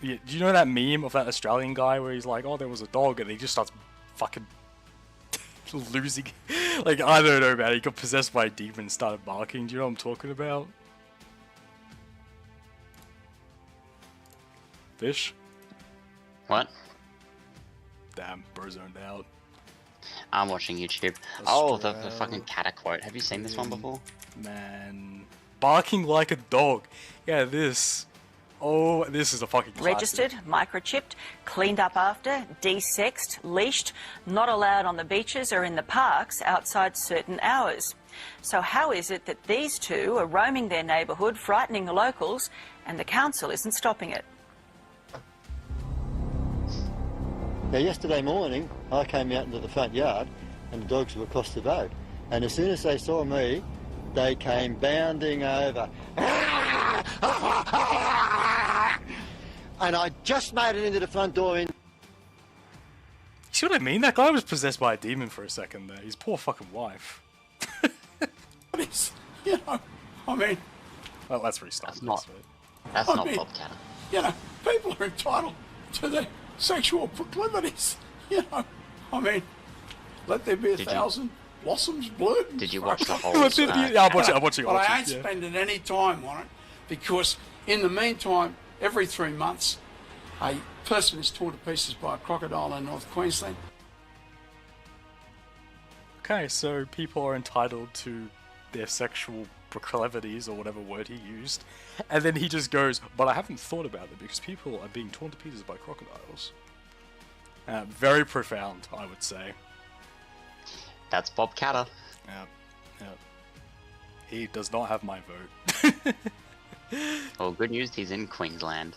Yeah, do you know that meme of that Australian guy where he's like, oh, there was a dog, and he just starts fucking losing... Like, I don't know, man. He got possessed by a demon and started barking. Do you know what I'm talking about? Fish? What? Damn, bro zoned out. I'm watching YouTube. Oh, the fucking Kata quote. Have you seen this one before? Man. Barking like a dog. Yeah, this. Oh, this is a fucking classic. Registered, microchipped, cleaned up after, desexed, leashed, not allowed on the beaches or in the parks outside certain hours. So how is it that these two are roaming their neighbourhood, frightening the locals, and the council isn't stopping it? Now, yesterday morning, I came out into the front yard and the dogs were across the road. And as soon as they saw me, they came bounding over. And I just made it into the front door in... You see what I mean? That guy was possessed by a demon for a second there. His poor fucking wife. You know, I mean... Well, let's restart That's this, not- right? That's I not mean- Bob Kata. You know, people are entitled to their sexual proclivities. You know, I mean, let there be Did you- 1,000 blossoms, blooms. Did you watch the whole? Yeah, I'm watching. But I ain't yeah. spending any time on it because in the meantime, every 3 months, a person is torn to pieces by a crocodile in North Queensland. Okay, so people are entitled to their sexual proclivities, or whatever word he used, and then he just goes, but I haven't thought about it because people are being torn to pieces by crocodiles. Very profound, I would say. That's Bob Catter. Yeah. He does not have my vote. Well, good news, he's in Queensland.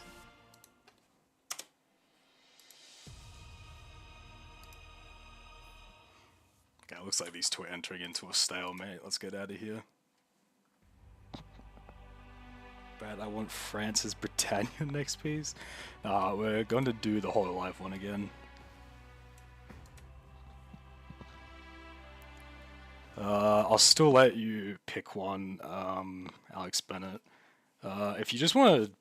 Okay, looks like these two are entering into a stalemate. Let's get out of here. But I want France's Britannia next piece. We're going to do the Hololive one again. I'll still let you pick one, Alex Bennett. If you just want to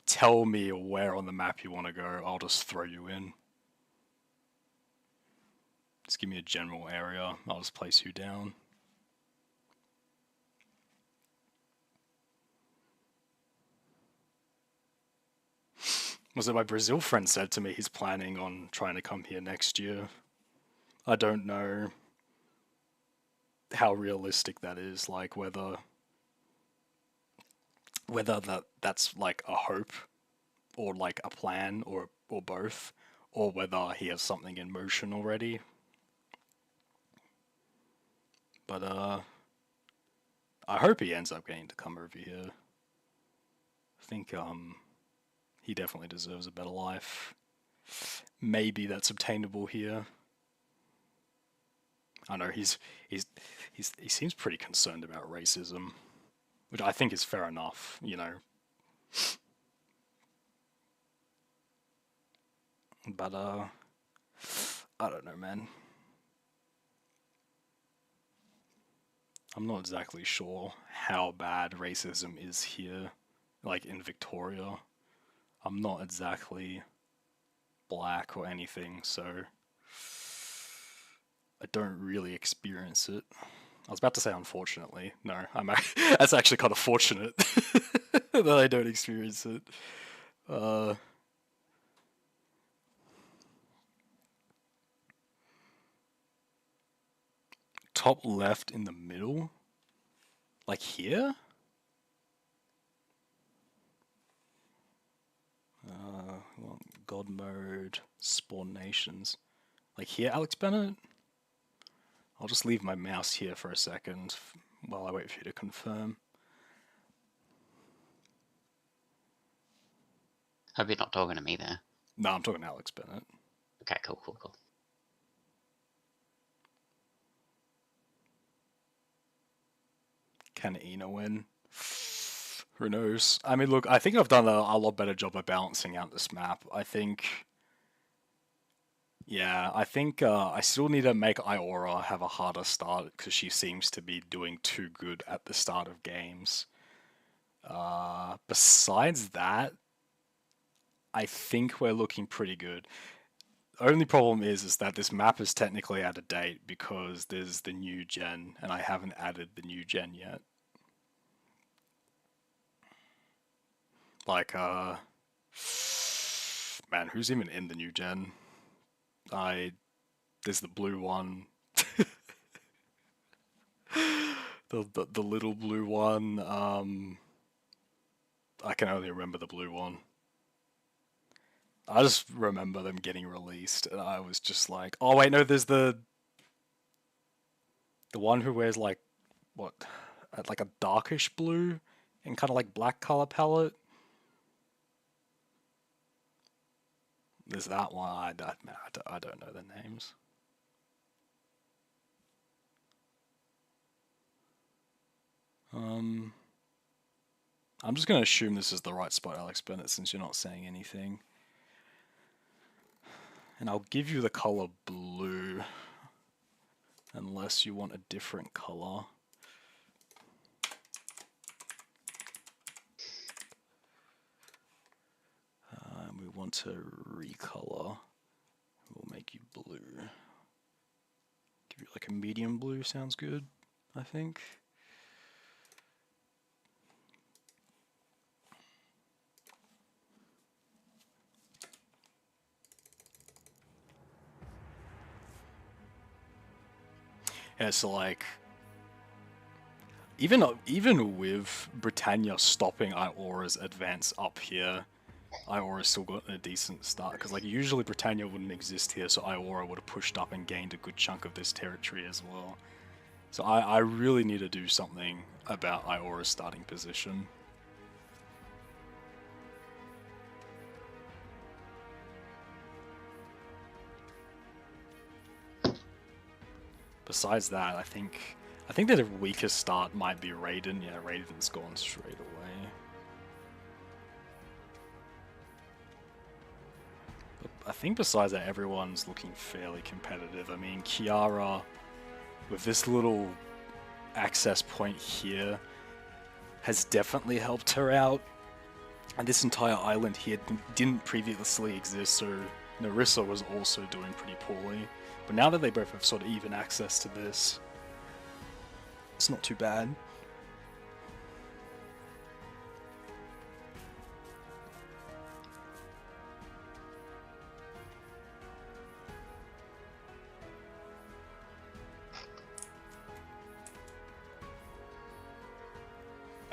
tell me where on the map you want to go, I'll just throw you in. Just give me a general area, I'll just place you down. Was it my Brazil friend said to me he's planning on trying to come here next year? I don't know how realistic that is, like whether that's like a hope or like a plan or both, or whether he has something in motion already. But I hope he ends up getting to come over here. I think he definitely deserves a better life. Maybe that's obtainable here. I know he seems pretty concerned about racism, which I think is fair enough, you know. But I don't know, man. I'm not exactly sure how bad racism is here, like in Victoria. I'm not exactly black or anything, so I don't really experience it. I was about to say unfortunately. No, that's actually kind of fortunate that I don't experience it. Top left in the middle? Like here? God mode, spawn nations. Like here, Alex Bennett? I'll just leave my mouse here for a second while I wait for you to confirm. Hope you're not talking to me there. No, I'm talking to Alex Bennett. Okay, cool. Can Ina win? Who knows? I mean, look, I think I've done a lot better job of balancing out this map. I think... Yeah, I think I still need to make Iora have a harder start because she seems to be doing too good at the start of games. Besides that, I think we're looking pretty good. The only problem is that this map is technically out of date because there's the new gen and I haven't added the new gen yet. Like, man, who's even in the new gen? There's the blue one. the little blue one. I can only remember the blue one. I just remember them getting released, and I was just like, oh wait, no, there's the one who wears like, what, like a darkish blue and kind of like black color palette. There's that one. I don't know their names. I'm just gonna assume this is the right spot, Alex Bennett, since you're not saying anything. And I'll give you the color blue, unless you want a different color. We want to recolor. We'll make you blue. Give you Like a medium blue sounds good, I think. Yeah, so like, even with Britannia stopping Iora's advance up here, Iora's still got a decent start, because like usually Britannia wouldn't exist here, so Iora would have pushed up and gained a good chunk of this territory as well. So I really need to do something about Iora's starting position. Besides that, I think that the weakest start might be Raiden. Yeah, Raiden's gone straight away. But I think besides that, everyone's looking fairly competitive. I mean, Kiara, with this little access point here, has definitely helped her out. And this entire island here didn't previously exist, so Nerissa was also doing pretty poorly. But now that they both have sort of even access to this, it's not too bad.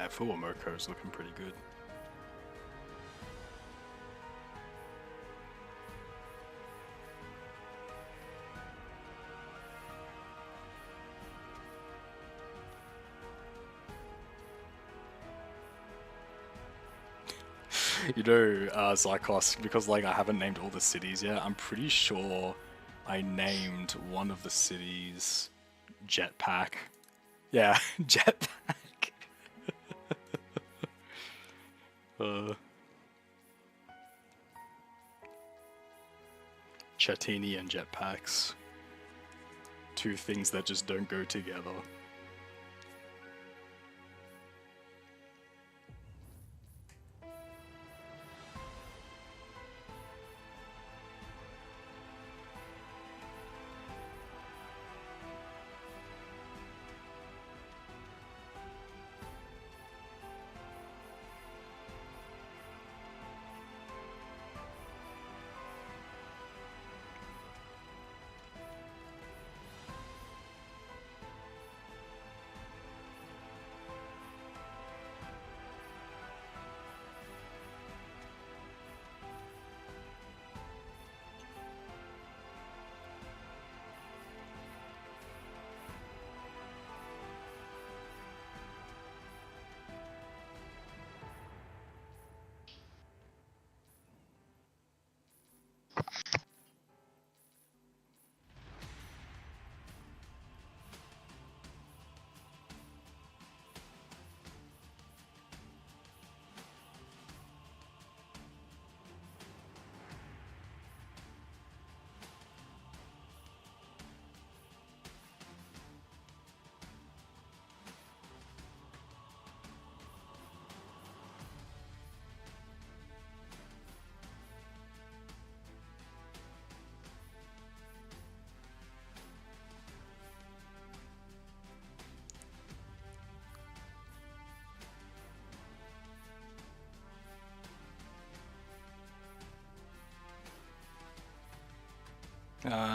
Fuwamoko is looking pretty good. You know, Zykos, because like I haven't named all the cities yet, I'm pretty sure I named one of the cities Jetpack. Yeah, Jetpack. Chatini and Jetpacks. Two things that just don't go together.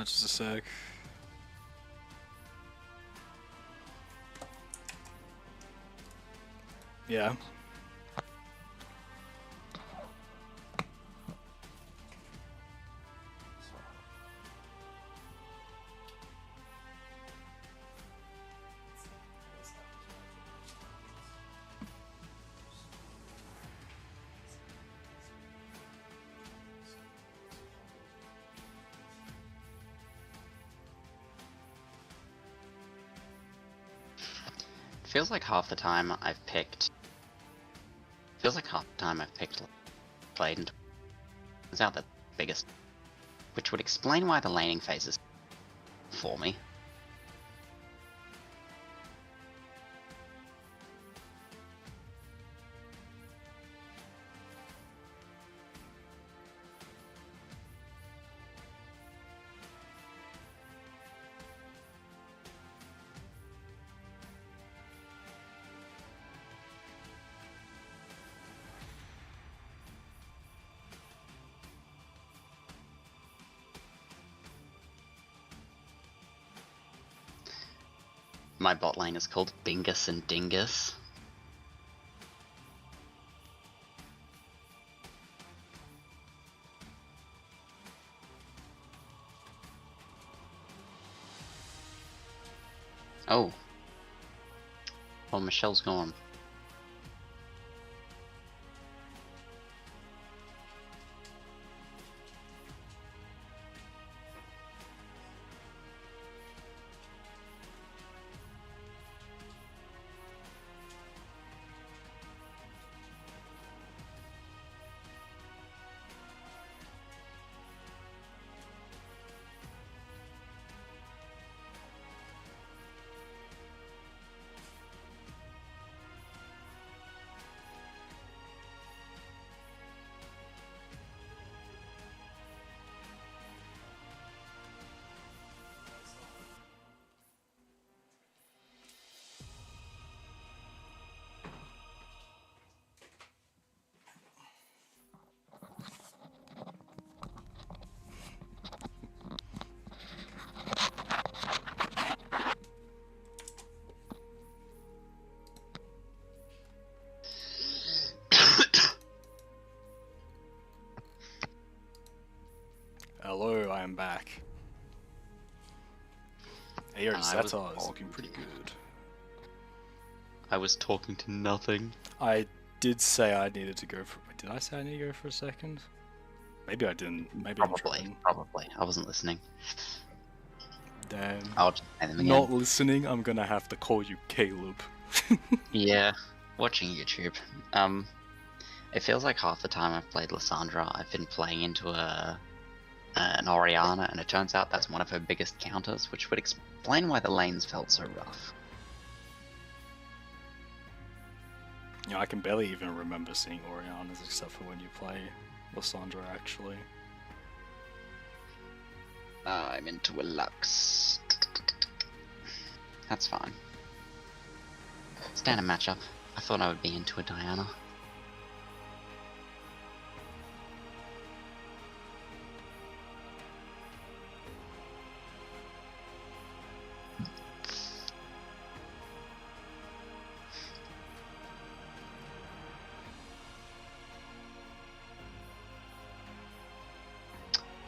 Just a sec. Yeah. Feels like half the time I've picked. Played and turns out that biggest, which would explain why the laning phase is for me. My bot lane is called Bingus and Dingus. Oh. Well, Michelle's gone. Hello, I am back. Hey, your I was Zeta is looking pretty good. I was talking to nothing. I did say I needed to go for. Did I say I need to go for a second? Maybe I didn't. Maybe I'm Probably. tripping. Probably. I wasn't listening. Damn. I'll just play them again. Not listening. I'm gonna have to call you Caleb. Yeah. Watching YouTube. It feels like half the time I've played Lissandra, I've been playing into an Orianna, and it turns out that's one of her biggest counters, which would explain why the lanes felt so rough. You know, I can barely even remember seeing Oriannas except for when you play Lissandra, actually. I'm into a Lux. That's fine. Standard matchup. I thought I would be into a Diana.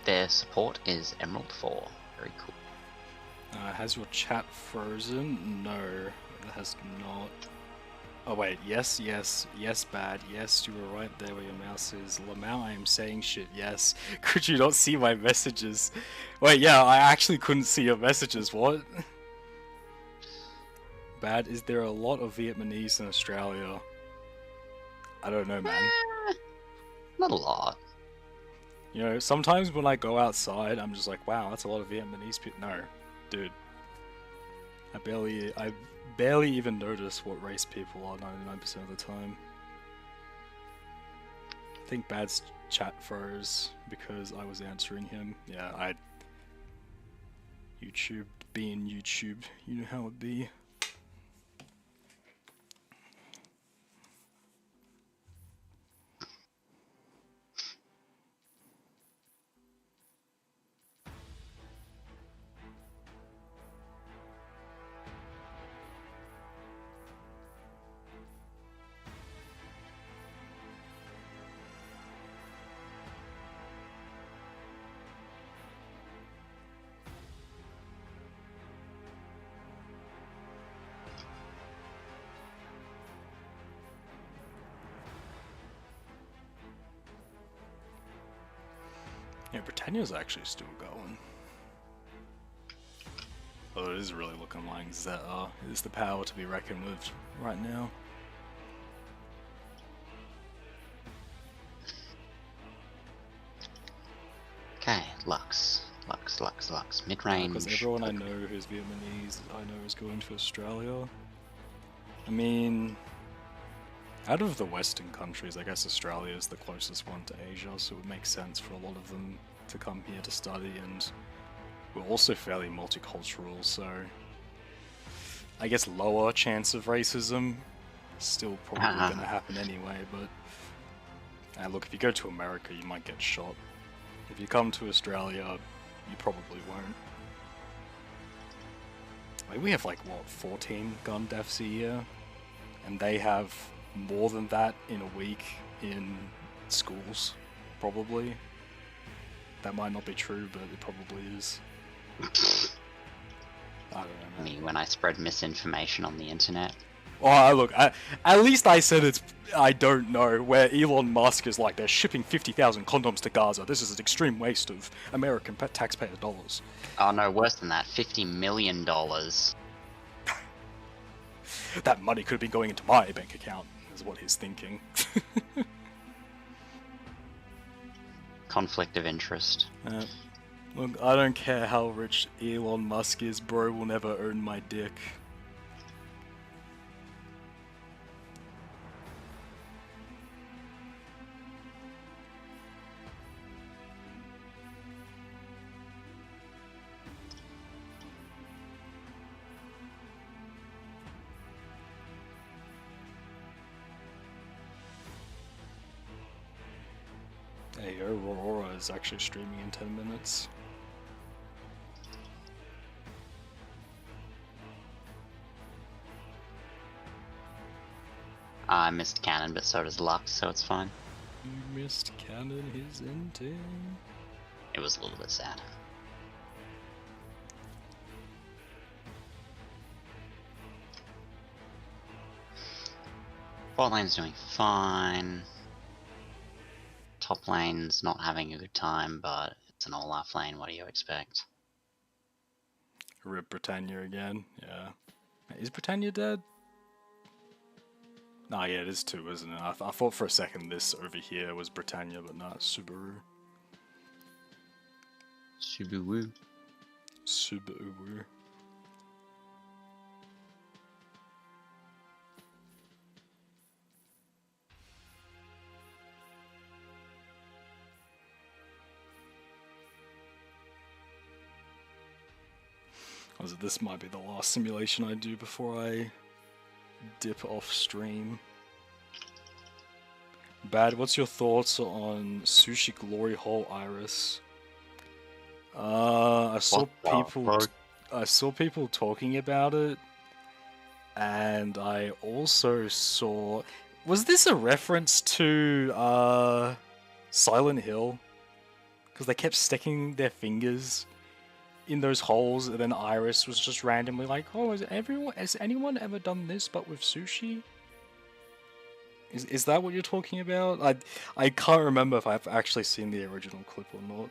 Their support is Emerald 4. Very cool. Has your chat frozen? No, it has not. Oh wait, yes, bad, yes, you were right there where your mouse is. Lamau, I am saying shit, yes. Could you not see my messages? Wait, yeah, I actually couldn't see your messages, what? Bad, is there a lot of Vietnamese in Australia? I don't know, man. Not a lot. You know, sometimes when I go outside, I'm just like, wow, that's a lot of Vietnamese people. No, dude. I barely even notice what race people are 99% of the time. I think Bad's chat froze because I was answering him. Yeah, YouTube being YouTube, you know how it be. Yeah, Britannia's actually still going. Although it is really looking like Zeta is the power to be reckoned with right now. Okay, Lux. Mid-range. Because everyone I know who's Vietnamese, I know is going to Australia. I mean, out of the Western countries, I guess Australia is the closest one to Asia, so it would make sense for a lot of them to come here to study, and we're also fairly multicultural, so I guess lower chance of racism. Still probably going to happen anyway, but look, if you go to America, you might get shot. If you come to Australia, you probably won't. I mean, we have like what 14 gun deaths a year, and they have more than that in a week in schools, probably. That might not be true, but it probably is. I don't know. Me when I spread misinformation on the internet. Oh, look, at least I said it's, I don't know, where Elon Musk is like, they're shipping 50,000 condoms to Gaza. This is an extreme waste of American taxpayer dollars. Oh no, worse than that, $50 million. That money could have been going into my bank account, is what he's thinking. Conflict of interest. Look, I don't care how rich Elon Musk is, bro will never earn my dick. Hey, Aurora is actually streaming in 10 minutes. I missed Cannon, but so does Lux, so it's fine. You missed Cannon his ending. It was a little bit sad. Bot lane's doing fine. Top lane's not having a good time, but it's an Olaf lane, what do you expect? Rip Britannia again, yeah. Is Britannia dead? Nah, yeah, it is too, isn't it? I thought for a second this over here was Britannia, but not Subaru. Subaru. Subaru. This might be the last simulation I do before I dip off stream. Bad, what's your thoughts on Sushi Glory Hole Iris? I saw people talking about it, and I also saw. Was this a reference to Silent Hill? Because they kept sticking their fingers in those holes, and then Iris was just randomly like, "Oh, has anyone ever done this but with sushi?" Is that what you're talking about? I can't remember if I've actually seen the original clip or not.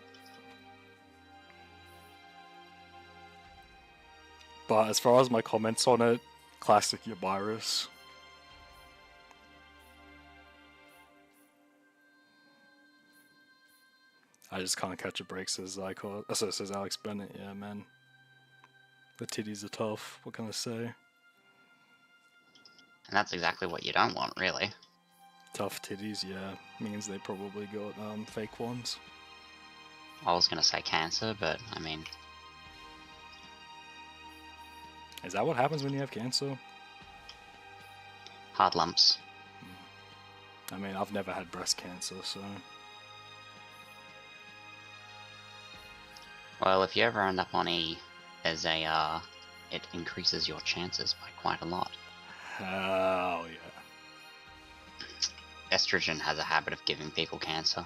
But as far as my comments on it, classic Yabiris. I just can't catch a break, says says Alex Bennett. Yeah, man. The titties are tough. What can I say? And that's exactly what you don't want, really. Tough titties, yeah. Means they probably got fake ones. I was gonna say cancer, but I mean... Is that what happens when you have cancer? Hard lumps. I mean, I've never had breast cancer, so... Well, if you ever end up on E, there's a, it increases your chances by quite a lot. Hell yeah. Estrogen has a habit of giving people cancer.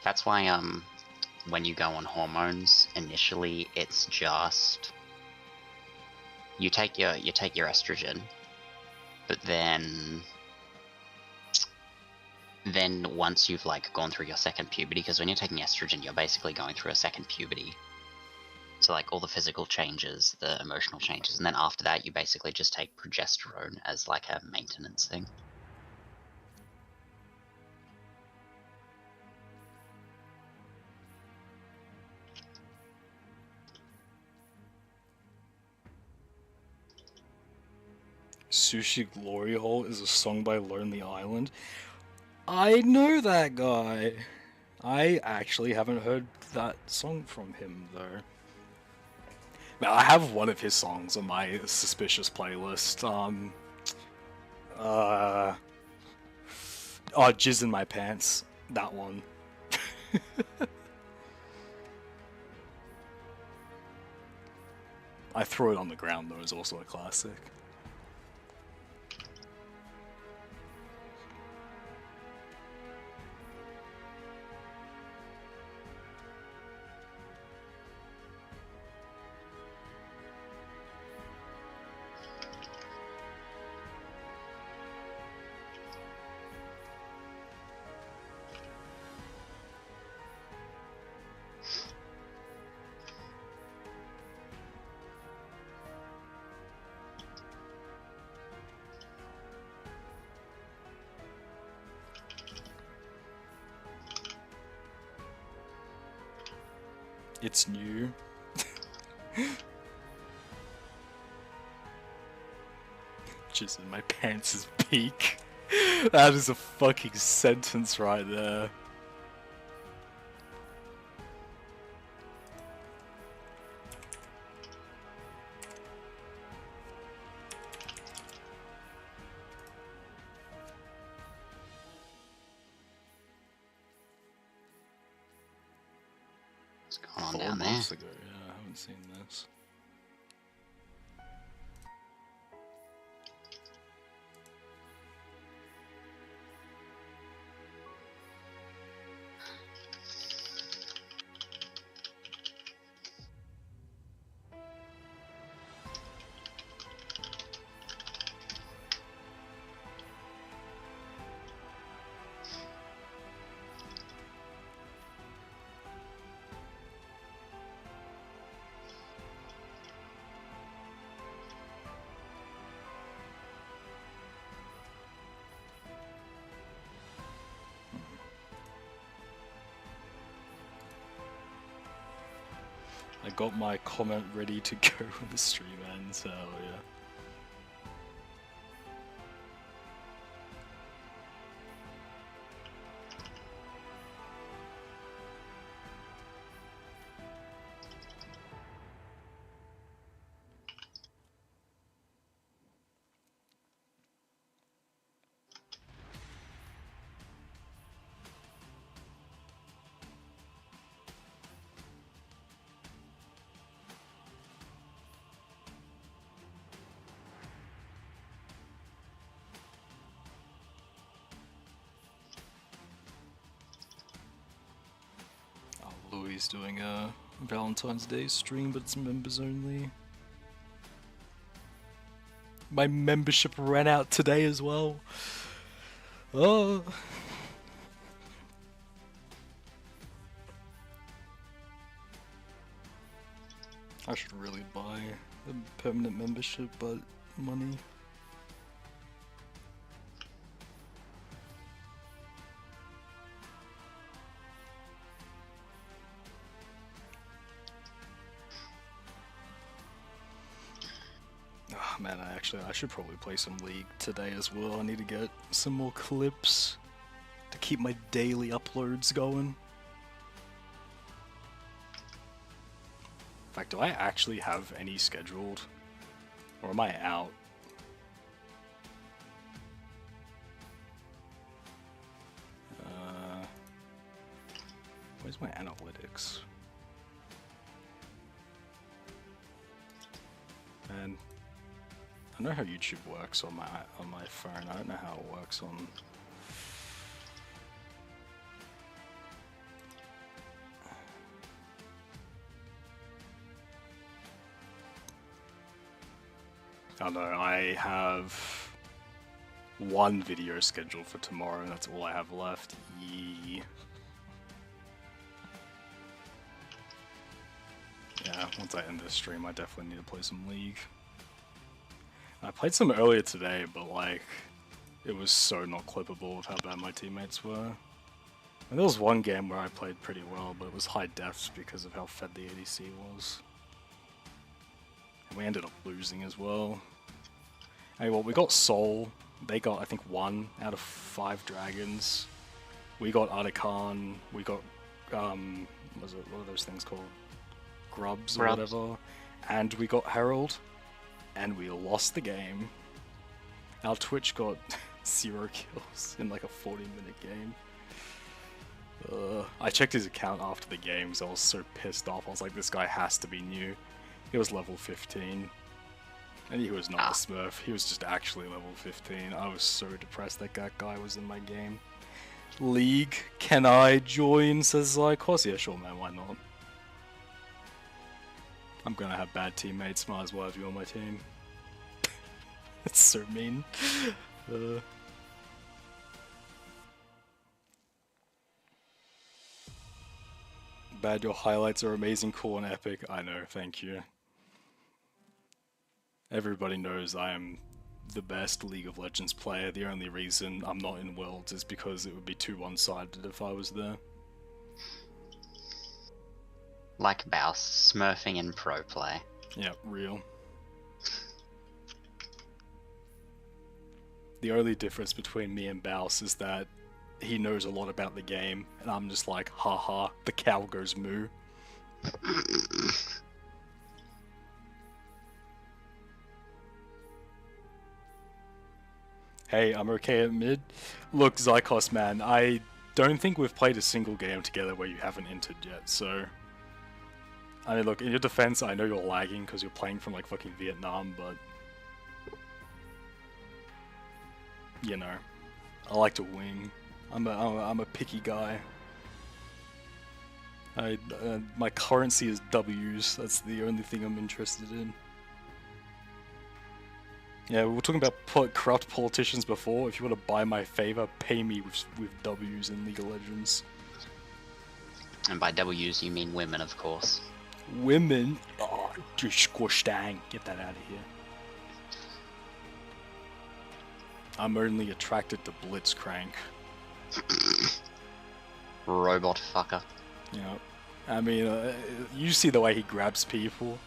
That's why, when you go on hormones, initially it's just... You take your estrogen, but then once you've like gone through your second puberty, because when you're taking estrogen, you're basically going through a second puberty. So like all the physical changes, the emotional changes, and then after that you basically just take progesterone as like a maintenance thing. Sushi Glory Hole is a song by Lonely Island. I know that guy. I actually haven't heard that song from him, though. Now, I have one of his songs on my Suspicious playlist. Oh, Jizz in My Pants. That one. I Throw It on the Ground though is also a classic. It's new. Just in my pants' peak. That is a fucking sentence right there. What's going on 4 down there? months ago, yeah, I haven't seen this. I got my comment ready to go when the stream ends, hell yeah. Louis doing a Valentine's Day stream, but it's members only. My membership ran out today as well. Oh. I should really buy a permanent membership, but money. Oh, man, I should probably play some League today as well. I need to get some more clips to keep my daily uploads going. In fact, do I actually have any scheduled? Or am I out? Where's my analytics? And I know how YouTube works on my phone. I don't know how it works on. Oh no, I have one video scheduled for tomorrow, and that's all I have left. Yee. Yeah, once I end this stream, I definitely need to play some League. I played some earlier today, but like, it was so not clippable with how bad my teammates were. And there was one game where I played pretty well, but it was high defs because of how fed the ADC was. And we ended up losing as well. Hey, well, we got Soul. They got, I think, 1 out of 5 dragons. We got Artican. We got, what are those things called? Grubs or whatever. And we got Herald. And we lost the game. Our Twitch got 0 kills in like a 40-minute game. I checked his account after the game because I was so pissed off. I was like, this guy has to be new. He was level 15. And he was not a smurf, he was just actually level 15. I was so depressed that guy was in my game. League, can I join? Says Zykos. Yeah, sure man, why not? I'm gonna have bad teammates, might as well have you on my team. It's so mean. Bad, your highlights are amazing, cool and epic. I know, thank you. Everybody knows I am the best League of Legends player. The only reason I'm not in Worlds is because it would be too one-sided if I was there. Like Baus, smurfing in pro play. Yeah, real. The only difference between me and Baus is that he knows a lot about the game, and I'm just like, haha, the cow goes moo. Hey, I'm okay at mid. Look, Zykos, man, I don't think we've played a single game together where you haven't entered yet, so... I mean, look, in your defense, I know you're lagging because you're playing from, like, fucking Vietnam, but... You know, I like to wing. I'm a picky guy. My currency is W's, that's the only thing I'm interested in. Yeah, we were talking about corrupt politicians before. If you want to buy my favor, pay me with W's in League of Legends. And by W's you mean women, of course. Women? Oh, just squish dang. Get that out of here. I'm only attracted to Blitzcrank. Robot fucker. Yeah. I mean, you see the way he grabs people.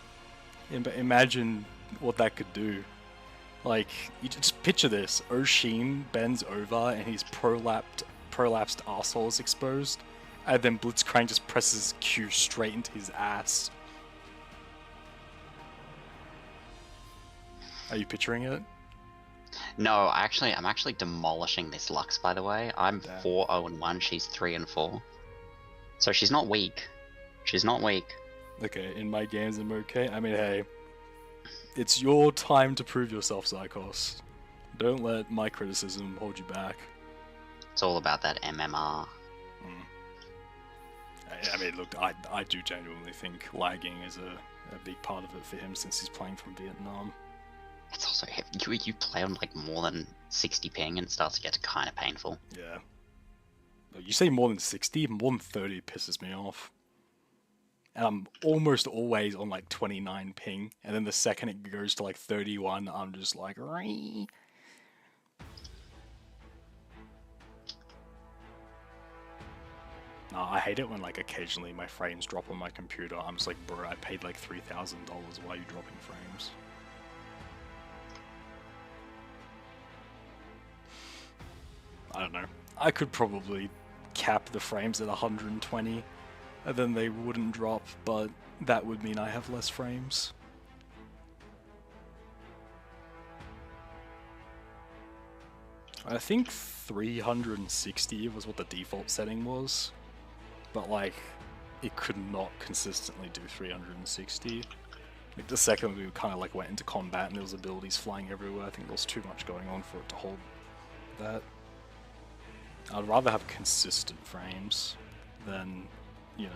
Imagine what that could do. Like, you just picture this. Oshin bends over and his prolapsed arsehole is exposed. And then Blitzcrank just presses Q straight into his ass. Are you picturing it? No, I'm actually demolishing this Lux, by the way. I'm 4-0-1, she's 3-4. So she's not weak. She's not weak. Okay, in my games I'm okay. I mean, hey. It's your time to prove yourself, Zykos. Don't let my criticism hold you back. It's all about that MMR. I mean, look, I do genuinely think lagging is a big part of it for him since he's playing from Vietnam. It's also, you play on like more than 60 ping and it starts to get kind of painful. Yeah. But you say more than 60, more than 30 pisses me off. And I'm almost always on like 29 ping, and then the second it goes to like 31, I'm just like, Ree. No, I hate it when like occasionally my frames drop on my computer. I'm just like, bro, I paid like $3,000. Why are you dropping frames? I don't know. I could probably cap the frames at 120. And then they wouldn't drop, but that would mean I have less frames. I think 360 was what the default setting was, but like, it could not consistently do 360. Like the second we kind of like went into combat and there was abilities flying everywhere, I think there was too much going on for it to hold that. I'd rather have consistent frames than, you know.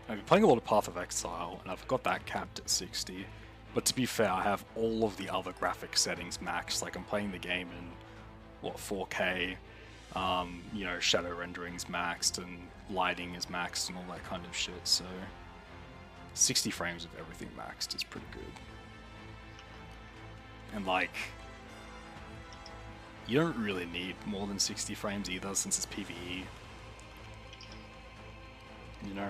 I've been playing a lot of Path of Exile, and I've got that capped at 60. But to be fair, I have all of the other graphic settings maxed. Like, I'm playing the game in, what, 4K, you know, shadow rendering's maxed, and lighting is maxed, and all that kind of shit, so... 60 frames of everything maxed is pretty good. And, like... You don't really need more than 60 frames either, since it's PvE. You know?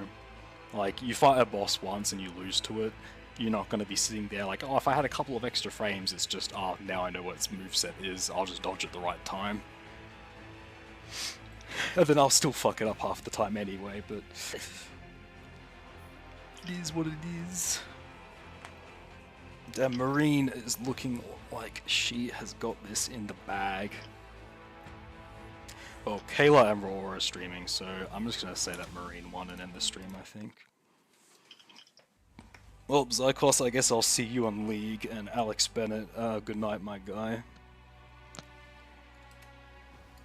Like, you fight a boss once and you lose to it, you're not going to be sitting there like, oh, if I had a couple of extra frames, it's just, oh, now I know what its moveset is, I'll just dodge at the right time. And then I'll still fuck it up half the time anyway, but... It is what it is. Damn, Marine is looking like she has got this in the bag. Well, Kayla and Raw are streaming, so I'm just gonna say that Marine won and end the stream, I think. Well, Zycos, I guess I'll see you on League, and Alex Bennett, good night, my guy.